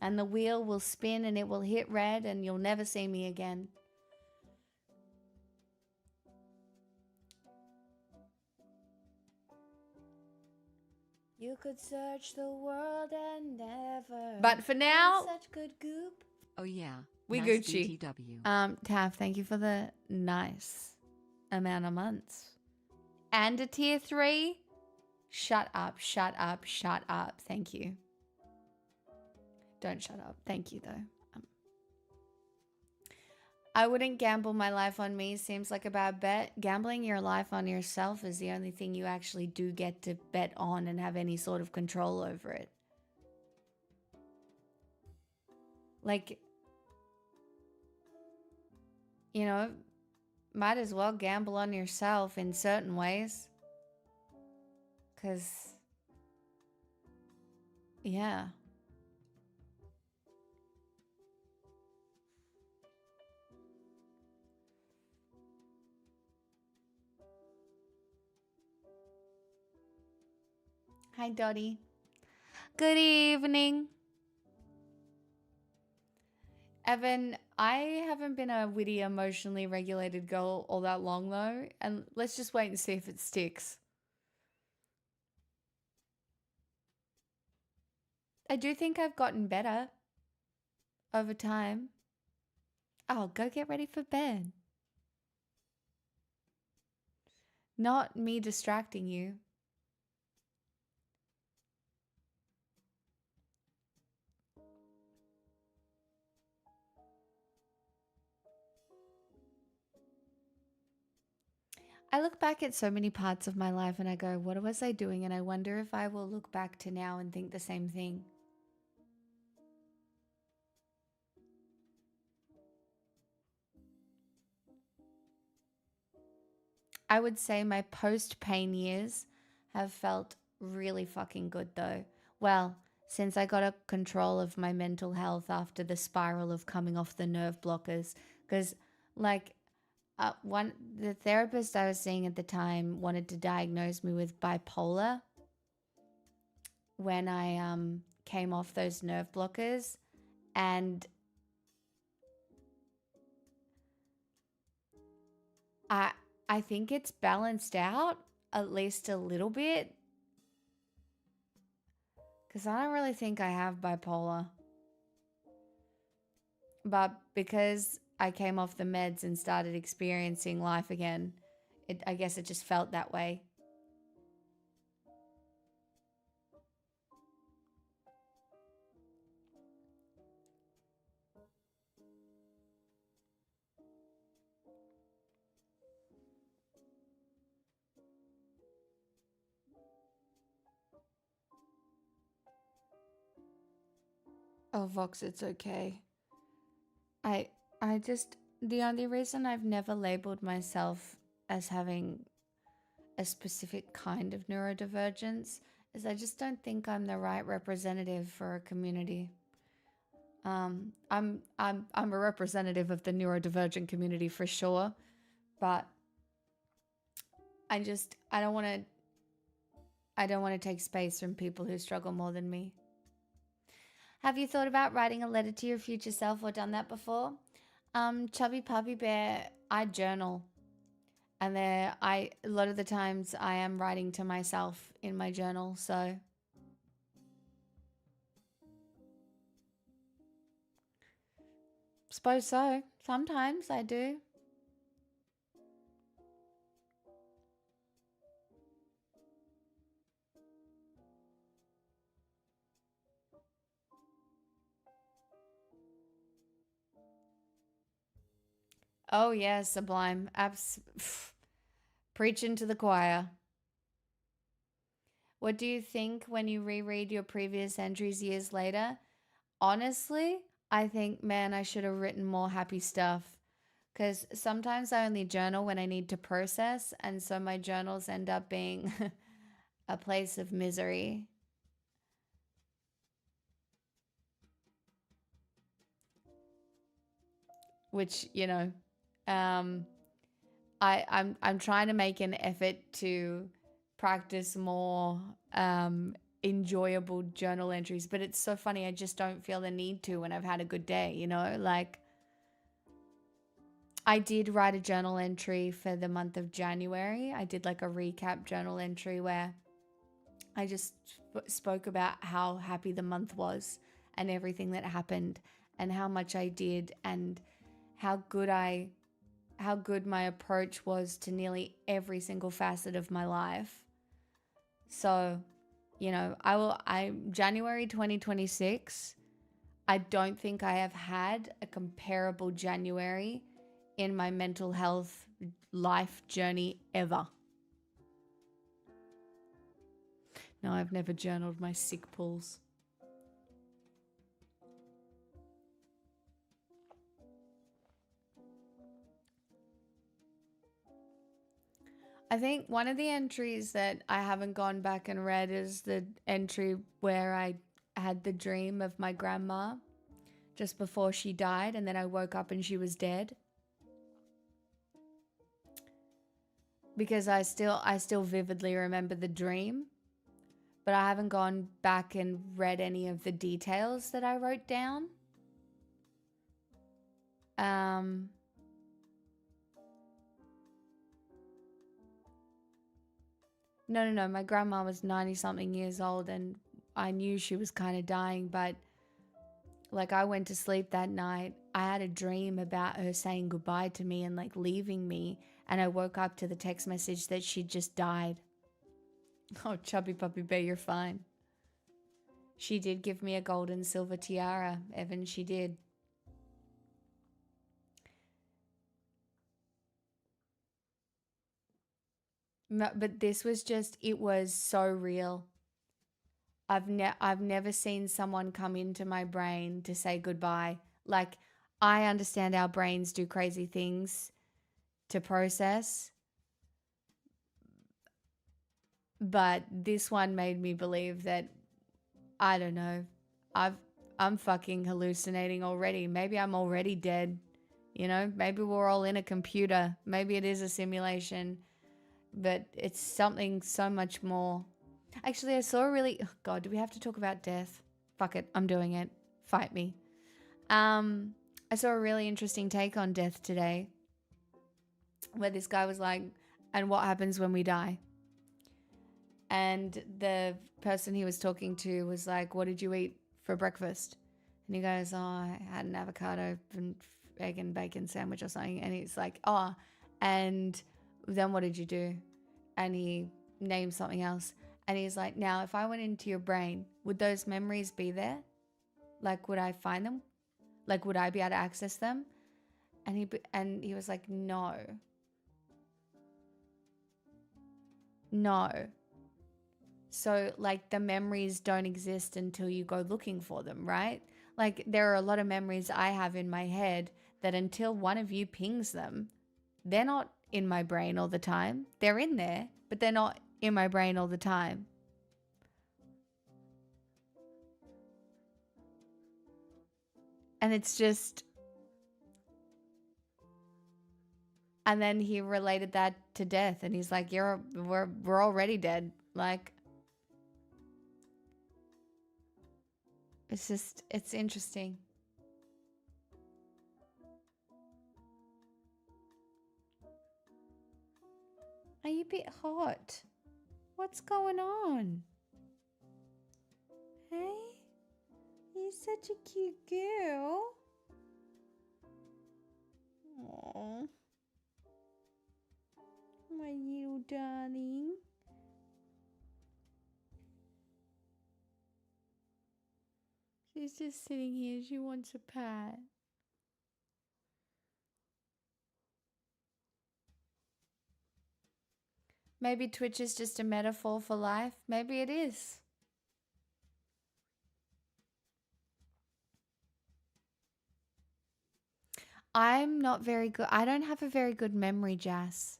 And the wheel will spin and it will hit red and you'll never see me again. You could search the world and never. But for now, such good goop. Oh yeah. We nice Gucci. BTW. Taff, thank you for the nice amount of months. And a tier 3. Shut up, shut up, shut up. Thank you. Don't shut up. Thank you though. I wouldn't gamble my life on me. Seems like a bad bet. Gambling your life on yourself is the only thing you actually do get to bet on and have any sort of control over it. Like, you know, might as well gamble on yourself in certain ways. 'Cause, yeah. Hi, Dottie. Good evening. Evan, I haven't been a witty, emotionally regulated girl all that long, though. And let's just wait and see if it sticks. I do think I've gotten better over time. Oh, go get ready for bed. Not me distracting you. I look back at so many parts of my life and I go, what was I doing? And I wonder if I will look back to now and think the same thing. I would say my post-pain years have felt really fucking good though. Well, since I got a control of my mental health after the spiral of coming off the nerve blockers. Because, like, the therapist I was seeing at the time wanted to diagnose me with bipolar when I came off those nerve blockers, and I think it's balanced out at least a little bit, because I don't really think I have bipolar. But because I came off the meds and started experiencing life again, I guess it just felt that way. Oh, Vox, it's okay. I just, the only reason I've never labeled myself as having a specific kind of neurodivergence is I just don't think I'm the right representative for a community. I'm a representative of the neurodivergent community for sure, but I don't want to take space from people who struggle more than me. Have you thought about writing a letter to your future self or done that before? Chubby Puppy Bear, I journal. And a lot of the times I am writing to myself in my journal, so. Suppose so. Sometimes I do. Oh yeah, Sublime. Preaching to the choir. What do you think when you reread your previous entries years later? Honestly, I think, man, I should have written more happy stuff. Because sometimes I only journal when I need to process, and so my journals end up being a place of misery. Which, you know, I'm trying to make an effort to practice more enjoyable journal entries, but it's so funny, I just don't feel the need to when I've had a good day, you know? Like, I did write a journal entry for the month of January. I did like a recap journal entry where I just spoke about how happy the month was and everything that happened and how much I did and how good my approach was to nearly every single facet of my life. So, you know, January 2026, I don't think I have had a comparable January in my mental health life journey ever. No, I've never journaled my sick pulls. I think one of the entries that I haven't gone back and read is the entry where I had the dream of my grandma just before she died, and then I woke up and she was dead. Because I still vividly remember the dream, but I haven't gone back and read any of the details that I wrote down. No, my grandma was 90-something years old and I knew she was kind of dying, but like I went to sleep that night. I had a dream about her saying goodbye to me and like leaving me, and I woke up to the text message that she just died. Oh, Chubby Puppy Bear, you're fine. She did give me a gold and silver tiara, Evan, she did. But this was just, it was so real. I've never seen someone come into my brain to say goodbye. Like, I understand our brains do crazy things to process, but this one made me believe that I don't know. I'm fucking hallucinating already. Maybe I'm already dead. You know, maybe we're all in a computer. Maybe it is a simulation, but it's something so much more. Actually, I saw a really, oh God, do we have to talk about death? Fuck it, I'm doing it. Fight me. I saw a really interesting take on death today, where this guy was like, and what happens when we die? And the person he was talking to was like, what did you eat for breakfast? And he goes, oh, I had an avocado and egg and bacon sandwich or something. And he's like, oh, and then what did you do? And he named something else. And he's like, now, if I went into your brain, would those memories be there? Like, would I find them? Like, would I be able to access them? And he was like, no. No. So, like, the memories don't exist until you go looking for them, right? Like, there are a lot of memories I have in my head that until one of you pings them, they're not in my brain all the time. They're in there, but they're not in my brain all the time. And it's just... And then he related that to death, and he's like, we're already dead. Like... It's interesting. Are you a bit hot? What's going on? Hey? You're such a cute girl. Aww. My little darling. She's just sitting here. She wants a pat. Maybe Twitch is just a metaphor for life. Maybe it is. I'm not very good. I don't have a very good memory, Jas.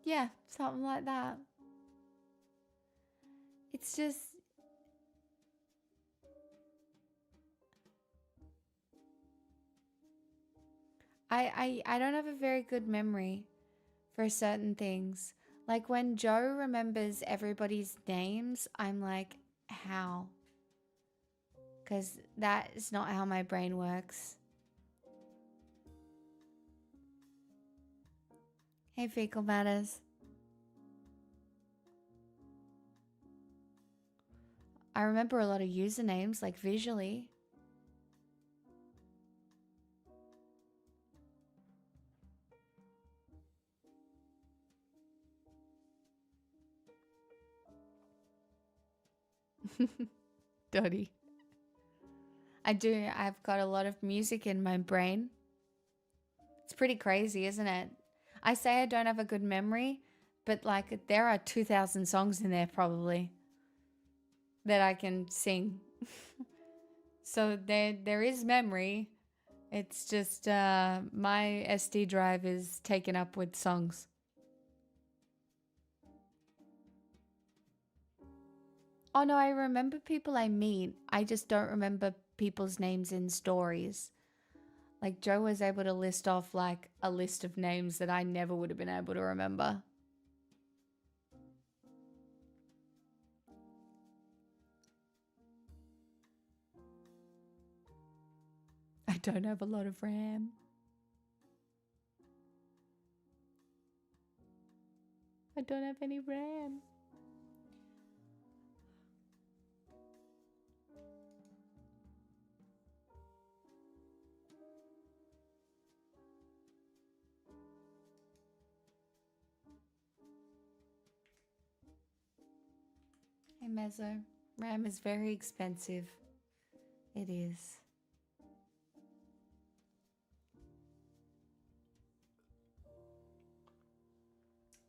Yeah, something like that. It's just... I don't have a very good memory for certain things. Like when Joe remembers everybody's names, I'm like, how? Because that is not how my brain works. Hey, Fecal Matters. I remember a lot of usernames, like visually. Dottie. I do. I've got a lot of music in my brain. It's pretty crazy, isn't it? I say I don't have a good memory, but like there are 2,000 songs in there probably that I can sing. So there is memory. It's just my SD drive is taken up with songs. Oh no, I remember people I meet. I just don't remember people's names in stories. Like Joe was able to list off like a list of names that I never would have been able to remember. I don't have a lot of RAM. I don't have any RAM. Hey Mezzo, RAM is very expensive. It is.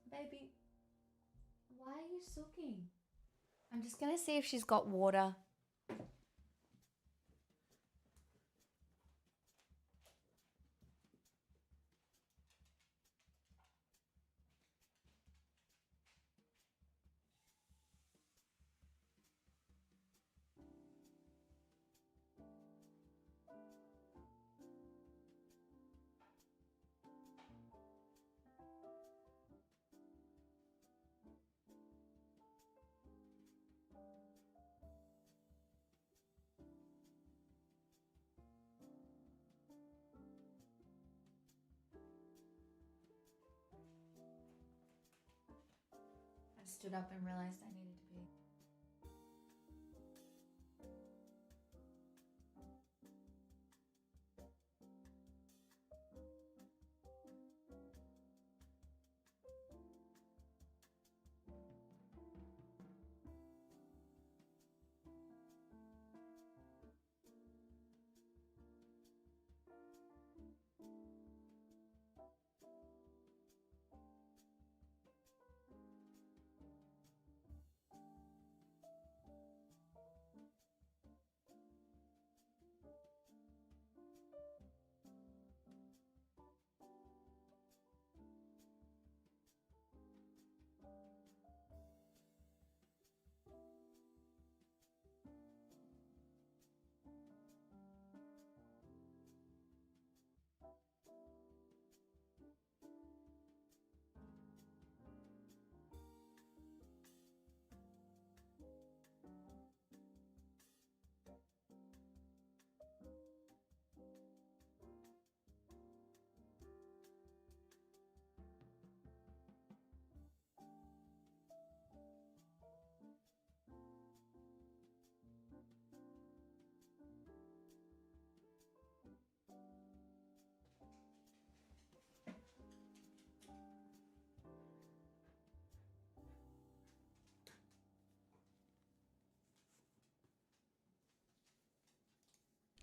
Baby, why are you sucking? I'm just gonna see if she's got water. stood up and realized I needed to pee.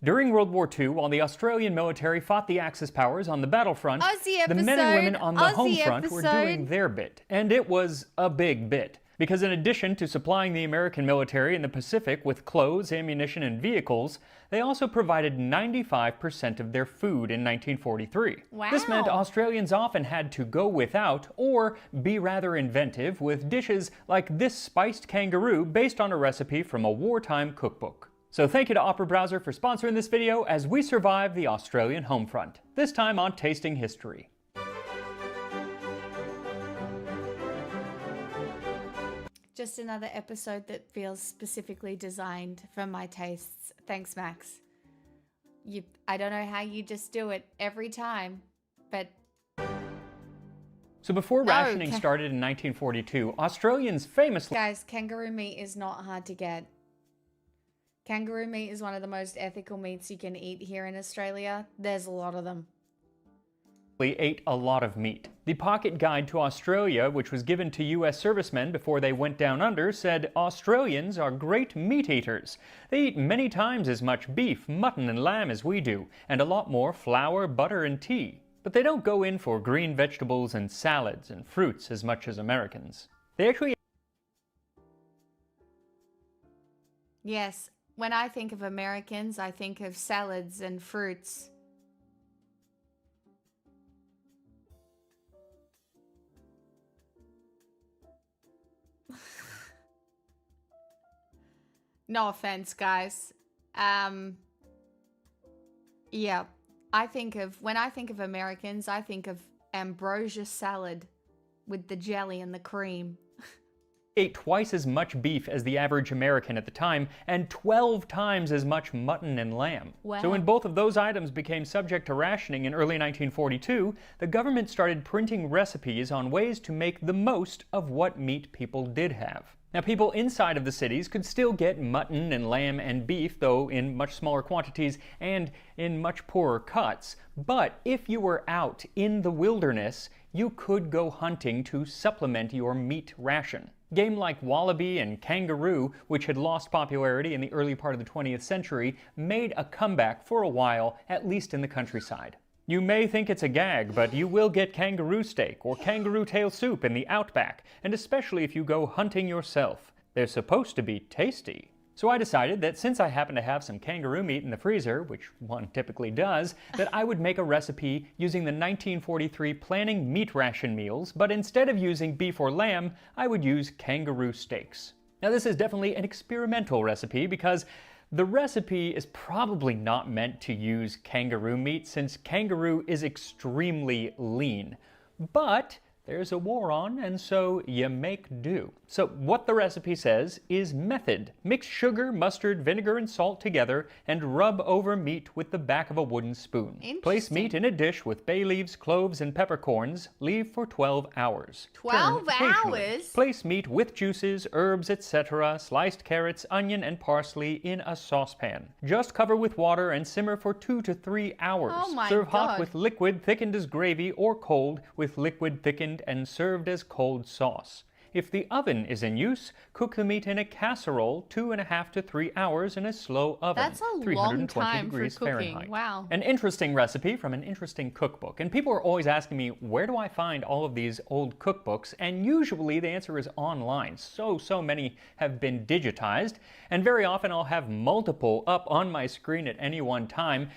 During World War II, while the Australian military fought the Axis powers on the battlefront, the men and women on the home front were doing their bit. And it was a big bit. Because in addition to supplying the American military in the Pacific with clothes, ammunition, and vehicles, they also provided 95% of their food in 1943. Wow. This meant Australians often had to go without, or be rather inventive, with dishes like this spiced kangaroo based on a recipe from a wartime cookbook. So thank you to Opera Browser for sponsoring this video as we survive the Australian home front, this time on Tasting History. Just another episode that feels specifically designed for my tastes. Thanks, Max. I don't know how you just do it every time, but... So before rationing started in 1942, Australians famously... Guys, kangaroo meat is not hard to get. Kangaroo meat is one of the most ethical meats you can eat here in Australia. There's a lot of them. ate a lot of meat. The Pocket Guide to Australia, which was given to US servicemen before they went down under, said Australians are great meat eaters. They eat many times as much beef, mutton, and lamb as we do, and a lot more flour, butter, and tea. But they don't go in for green vegetables and salads and fruits as much as Americans. They actually... Yes, when I think of Americans, I think of salads and fruits. No offense, guys. Yeah, when I think of Americans, I think of ambrosia salad with the jelly and the cream. ate twice as much beef as the average American at the time, and 12 times as much mutton and lamb. Wow. So when both of those items became subject to rationing in early 1942, the government started printing recipes on ways to make the most of what meat people did have. Now, people inside of the cities could still get mutton and lamb and beef, though in much smaller quantities and in much poorer cuts. But if you were out in the wilderness, you could go hunting to supplement your meat ration. Game like wallaby and kangaroo, which had lost popularity in the early part of the 20th century, made a comeback for a while, at least in the countryside. You may think it's a gag, but you will get kangaroo steak or kangaroo tail soup in the outback, and especially if you go hunting yourself. They're supposed to be tasty. So I decided that since I happen to have some kangaroo meat in the freezer, which one typically does, that I would make a recipe using the 1943 Planning meat ration meals, but instead of using beef or lamb, I would use kangaroo steaks. Now this is definitely an experimental recipe because the recipe is probably not meant to use kangaroo meat since kangaroo is extremely lean. But there's a war on, and so you make do. So what the recipe says is method. Mix sugar, mustard, vinegar, and salt together and rub over meat with the back of a wooden spoon. Place meat in a dish with bay leaves, cloves, and peppercorns. Leave for 12 hours. 12 Turn occasionally. hours? Place meat with juices, herbs, etc., sliced carrots, onion, and parsley in a saucepan. Just cover with water and simmer for 2 to 3 hours. Oh my Serve hot God. with liquid thickened as gravy or cold with liquid thickened and served as cold sauce. If the oven is in use, cook the meat in a casserole 2.5 to 3 hours in a slow oven. That's a 320 long time for degrees cooking. Fahrenheit. Wow. An interesting recipe from an interesting cookbook. And people are always asking me, where do I find all of these old cookbooks? And usually the answer is online. So many have been digitized. And very often I'll have multiple up on my screen at any one time,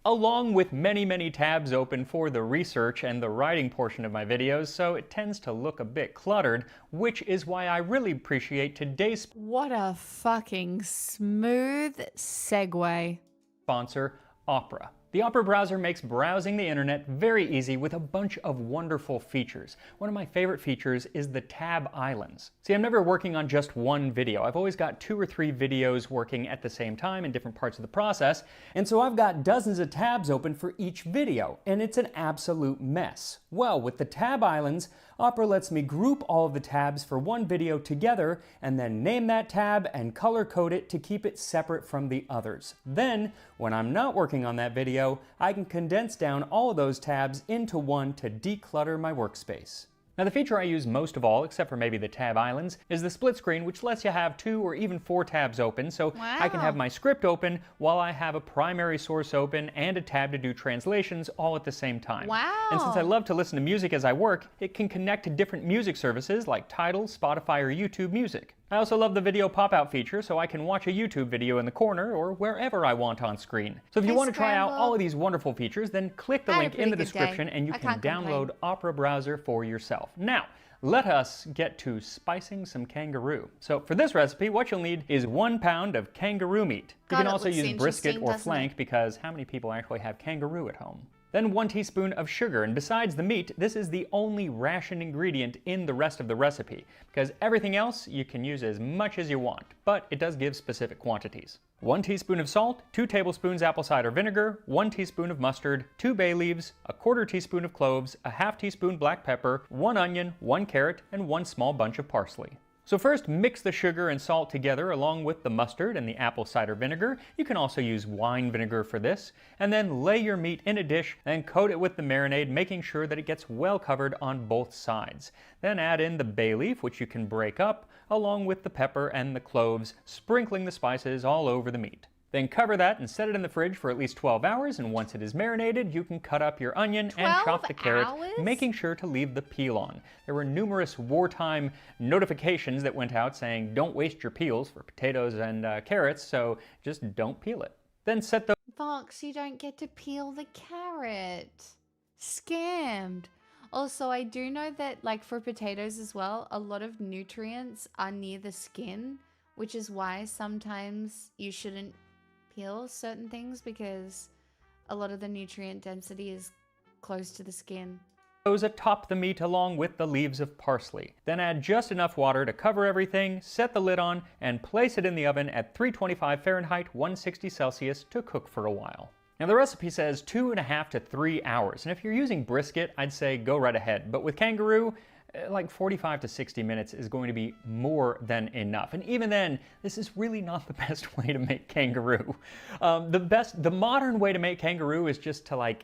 along with many tabs open for the research and the writing portion of my videos, so it tends to look a bit cluttered, which is why I really appreciate today's What a fucking smooth segue. sponsor, Opera. The Opera browser makes browsing the internet very easy with a bunch of wonderful features. One of my favorite features is the tab islands. See, I'm never working on just one video. I've always got 2 or 3 videos working at the same time in different parts of the process, and so I've got dozens of tabs open for each video, and it's an absolute mess. Well, with the tab islands, Opera lets me group all of the tabs for one video together and then name that tab and color code it to keep it separate from the others. Then, when I'm not working on that video, I can condense down all of those tabs into one to declutter my workspace. Now the feature I use most of all, except for maybe the tab islands, is the split screen, which lets you have 2 or even 4 tabs open, so I can have my script open while I have a primary source open and a tab to do translations all at the same time. Wow. And since I love to listen to music as I work, it can connect to different music services like Tidal, Spotify, or YouTube Music. I also love the video pop-out feature, so I can watch a YouTube video in the corner or wherever I want on screen. So if you want to try out all of these wonderful features, then click the link in the description and you can download Opera Browser for yourself. Now, let us get to spicing some kangaroo. So for this recipe, what you'll need is 1 pound of kangaroo meat. You can also use brisket or flank because how many people actually have kangaroo at home? Then 1 teaspoon of sugar, and besides the meat, this is the only ration ingredient in the rest of the recipe, because everything else you can use as much as you want, but it does give specific quantities. 1 teaspoon of salt, 2 tablespoons apple cider vinegar, 1 teaspoon of mustard, 2 bay leaves, 1/4 teaspoon of cloves, 1/2 teaspoon black pepper, 1 onion, 1 carrot, and 1 small bunch of parsley. So first, mix the sugar and salt together along with the mustard and the apple cider vinegar. You can also use wine vinegar for this. And then lay your meat in a dish and coat it with the marinade, making sure that it gets well covered on both sides. Then add in the bay leaf, which you can break up, along with the pepper and the cloves, sprinkling the spices all over the meat. Then cover that and set it in the fridge for at least 12 hours, and once it is marinated, you can cut up your onion and chop the carrot, making sure to leave the peel on. There were numerous wartime notifications that went out saying don't waste your peels for potatoes and carrots, so just don't peel it. Then set the Fox, you don't get to peel the carrot. Scammed. Also, I do know that, like, for potatoes as well, a lot of nutrients are near the skin, which is why sometimes you shouldn't peel certain things, because a lot of the nutrient density is close to the skin. Atop the meat along with the leaves of parsley. Then add just enough water to cover everything, set the lid on, and place it in the oven at 325 Fahrenheit, 160 Celsius to cook for a while. Now the recipe says 2.5 to 3 hours, and if you're using brisket, I'd say go right ahead. But with kangaroo, like 45 to 60 minutes is going to be more than enough. And even then, this is really not the best way to make kangaroo. The modern way to make kangaroo is just to like...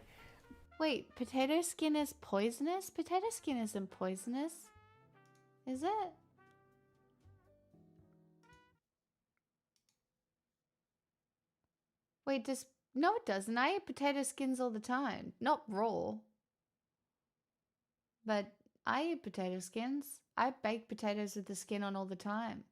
Wait, potato skin is poisonous? Potato skin isn't poisonous. Is it? Wait, no it doesn't. I eat potato skins all the time. Not raw. But I eat potato skins. I bake potatoes with the skin on all the time.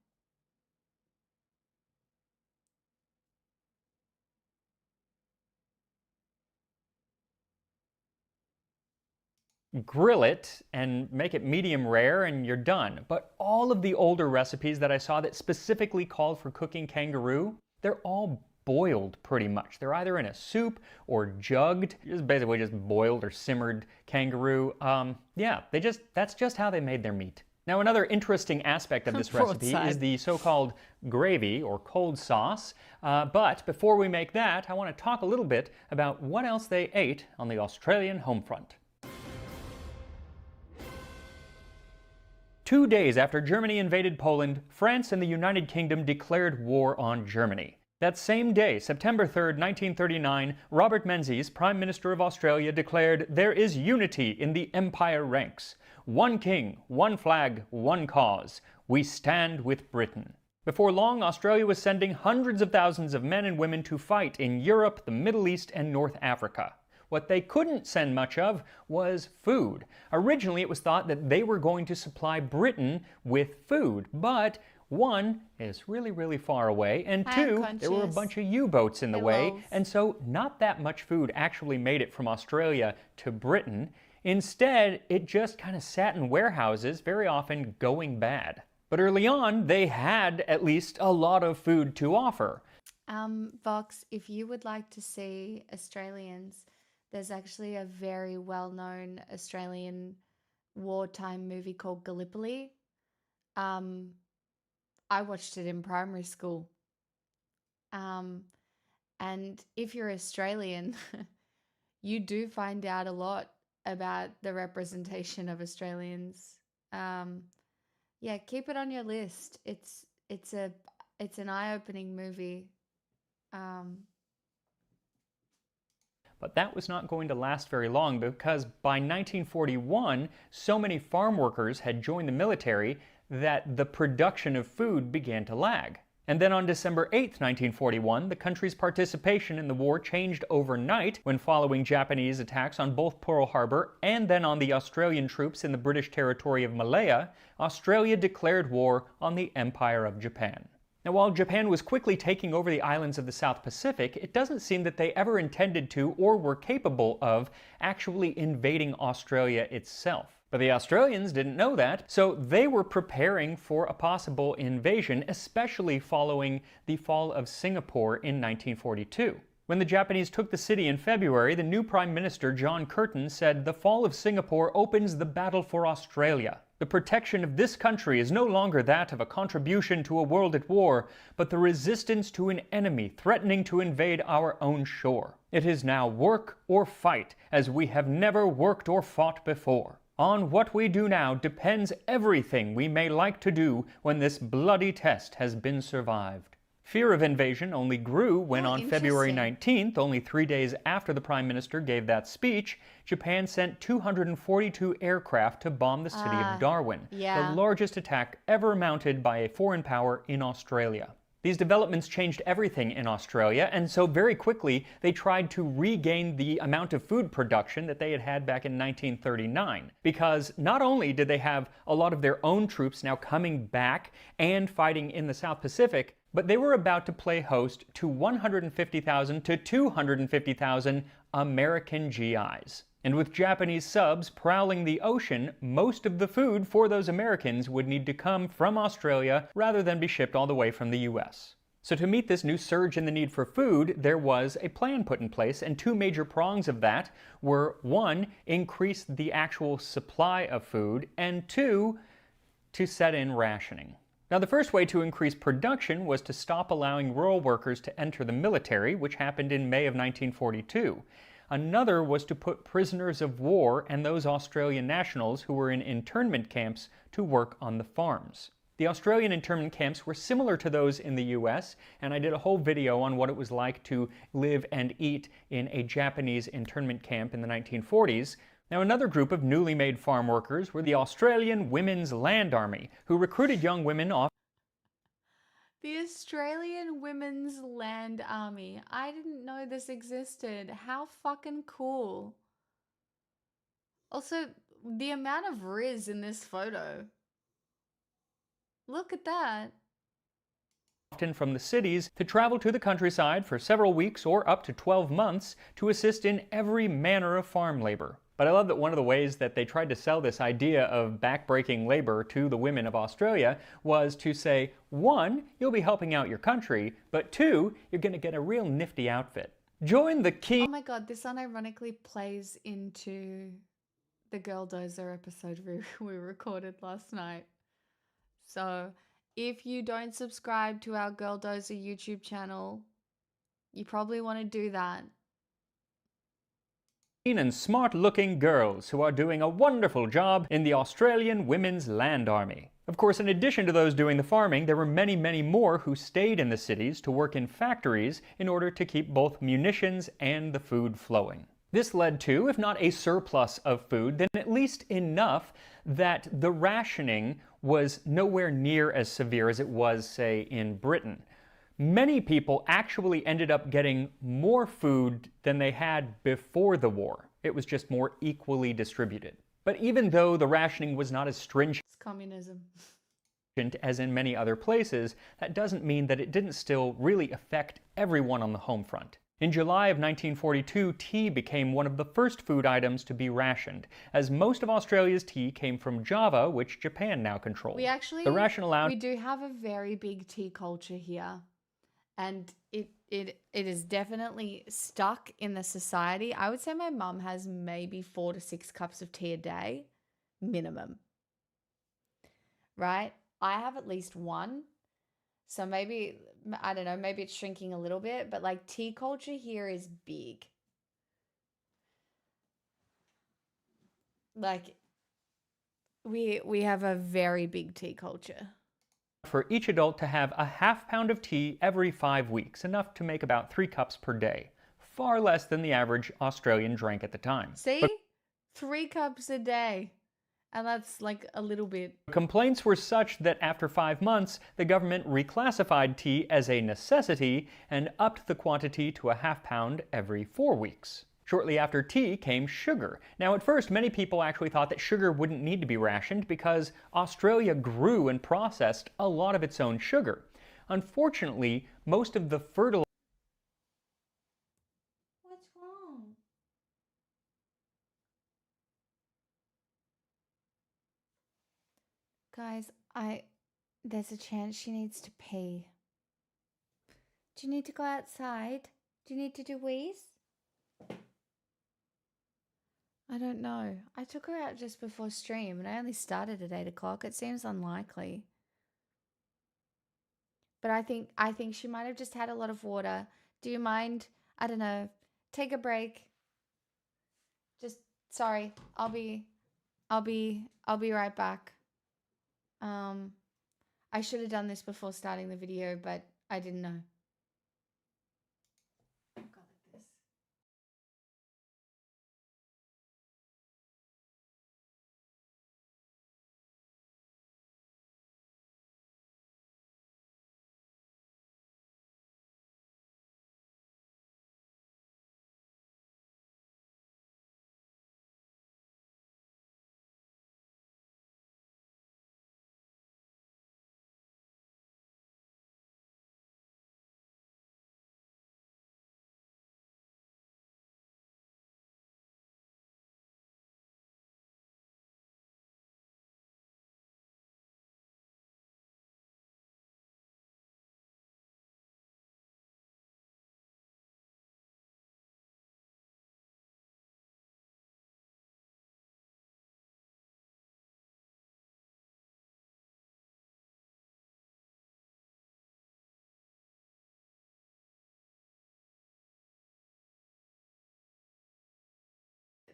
Grill it and make it medium rare and you're done. But all of the older recipes that I saw that specifically called for cooking kangaroo, they're all boiled pretty much. They're either in a soup or jugged, basically just boiled or simmered kangaroo. Yeah, that's just how they made their meat. Now, another interesting aspect of this recipe is the so-called gravy or cold sauce. But before we make that, I want to talk a little bit about what else they ate on the Australian home front. 2 days after Germany invaded Poland, France and the United Kingdom declared war on Germany. That same day, September 3rd, 1939, Robert Menzies, Prime Minister of Australia, declared, "There is unity in the Empire ranks. One king, one flag, one cause. We stand with Britain." Before long, Australia was sending hundreds of thousands of men and women to fight in Europe, the Middle East, and North Africa. What they couldn't send much of was food. Originally, it was thought that they were going to supply Britain with food, but one, is really, really far away, and two, there were a bunch of U-boats in the way, and so not that much food actually made it from Australia to Britain. Instead, it just kind of sat in warehouses, very often going bad. But early on, they had at least a lot of food to offer. Vox, if you would like to see Australians, there's actually a very well-known Australian wartime movie called Gallipoli. I watched it in primary school. And if you're Australian, you do find out a lot about the representation of Australians. Yeah, keep it on your list. It's an eye-opening movie. But that was not going to last very long, because by 1941, so many farm workers had joined the military that the production of food began to lag. And then on December 8th, 1941, the country's participation in the war changed overnight when, following Japanese attacks on both Pearl Harbor and then on the Australian troops in the British territory of Malaya, Australia declared war on the Empire of Japan. Now, while Japan was quickly taking over the islands of the South Pacific, it doesn't seem that they ever intended to or were capable of actually invading Australia itself. But the Australians didn't know that, so they were preparing for a possible invasion, especially following the fall of Singapore in 1942. When the Japanese took the city in February, the new Prime Minister, John Curtin, said, "The fall of Singapore opens the battle for Australia. The protection of this country is no longer that of a contribution to a world at war, but the resistance to an enemy threatening to invade our own shore. It is now work or fight, as we have never worked or fought before. On what we do now depends everything we may like to do when this bloody test has been survived." Fear of invasion only grew when on February 19th, only 3 days after the Prime Minister gave that speech, Japan sent 242 aircraft to bomb the city of Darwin, the largest attack ever mounted by a foreign power in Australia. These developments changed everything in Australia, and so very quickly they tried to regain the amount of food production that they had had back in 1939. Because not only did they have a lot of their own troops now coming back and fighting in the South Pacific, but they were about to play host to 150,000 to 250,000 American GIs. And with Japanese subs prowling the ocean, most of the food for those Americans would need to come from Australia rather than be shipped all the way from the US. So to meet this new surge in the need for food, there was a plan put in place, and two major prongs of that were, one, increase the actual supply of food, and two, to set in rationing. Now, the first way to increase production was to stop allowing rural workers to enter the military, which happened in May of 1942. Another was to put prisoners of war and those Australian nationals who were in internment camps to work on the farms. The Australian internment camps were similar to those in the US, and I did a whole video on what it was like to live and eat in a Japanese internment camp in the 1940s. Now, another group of newly made farm workers were the Australian Women's Land Army, who recruited young women off. The Australian Women's Land Army. I didn't know this existed. How fucking cool. Also, the amount of Riz in this photo. Look at that. Often from the cities to travel to the countryside for several weeks or up to 12 months to assist in every manner of farm labor. But I love that one of the ways that they tried to sell this idea of backbreaking labor to the women of Australia was to say, one, you'll be helping out your country, but two, you're going to get a real nifty outfit. Join the key. Oh my god, this unironically plays into the Girl Dozer episode we recorded last night. So if you don't subscribe to our Girl Dozer YouTube channel, you probably want to do that. And smart-looking girls who are doing a wonderful job in the Australian Women's Land Army. Of course, in addition to those doing the farming, there were many, many more who stayed in the cities to work in factories in order to keep both munitions and the food flowing. This led to, if not a surplus of food, then at least enough that the rationing was nowhere near as severe as it was, say, in Britain. Many people actually ended up getting more food than they had before the war. It was just more equally distributed. But even though the rationing was not as stringent It's communism. as in many other places, that doesn't mean that it didn't still really affect everyone on the home front. In July of 1942, tea became one of the first food items to be rationed, as most of Australia's tea came from Java, which Japan now controls. The ration allowed we do have a very big tea culture here. And it is definitely stuck in the society. I would say my mum has maybe 4 to 6 cups of tea a day, minimum. Right? I have at least one. So maybe, I don't know, maybe it's shrinking a little bit, but like tea culture here is big. Like we have a very big tea culture. For each adult to have a ½ pound of tea every 5 weeks, enough to make about 3 cups per day. Far less than the average Australian drank at the time. See? But 3 cups a day. And that's like a little bit. complaints were such that after 5 months, the government reclassified tea as a necessity and upped the quantity to a ½ pound every 4 weeks. Shortly after tea came sugar. Now at first, many people actually thought that sugar wouldn't need to be rationed because Australia grew and processed a lot of its own sugar. Unfortunately, most of the fertilizer What's wrong? Guys, there's a chance she needs to pee. Do you need to go outside? Do you need to do wheeze? I don't know. I took her out just before stream and I only started at 8 o'clock. It seems unlikely. But I think she might have just had a lot of water. Do you mind? I don't know. Take a break. Just sorry. I'll be right back. I should have done this before starting the video, but I didn't know.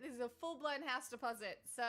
This is a full-blown house deposit, so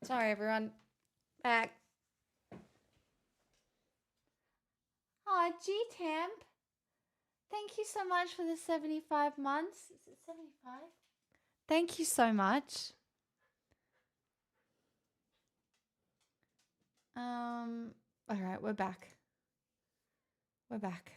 Sorry, everyone. Back. Aw, G-Temp. Thank you so much for the 75 months. Is it 75? Thank you so much. All right, we're back. We're back.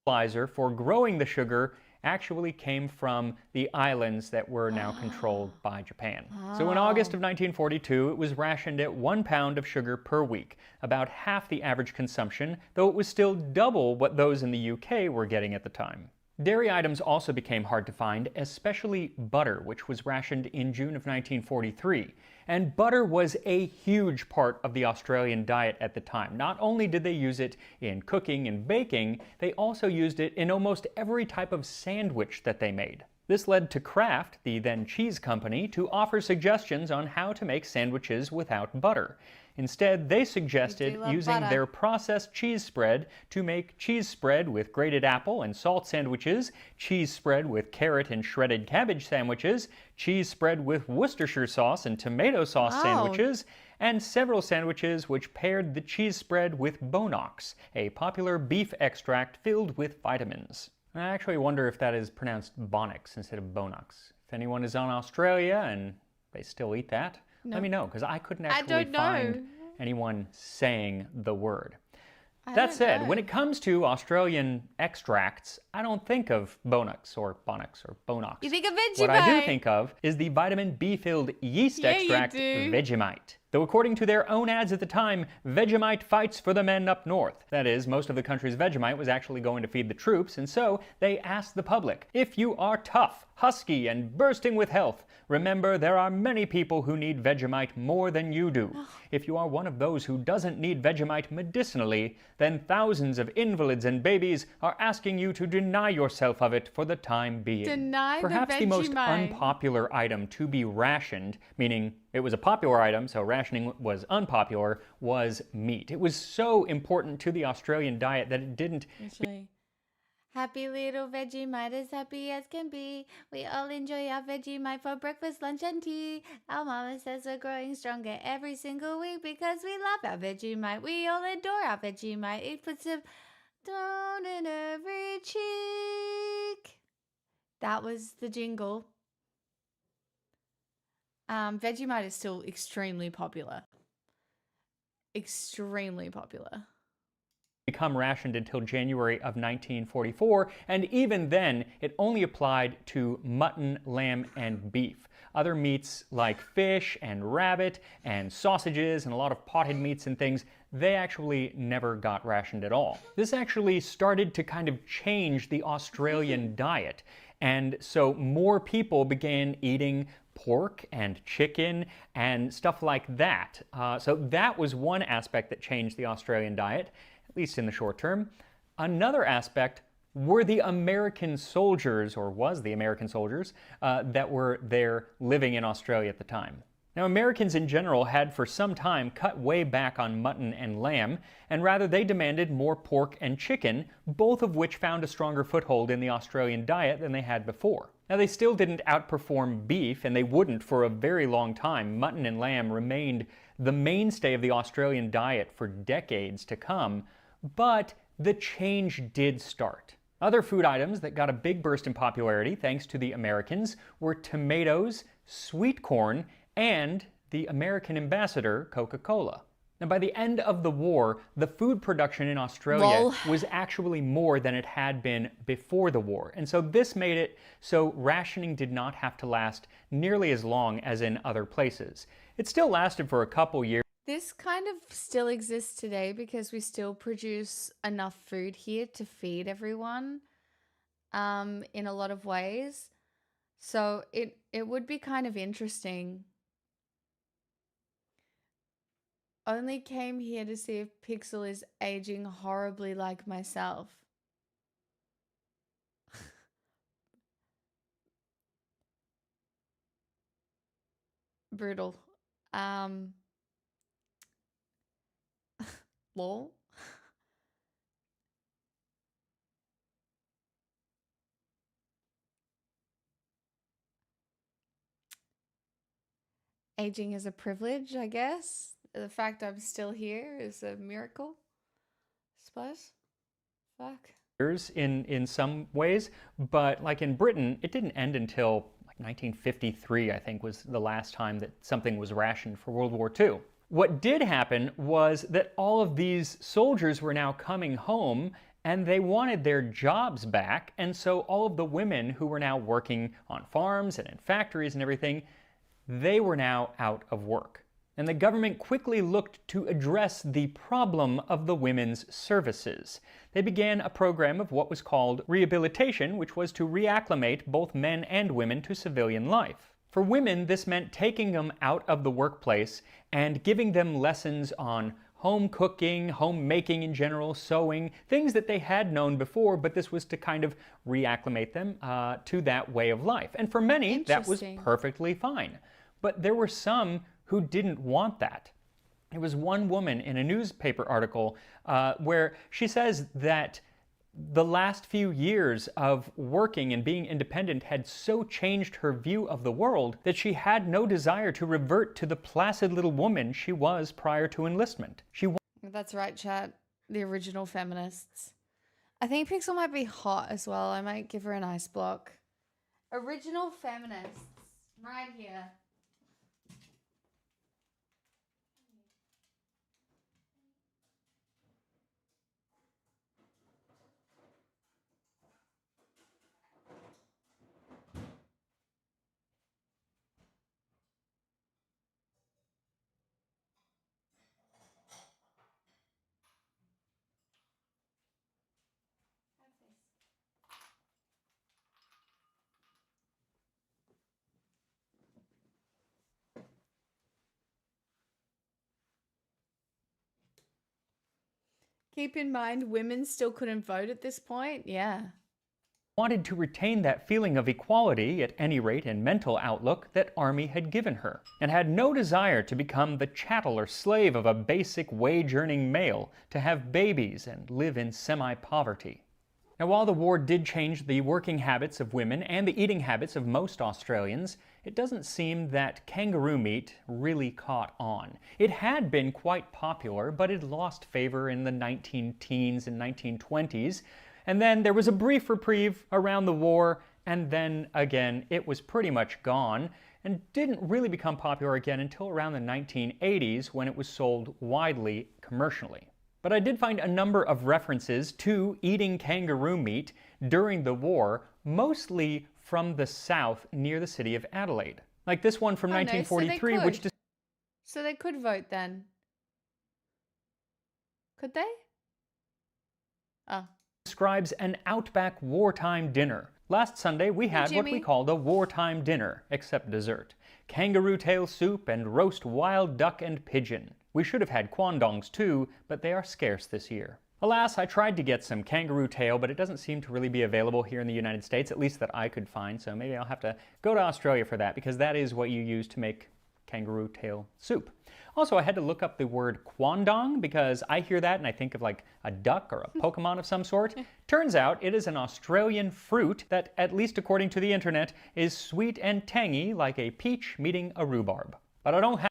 Fertilizer for growing the sugar actually came from the islands that were now controlled by Japan. So in August of 1942, it was rationed at 1 pound of sugar per week, about half the average consumption, though it was still double what those in the UK were getting at the time. Dairy items also became hard to find, especially butter, which was rationed in June of 1943. And butter was a huge part of the Australian diet at the time. Not only did they use it in cooking and baking, they also used it in almost every type of sandwich that they made. This led to Kraft, the then cheese company, to offer suggestions on how to make sandwiches without butter. Instead, they suggested using their processed cheese spread to make cheese spread with grated apple and salt sandwiches, cheese spread with carrot and shredded cabbage sandwiches, cheese spread with Worcestershire sauce and tomato sauce sandwiches, and several sandwiches which paired the cheese spread with Bonox, a popular beef extract filled with vitamins. I actually wonder if that is pronounced Bonox instead of Bonox. If anyone is on Australia and they still eat that, let me know, because I couldn't actually find anyone saying the word. That said, when it comes to Australian extracts, I don't think of Bonox or Bonox. You think of Vegemite. What I do think of is the vitamin B-filled yeast extract Vegemite. Though according to their own ads at the time, Vegemite fights for the men up north. That is, most of the country's Vegemite was actually going to feed the troops, and so they asked the public, if you are tough, husky, and bursting with health, remember there are many people who need Vegemite more than you do. If you are one of those who doesn't need Vegemite medicinally, then thousands of invalids and babies are asking you to deny yourself of it for the time being. Perhaps the most unpopular item to be rationed, meaning it was a popular item, so rationing was unpopular, was meat. It was so important to the Australian diet that it didn't... Happy little Vegemite, as happy as can be. We all enjoy our Vegemite for breakfast, lunch, and tea. Our mama says we're growing stronger every single week because we love our Vegemite. We all adore our Vegemite. It puts a down in every cheek. That was the jingle. Vegemite is still extremely popular. Extremely popular. Become rationed until January of 1944, and even then it only applied to mutton, lamb, and beef. Other meats like fish and rabbit and sausages and a lot of potted meats and things, they actually never got rationed at all. This actually started to kind of change the Australian diet, and so more people began eating pork and chicken and stuff like that. So that was one aspect that changed the Australian diet, at least in the short term. Another aspect were the American soldiers, or was the American soldiers, that were there living in Australia at the time. Now, Americans in general had for some time cut way back on mutton and lamb, and rather they demanded more pork and chicken, both of which found a stronger foothold in the Australian diet than they had before. Now, they still didn't outperform beef, and they wouldn't for a very long time. Mutton and lamb remained the mainstay of the Australian diet for decades to come, but the change did start. Other food items that got a big burst in popularity thanks to the Americans were tomatoes, sweet corn, and the American ambassador, Coca-Cola. Now, by the end of the war, the food production in Australia was actually more than it had been before the war. And so this made it so rationing did not have to last nearly as long as in other places. It still lasted for a couple years. This kind of still exists today because we still produce enough food here to feed everyone in a lot of ways. So it would be kind of interesting. Only came here to see if Pixel is aging horribly like myself. Brutal. Lol. Aging is a privilege, I guess. The fact I'm still here is a miracle, I suppose. Fuck. In some ways, but like in Britain, it didn't end until like 1953, I think, was the last time that something was rationed for World War II. What did happen was that all of these soldiers were now coming home and they wanted their jobs back, and so all of the women who were now working on farms and in factories and everything, they were now out of work. And the government quickly looked to address the problem of the women's services. They began a program of what was called rehabilitation, which was to reacclimate both men and women to civilian life. For women, this meant taking them out of the workplace and giving them lessons on home cooking, homemaking in general, sewing, things that they had known before, but this was to kind of reacclimate them to that way of life. And for many, that was perfectly fine. But there were some who didn't want that. There was one woman in a newspaper article where she says that the last few years of working and being independent had so changed her view of the world that she had no desire to revert to the placid little woman she was prior to enlistment. That's right, chat. The original feminists. I think Pixel might be hot as well. I might give her an ice block. Original feminists. Right here. Keep in mind, women still couldn't vote at this point. Yeah. Wanted to retain that feeling of equality, at any rate in mental outlook, that Army had given her, and had no desire to become the chattel or slave of a basic wage-earning male, to have babies and live in semi-poverty. Now, while the war did change the working habits of women and the eating habits of most Australians, it doesn't seem that kangaroo meat really caught on. It had been quite popular, but it lost favor in the 19-teens and 1920s, and then there was a brief reprieve around the war, and then again it was pretty much gone, and didn't really become popular again until around the 1980s when it was sold widely commercially. But I did find a number of references to eating kangaroo meat during the war, mostly from the south near the city of Adelaide. Like this one from 1943, which... So they could vote then. Could they? Oh. Describes an outback wartime dinner. Last Sunday we had what we called a wartime dinner, except dessert. Kangaroo tail soup and roast wild duck and pigeon. We should have had quandongs too, but they are scarce this year. Alas, I tried to get some kangaroo tail, but it doesn't seem to really be available here in the United States, at least that I could find, so maybe I'll have to go to Australia for that, because that is what you use to make kangaroo tail soup. Also, I had to look up the word quandong, because I hear that and I think of like a duck or a Pokemon of some sort. Turns out it is an Australian fruit that, at least according to the internet, is sweet and tangy like a peach meeting a rhubarb. But I don't have...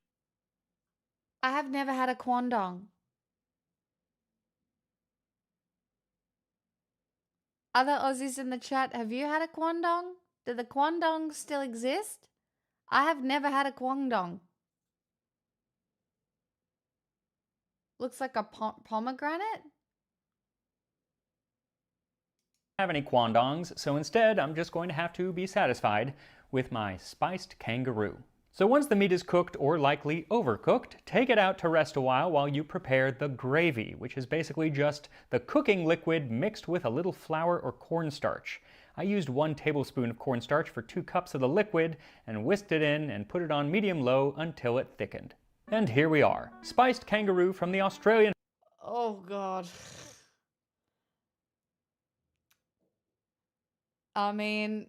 I have never had a quandong. Other Aussies in the chat, have you had a quandong? Do the quandongs still exist? I have never had a quandong. Looks like a pomegranate? Have any quandongs, so instead I'm just going to have to be satisfied with my spiced kangaroo. So once the meat is cooked or likely overcooked, take it out to rest a while you prepare the gravy, which is basically just the cooking liquid mixed with a little flour or cornstarch. I used 1 tablespoon of cornstarch for 2 cups of the liquid and whisked it in and put it on medium-low until it thickened. And here we are, spiced kangaroo from the Australian... Oh God. I mean,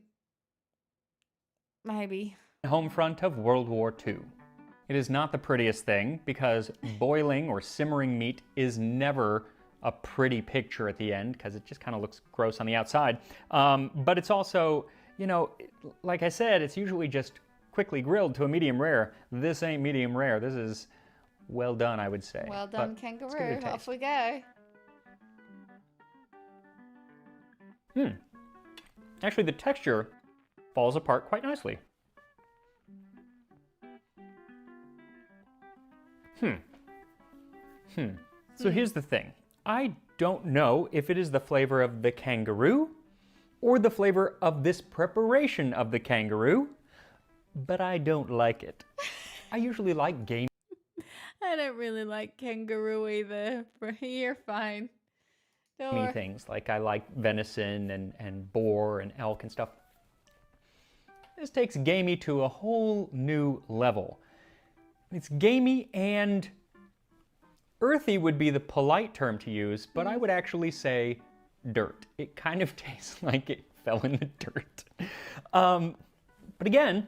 maybe. Home front of World War II. It is not the prettiest thing, because boiling or simmering meat is never a pretty picture at the end, because it just kind of looks gross on the outside. But it's also, you know, like I said, it's usually just quickly grilled to a medium rare. This ain't medium rare. This is well done, I would say. Well done, But let's give it a kangaroo. Off taste. we go. Actually, the texture falls apart quite nicely. So here's the thing. I don't know if it is the flavor of the kangaroo or the flavor of this preparation of the kangaroo, but I don't like it. I usually like gamey I don't really like kangaroo either. You're fine. Don't worry. things. Like I like venison and boar and elk and stuff. This takes gamey to a whole new level. It's gamey and earthy would be the polite term to use, but I would actually say dirt. It kind of tastes like it fell in the dirt. But again,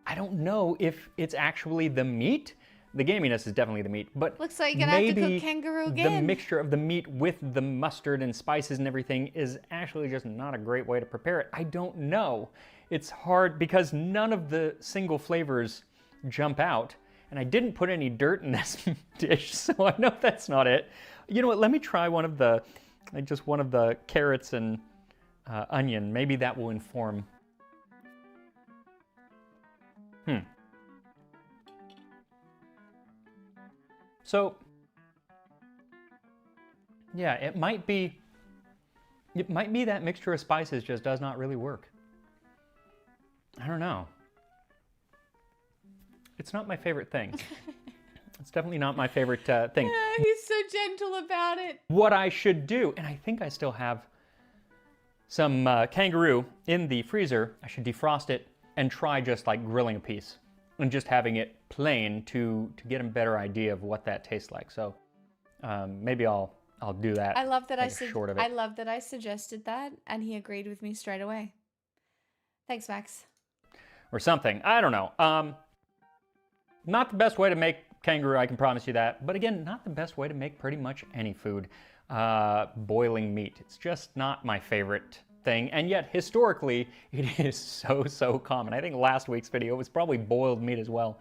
I don't know if it's actually the meat. The gaminess is definitely the meat, but Looks like you're gonna have to maybe cook kangaroo the again. mixture of the meat with the mustard and spices and everything is actually just not a great way to prepare it. I don't know. It's hard because none of the single flavors jump out, and I didn't put any dirt in this dish, so I know that's not it. You know what? Let me try one of the, like just one of the carrots and onion. Maybe that will inform. So, yeah, it might be that mixture of spices just does not really work. I don't know. It's not my favorite thing. It's definitely not my favorite thing. Yeah, he's so gentle about it. What I should do, and I think I still have some kangaroo in the freezer, I should defrost it and try just like grilling a piece and just having it plain to get a better idea of what that tastes like. So maybe I'll do that. I love that make a short of it. I love that I suggested that, and he agreed with me straight away. Thanks, Max. Or something. I don't know. Not the best way to make kangaroo, I can promise you that. But again, not the best way to make pretty much any food. Boiling meat. It's just not my favorite thing. And yet, historically, it is so common. I think last week's video was probably boiled meat as well.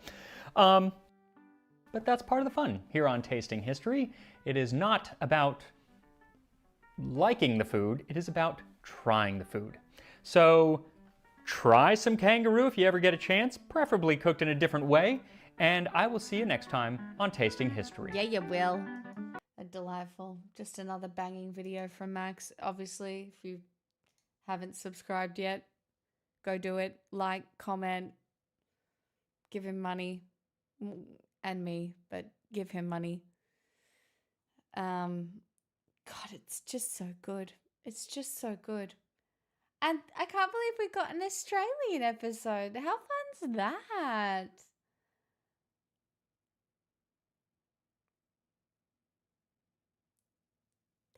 But that's part of the fun here on Tasting History. It is not about liking the food. It is about trying the food. So try some kangaroo if you ever get a chance, preferably cooked in a different way. And I will see you next time on Tasting History. Yeah, you will. Delightful. Just another banging video from Max. Obviously, if you haven't subscribed yet, go do it. Like, comment, give him money. And me, but give him money. God, it's just so good. It's just so good. And I can't believe we got an Australian episode. How fun's that?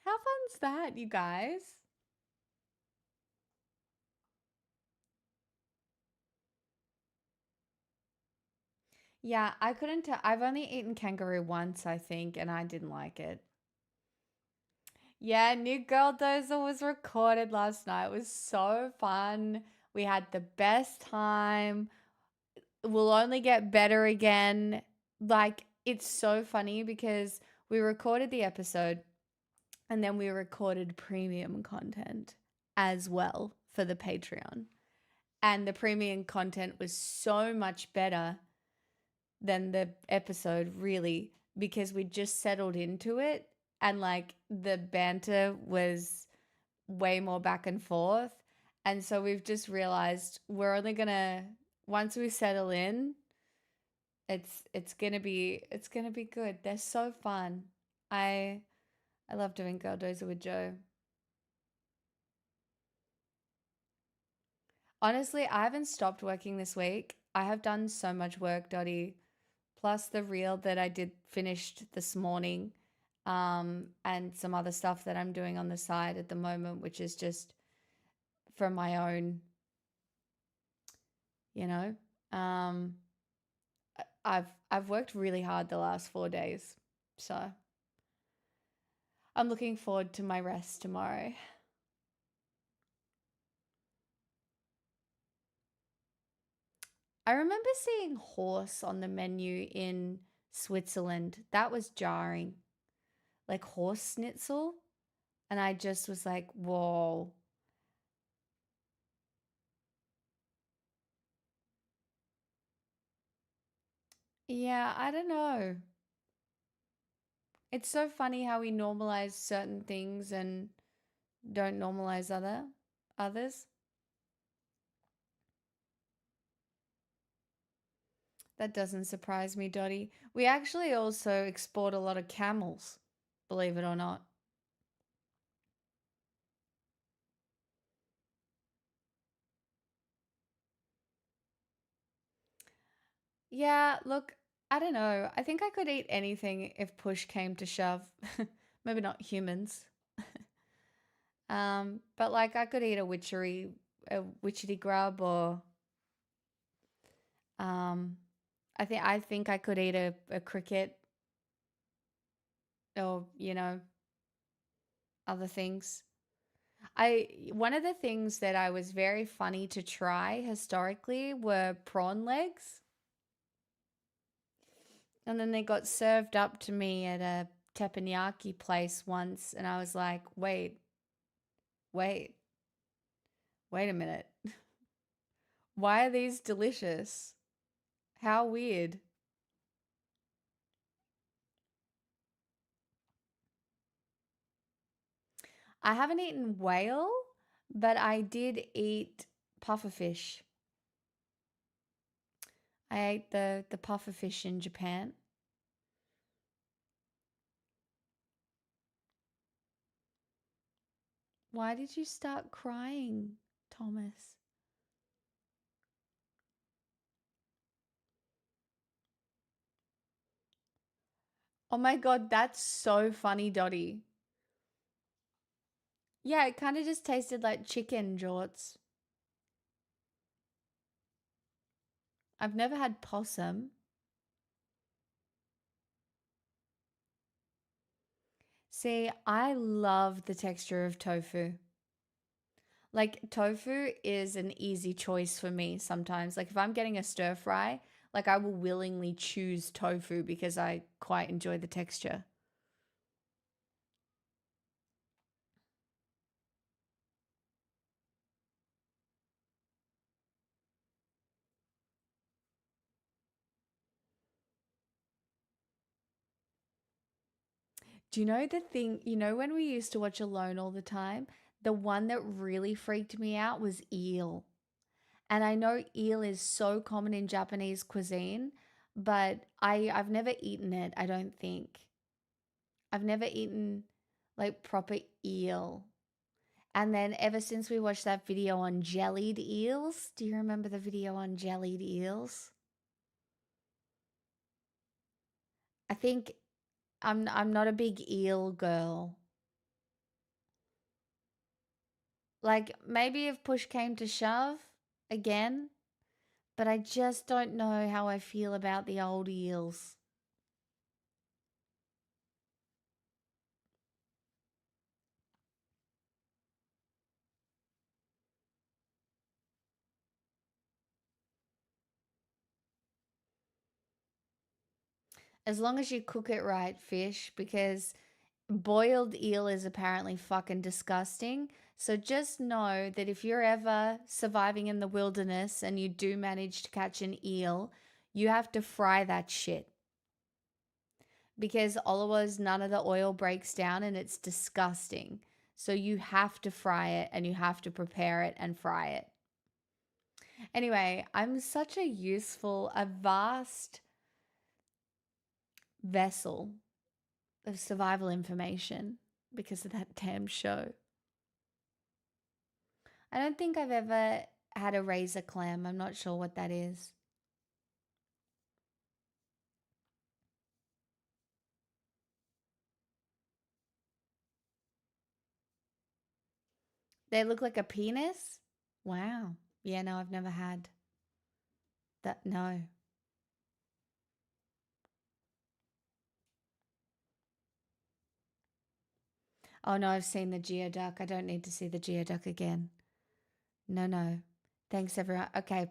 How fun's that, you guys? Yeah, I couldn't tell. I've only eaten kangaroo once, I think, and I didn't like it. Yeah, New Girl Dozer was recorded last night. It was so fun. We had the best time. We'll only get better again. Like, it's so funny because we recorded the episode and then we recorded premium content as well for the Patreon. And the premium content was so much better than the episode, really, because we just settled into it and like the banter was way more back and forth. And so we've just realized we're only gonna, once we settle in, it's gonna be good. They're so fun. I love doing Girl Dozer with Joe. Honestly, I haven't stopped working this week. I have done so much work, Dottie. Plus the reel that I did finished this morning, and some other stuff that I'm doing on the side at the moment, which is just for my own, you know. I've worked really hard the last 4 days, so I'm looking forward to my rest tomorrow. I remember seeing horse on the menu in Switzerland. That was jarring. Like horse schnitzel. And I just was like, whoa. Yeah, I don't know. It's so funny how we normalize certain things and don't normalize others. That doesn't surprise me, Dottie. We actually also export a lot of camels, believe it or not. Yeah, look, I don't know. I think I could eat anything if push came to shove. Maybe not humans. But like I could eat a witchetty grub, or I think I could eat a cricket, or other things. One of the things that I was very funny to try historically were prawn legs. And then they got served up to me at a teppanyaki place once, and I was like, wait a minute. Why are these delicious? How weird. I haven't eaten whale, but I did eat pufferfish. I ate the pufferfish in Japan. Why did you start crying, Thomas? Oh my God, that's so funny, Dottie. Yeah, it kind of just tasted like chicken jorts. I've never had possum. See, I love the texture of tofu. Like, tofu is an easy choice for me sometimes. Like, if I'm getting a stir fry, like, I will willingly choose tofu because I quite enjoy the texture. Do you know the thing, when we used to watch Alone all the time, the one that really freaked me out was eel. And I know eel is so common in Japanese cuisine, but I've never eaten it, I don't think. I've never eaten like proper eel. And then ever since we watched that video on jellied eels, do you remember the video on jellied eels? I think I'm not a big eel girl. Like maybe if push came to shove again, but I just don't know how I feel about the old eels. As long as you cook it right, fish, because boiled eel is apparently fucking disgusting. So just know that if you're ever surviving in the wilderness and you do manage to catch an eel, you have to fry that shit. Because otherwise none of the oil breaks down and it's disgusting. So you have to fry it and you have to prepare it and fry it. Anyway, I'm such a vast vessel of survival information because of that damn show. I don't think I've ever had a razor clam. I'm not sure what that is. They look like a penis? Wow. Yeah, no, I've never had that. No. Oh no, I've seen the geoduck. I don't need to see the geoduck again. No. Thanks everyone. Okay,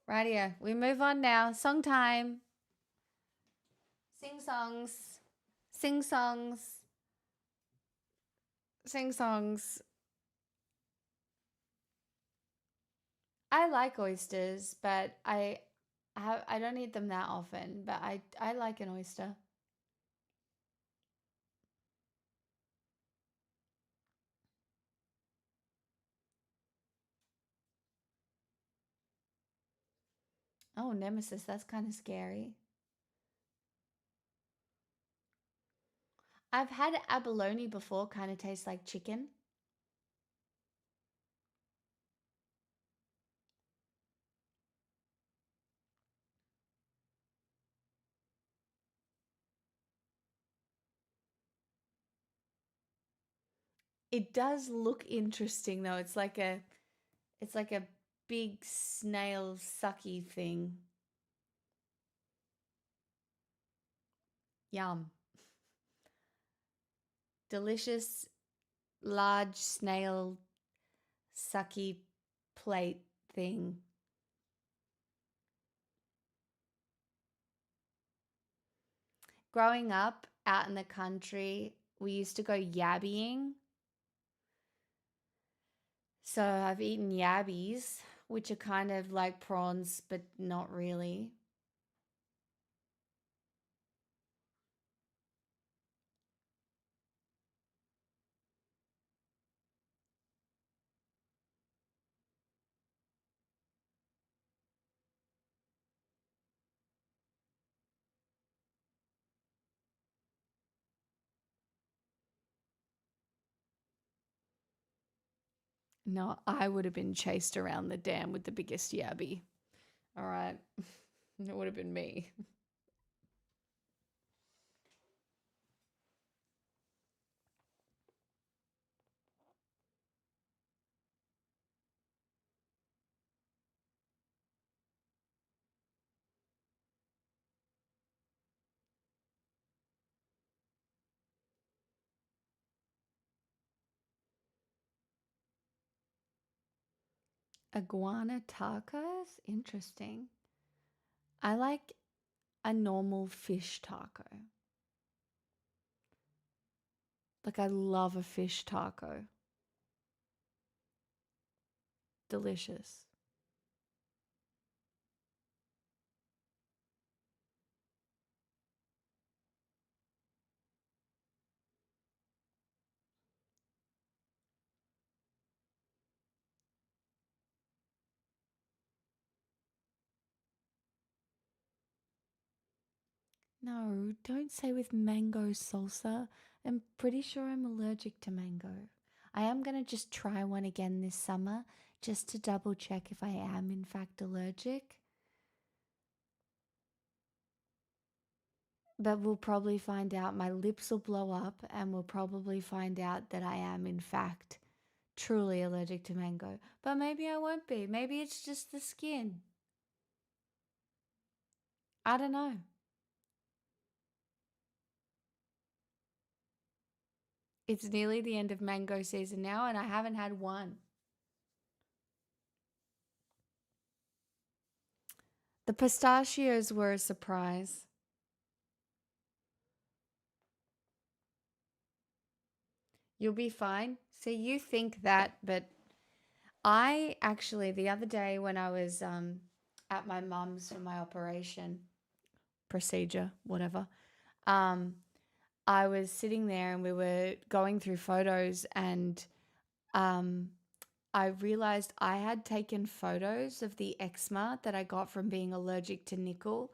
Rightio. We move on now. Song time. Sing songs. Sing songs. Sing songs. I like oysters, but I don't eat them that often, but I like an oyster. Oh, Nemesis, that's kind of scary. I've had abalone before, kind of tastes like chicken. It does look interesting though. It's like a big snail sucky thing. Yum. Delicious large snail sucky plate thing. Growing up out in the country, we used to go yabbying. So I've eaten yabbies, which are kind of like prawns, but not really. No, I would have been chased around the dam with the biggest yabby. All right. It would have been me. Iguana tacos? Interesting. I like a normal fish taco. Like, I love a fish taco. Delicious. No, don't say with mango salsa. I'm pretty sure I'm allergic to mango. I am going to just try one again this summer just to double check if I am in fact allergic. But we'll probably find out, my lips will blow up and we'll probably find out that I am in fact truly allergic to mango. But maybe I won't be. Maybe it's just the skin. I don't know. It's nearly the end of mango season now and I haven't had one. The pistachios were a surprise. You'll be fine. See, you think that, but I actually, the other day when I was at my mum's for my operation, procedure, whatever, I was sitting there and we were going through photos and I realized I had taken photos of the eczema that I got from being allergic to nickel,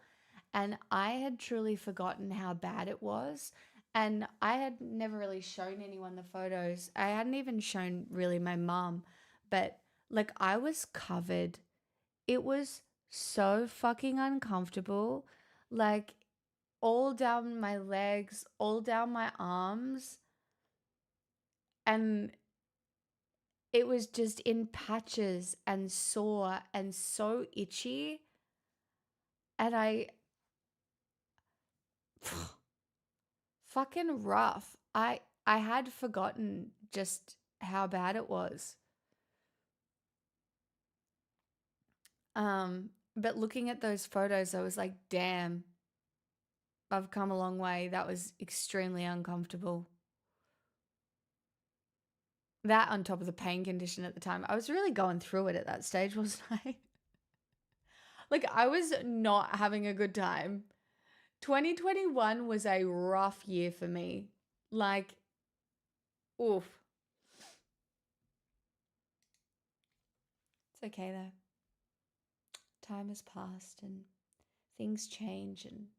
and I had truly forgotten how bad it was. And I had never really shown anyone the photos. I hadn't even shown really my mum, but like I was covered. It was so fucking uncomfortable. Like all down my legs, all down my arms. And it was just in patches and sore and so itchy. And I fucking rough. I had forgotten just how bad it was. But looking at those photos, I was like, damn, I've come a long way. That was extremely uncomfortable. That on top of the pain condition at the time. I was really going through it at that stage, wasn't I? Like, I was not having a good time. 2021 was a rough year for me. Like, oof. It's okay though. Time has passed and things change and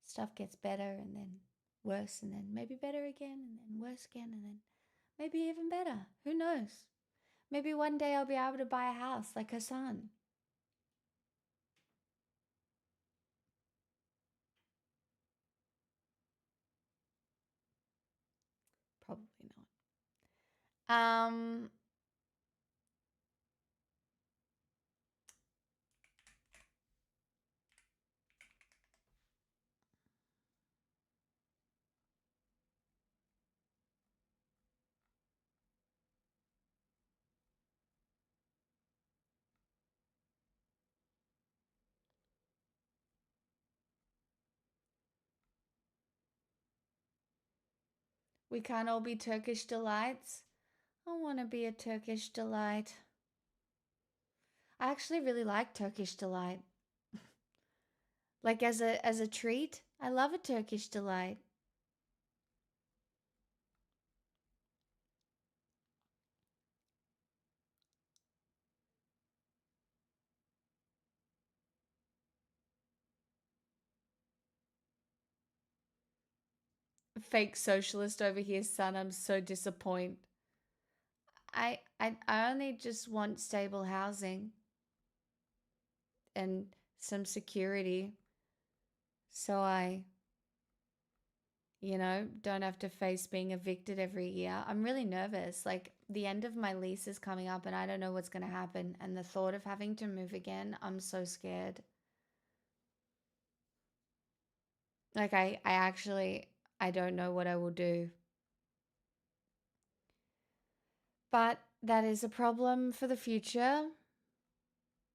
stuff gets better and then worse and then maybe better again and then worse again and then maybe even better. Who knows? Maybe one day I'll be able to buy a house like Hassan. Probably not. We can't all be Turkish delights. I want to be a Turkish delight. I actually really like Turkish delight. Like as a treat, I love a Turkish delight. Fake socialist over here, son. I'm so disappointed. I only just want stable housing and some security so I, don't have to face being evicted every year. I'm really nervous. Like, the end of my lease is coming up and I don't know what's going to happen. And the thought of having to move again, I'm so scared. Like, I don't know what I will do. But that is a problem for the future.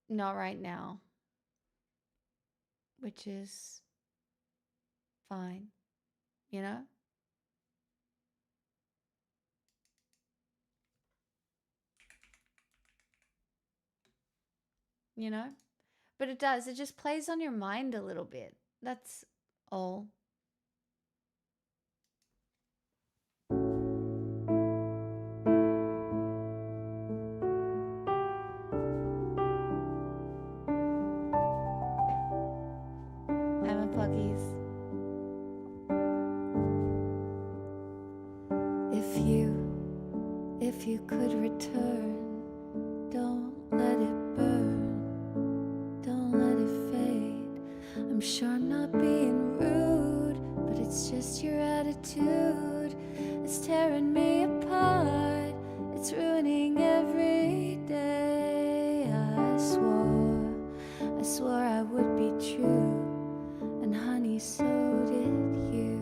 Not right now. Which is fine. You know? But it does. It just plays on your mind a little bit. That's all. Emma Puggies. If you could return, don't let it burn, don't let it fade. I'm sure I'm not being rude, but it's just your attitude. It's tearing me apart, it's ruining every day. I swore I would be true, and honey, so did you.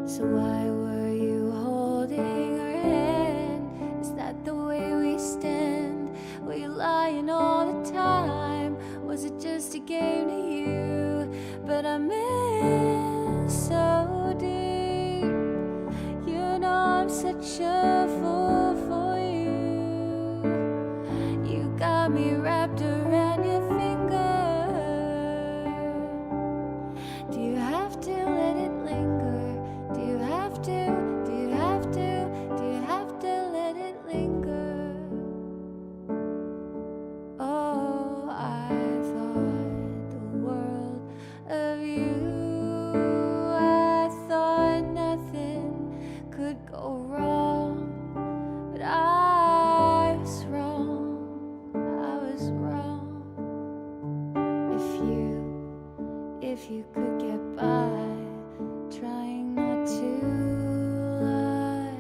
So why were you holding her hand? Is that the way we stand? Were you lying all the time? Was it just a game to you? But I meant so deep. You know I'm such a fool for you. You got me wrapped around your finger. Do you have to let it linger? Do you have to? Do you have to? Do you have to let it linger? Oh, I thought the world of you. I thought nothing could go wrong, but I was wrong. I was wrong. If you could get by, trying not to lie,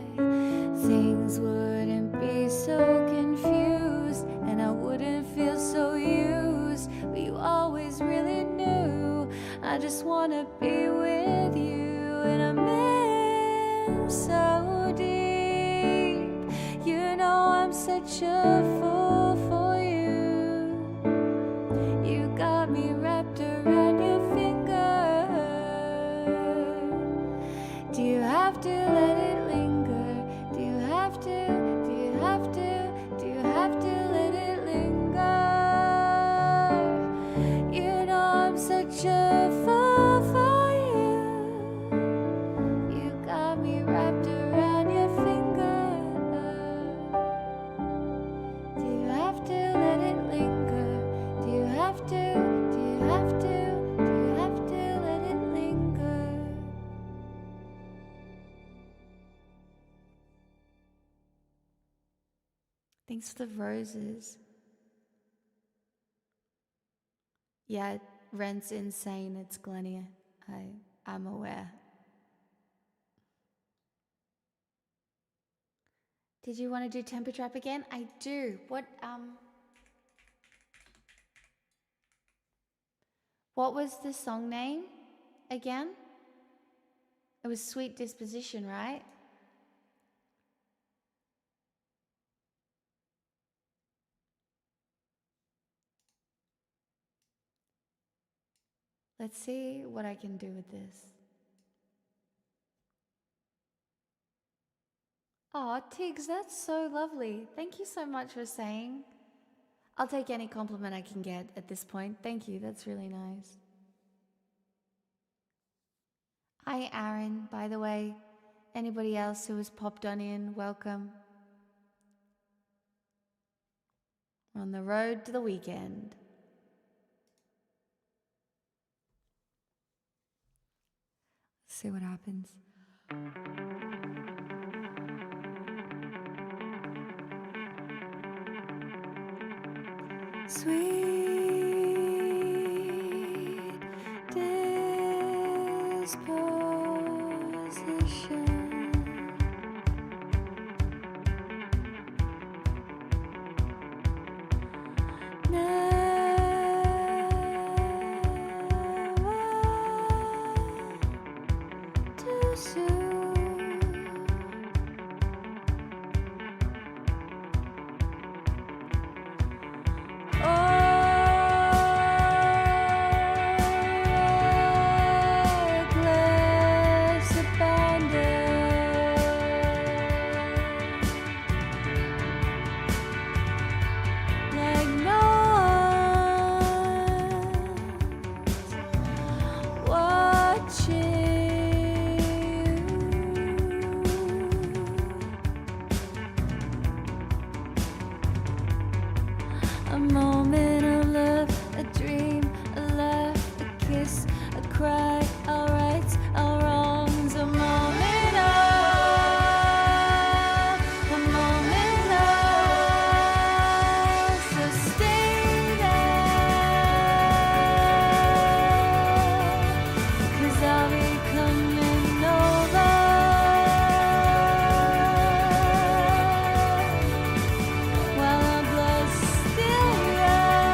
things wouldn't be so confused, and I wouldn't feel so used. But you always really knew I just wanna be with you, and I'm in so deep. You know I'm such a fool for you. Thanks for the roses. Yeah, rent's insane. It's Glennia. I'm aware. Did you want to do Temper Trap again? I do. What was the song name again? It was Sweet Disposition, right? Let's see what I can do with this. Oh, Tiggs, that's so lovely. Thank you so much for saying. I'll take any compliment I can get at this point. Thank you, that's really nice. Hi, Aaron, by the way. Anybody else who has popped on in, welcome. We're on the road to the weekend. Let's see what happens. Sweet disposition. Too soon. Reckless abandon. Like no one's watching. A moment of love, a dream, a laugh, a kiss, a cry, our rights, our wrongs. A moment of sustained. 'Cause I'll be coming over. While our blood's still red.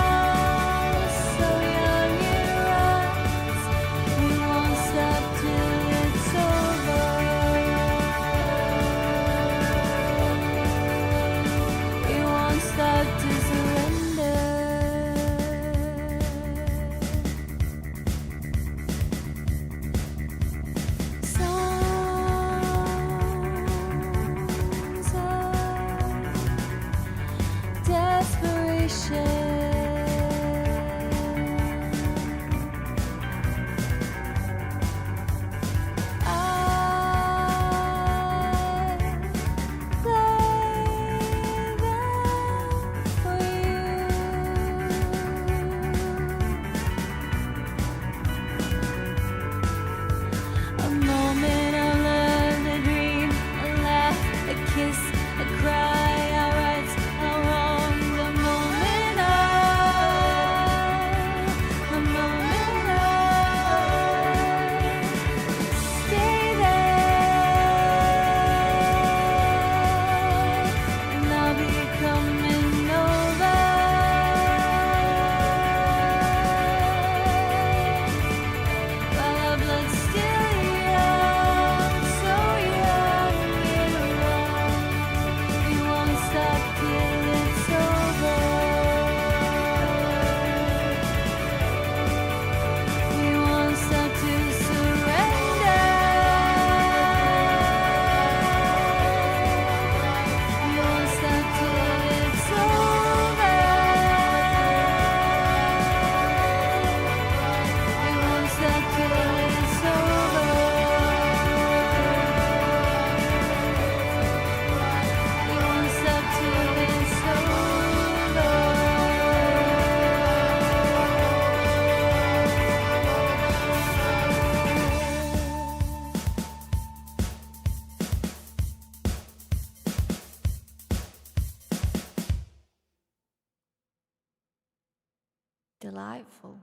Delightful.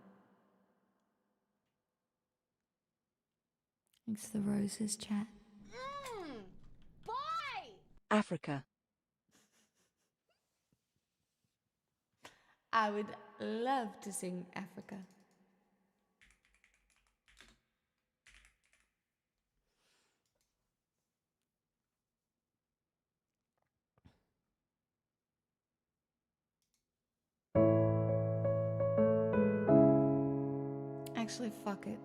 Thanks for the roses, chat. Africa. I would love to sing Africa. Actually, fuck it.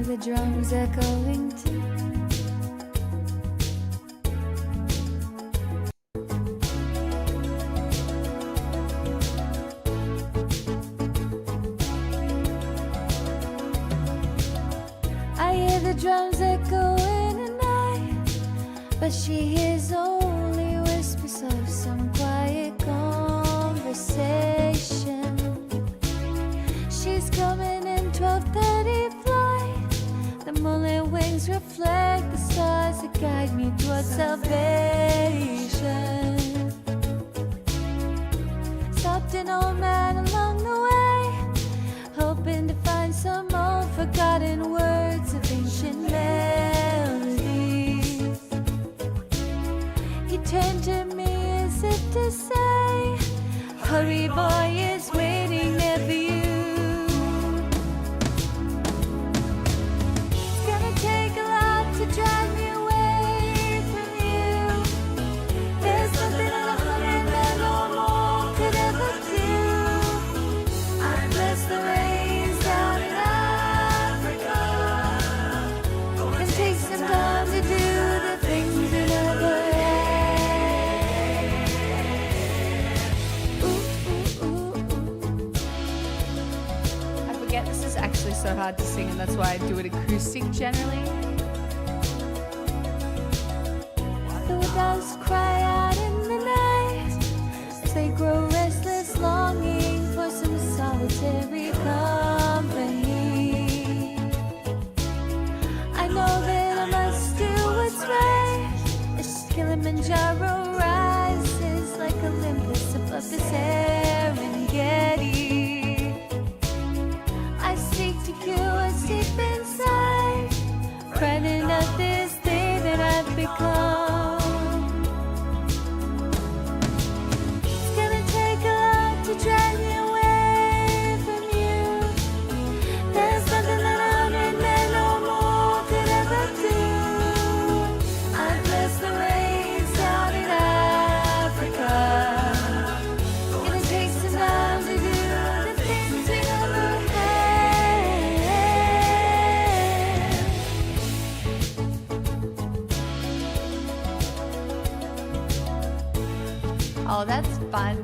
The drums echoing too. I hear the drums echoing at night, but she hears only whispers of some quiet conversation. She's coming in 12:30 flight. The moonlit wings reflect the stars that guide me towards salvation. Stopped an old man along the way, hoping to find some old forgotten words of ancient melodies. He turned to me as if to say, hurry boy, is waiting there for you. Drive me away from you. There's nothing a hundred men or more could ever do. I bless the rains down in Africa. It takes some time to do the things you never had. I forget this is actually so hard to sing, and that's why I do it acoustic generally. Doves cry out in the night as they grow restless, longing for some solitary company. I know that I must do what's right as Kilimanjaro rises like Olympus above the Serengeti. I seek to cure what's deep inside, frightened of this thing that I've become. Drag me away from you. There's nothing that 100 men or more could ever do. I bless the rains down in Africa. Gonna take some time to do the things we never had. Oh, that's fun.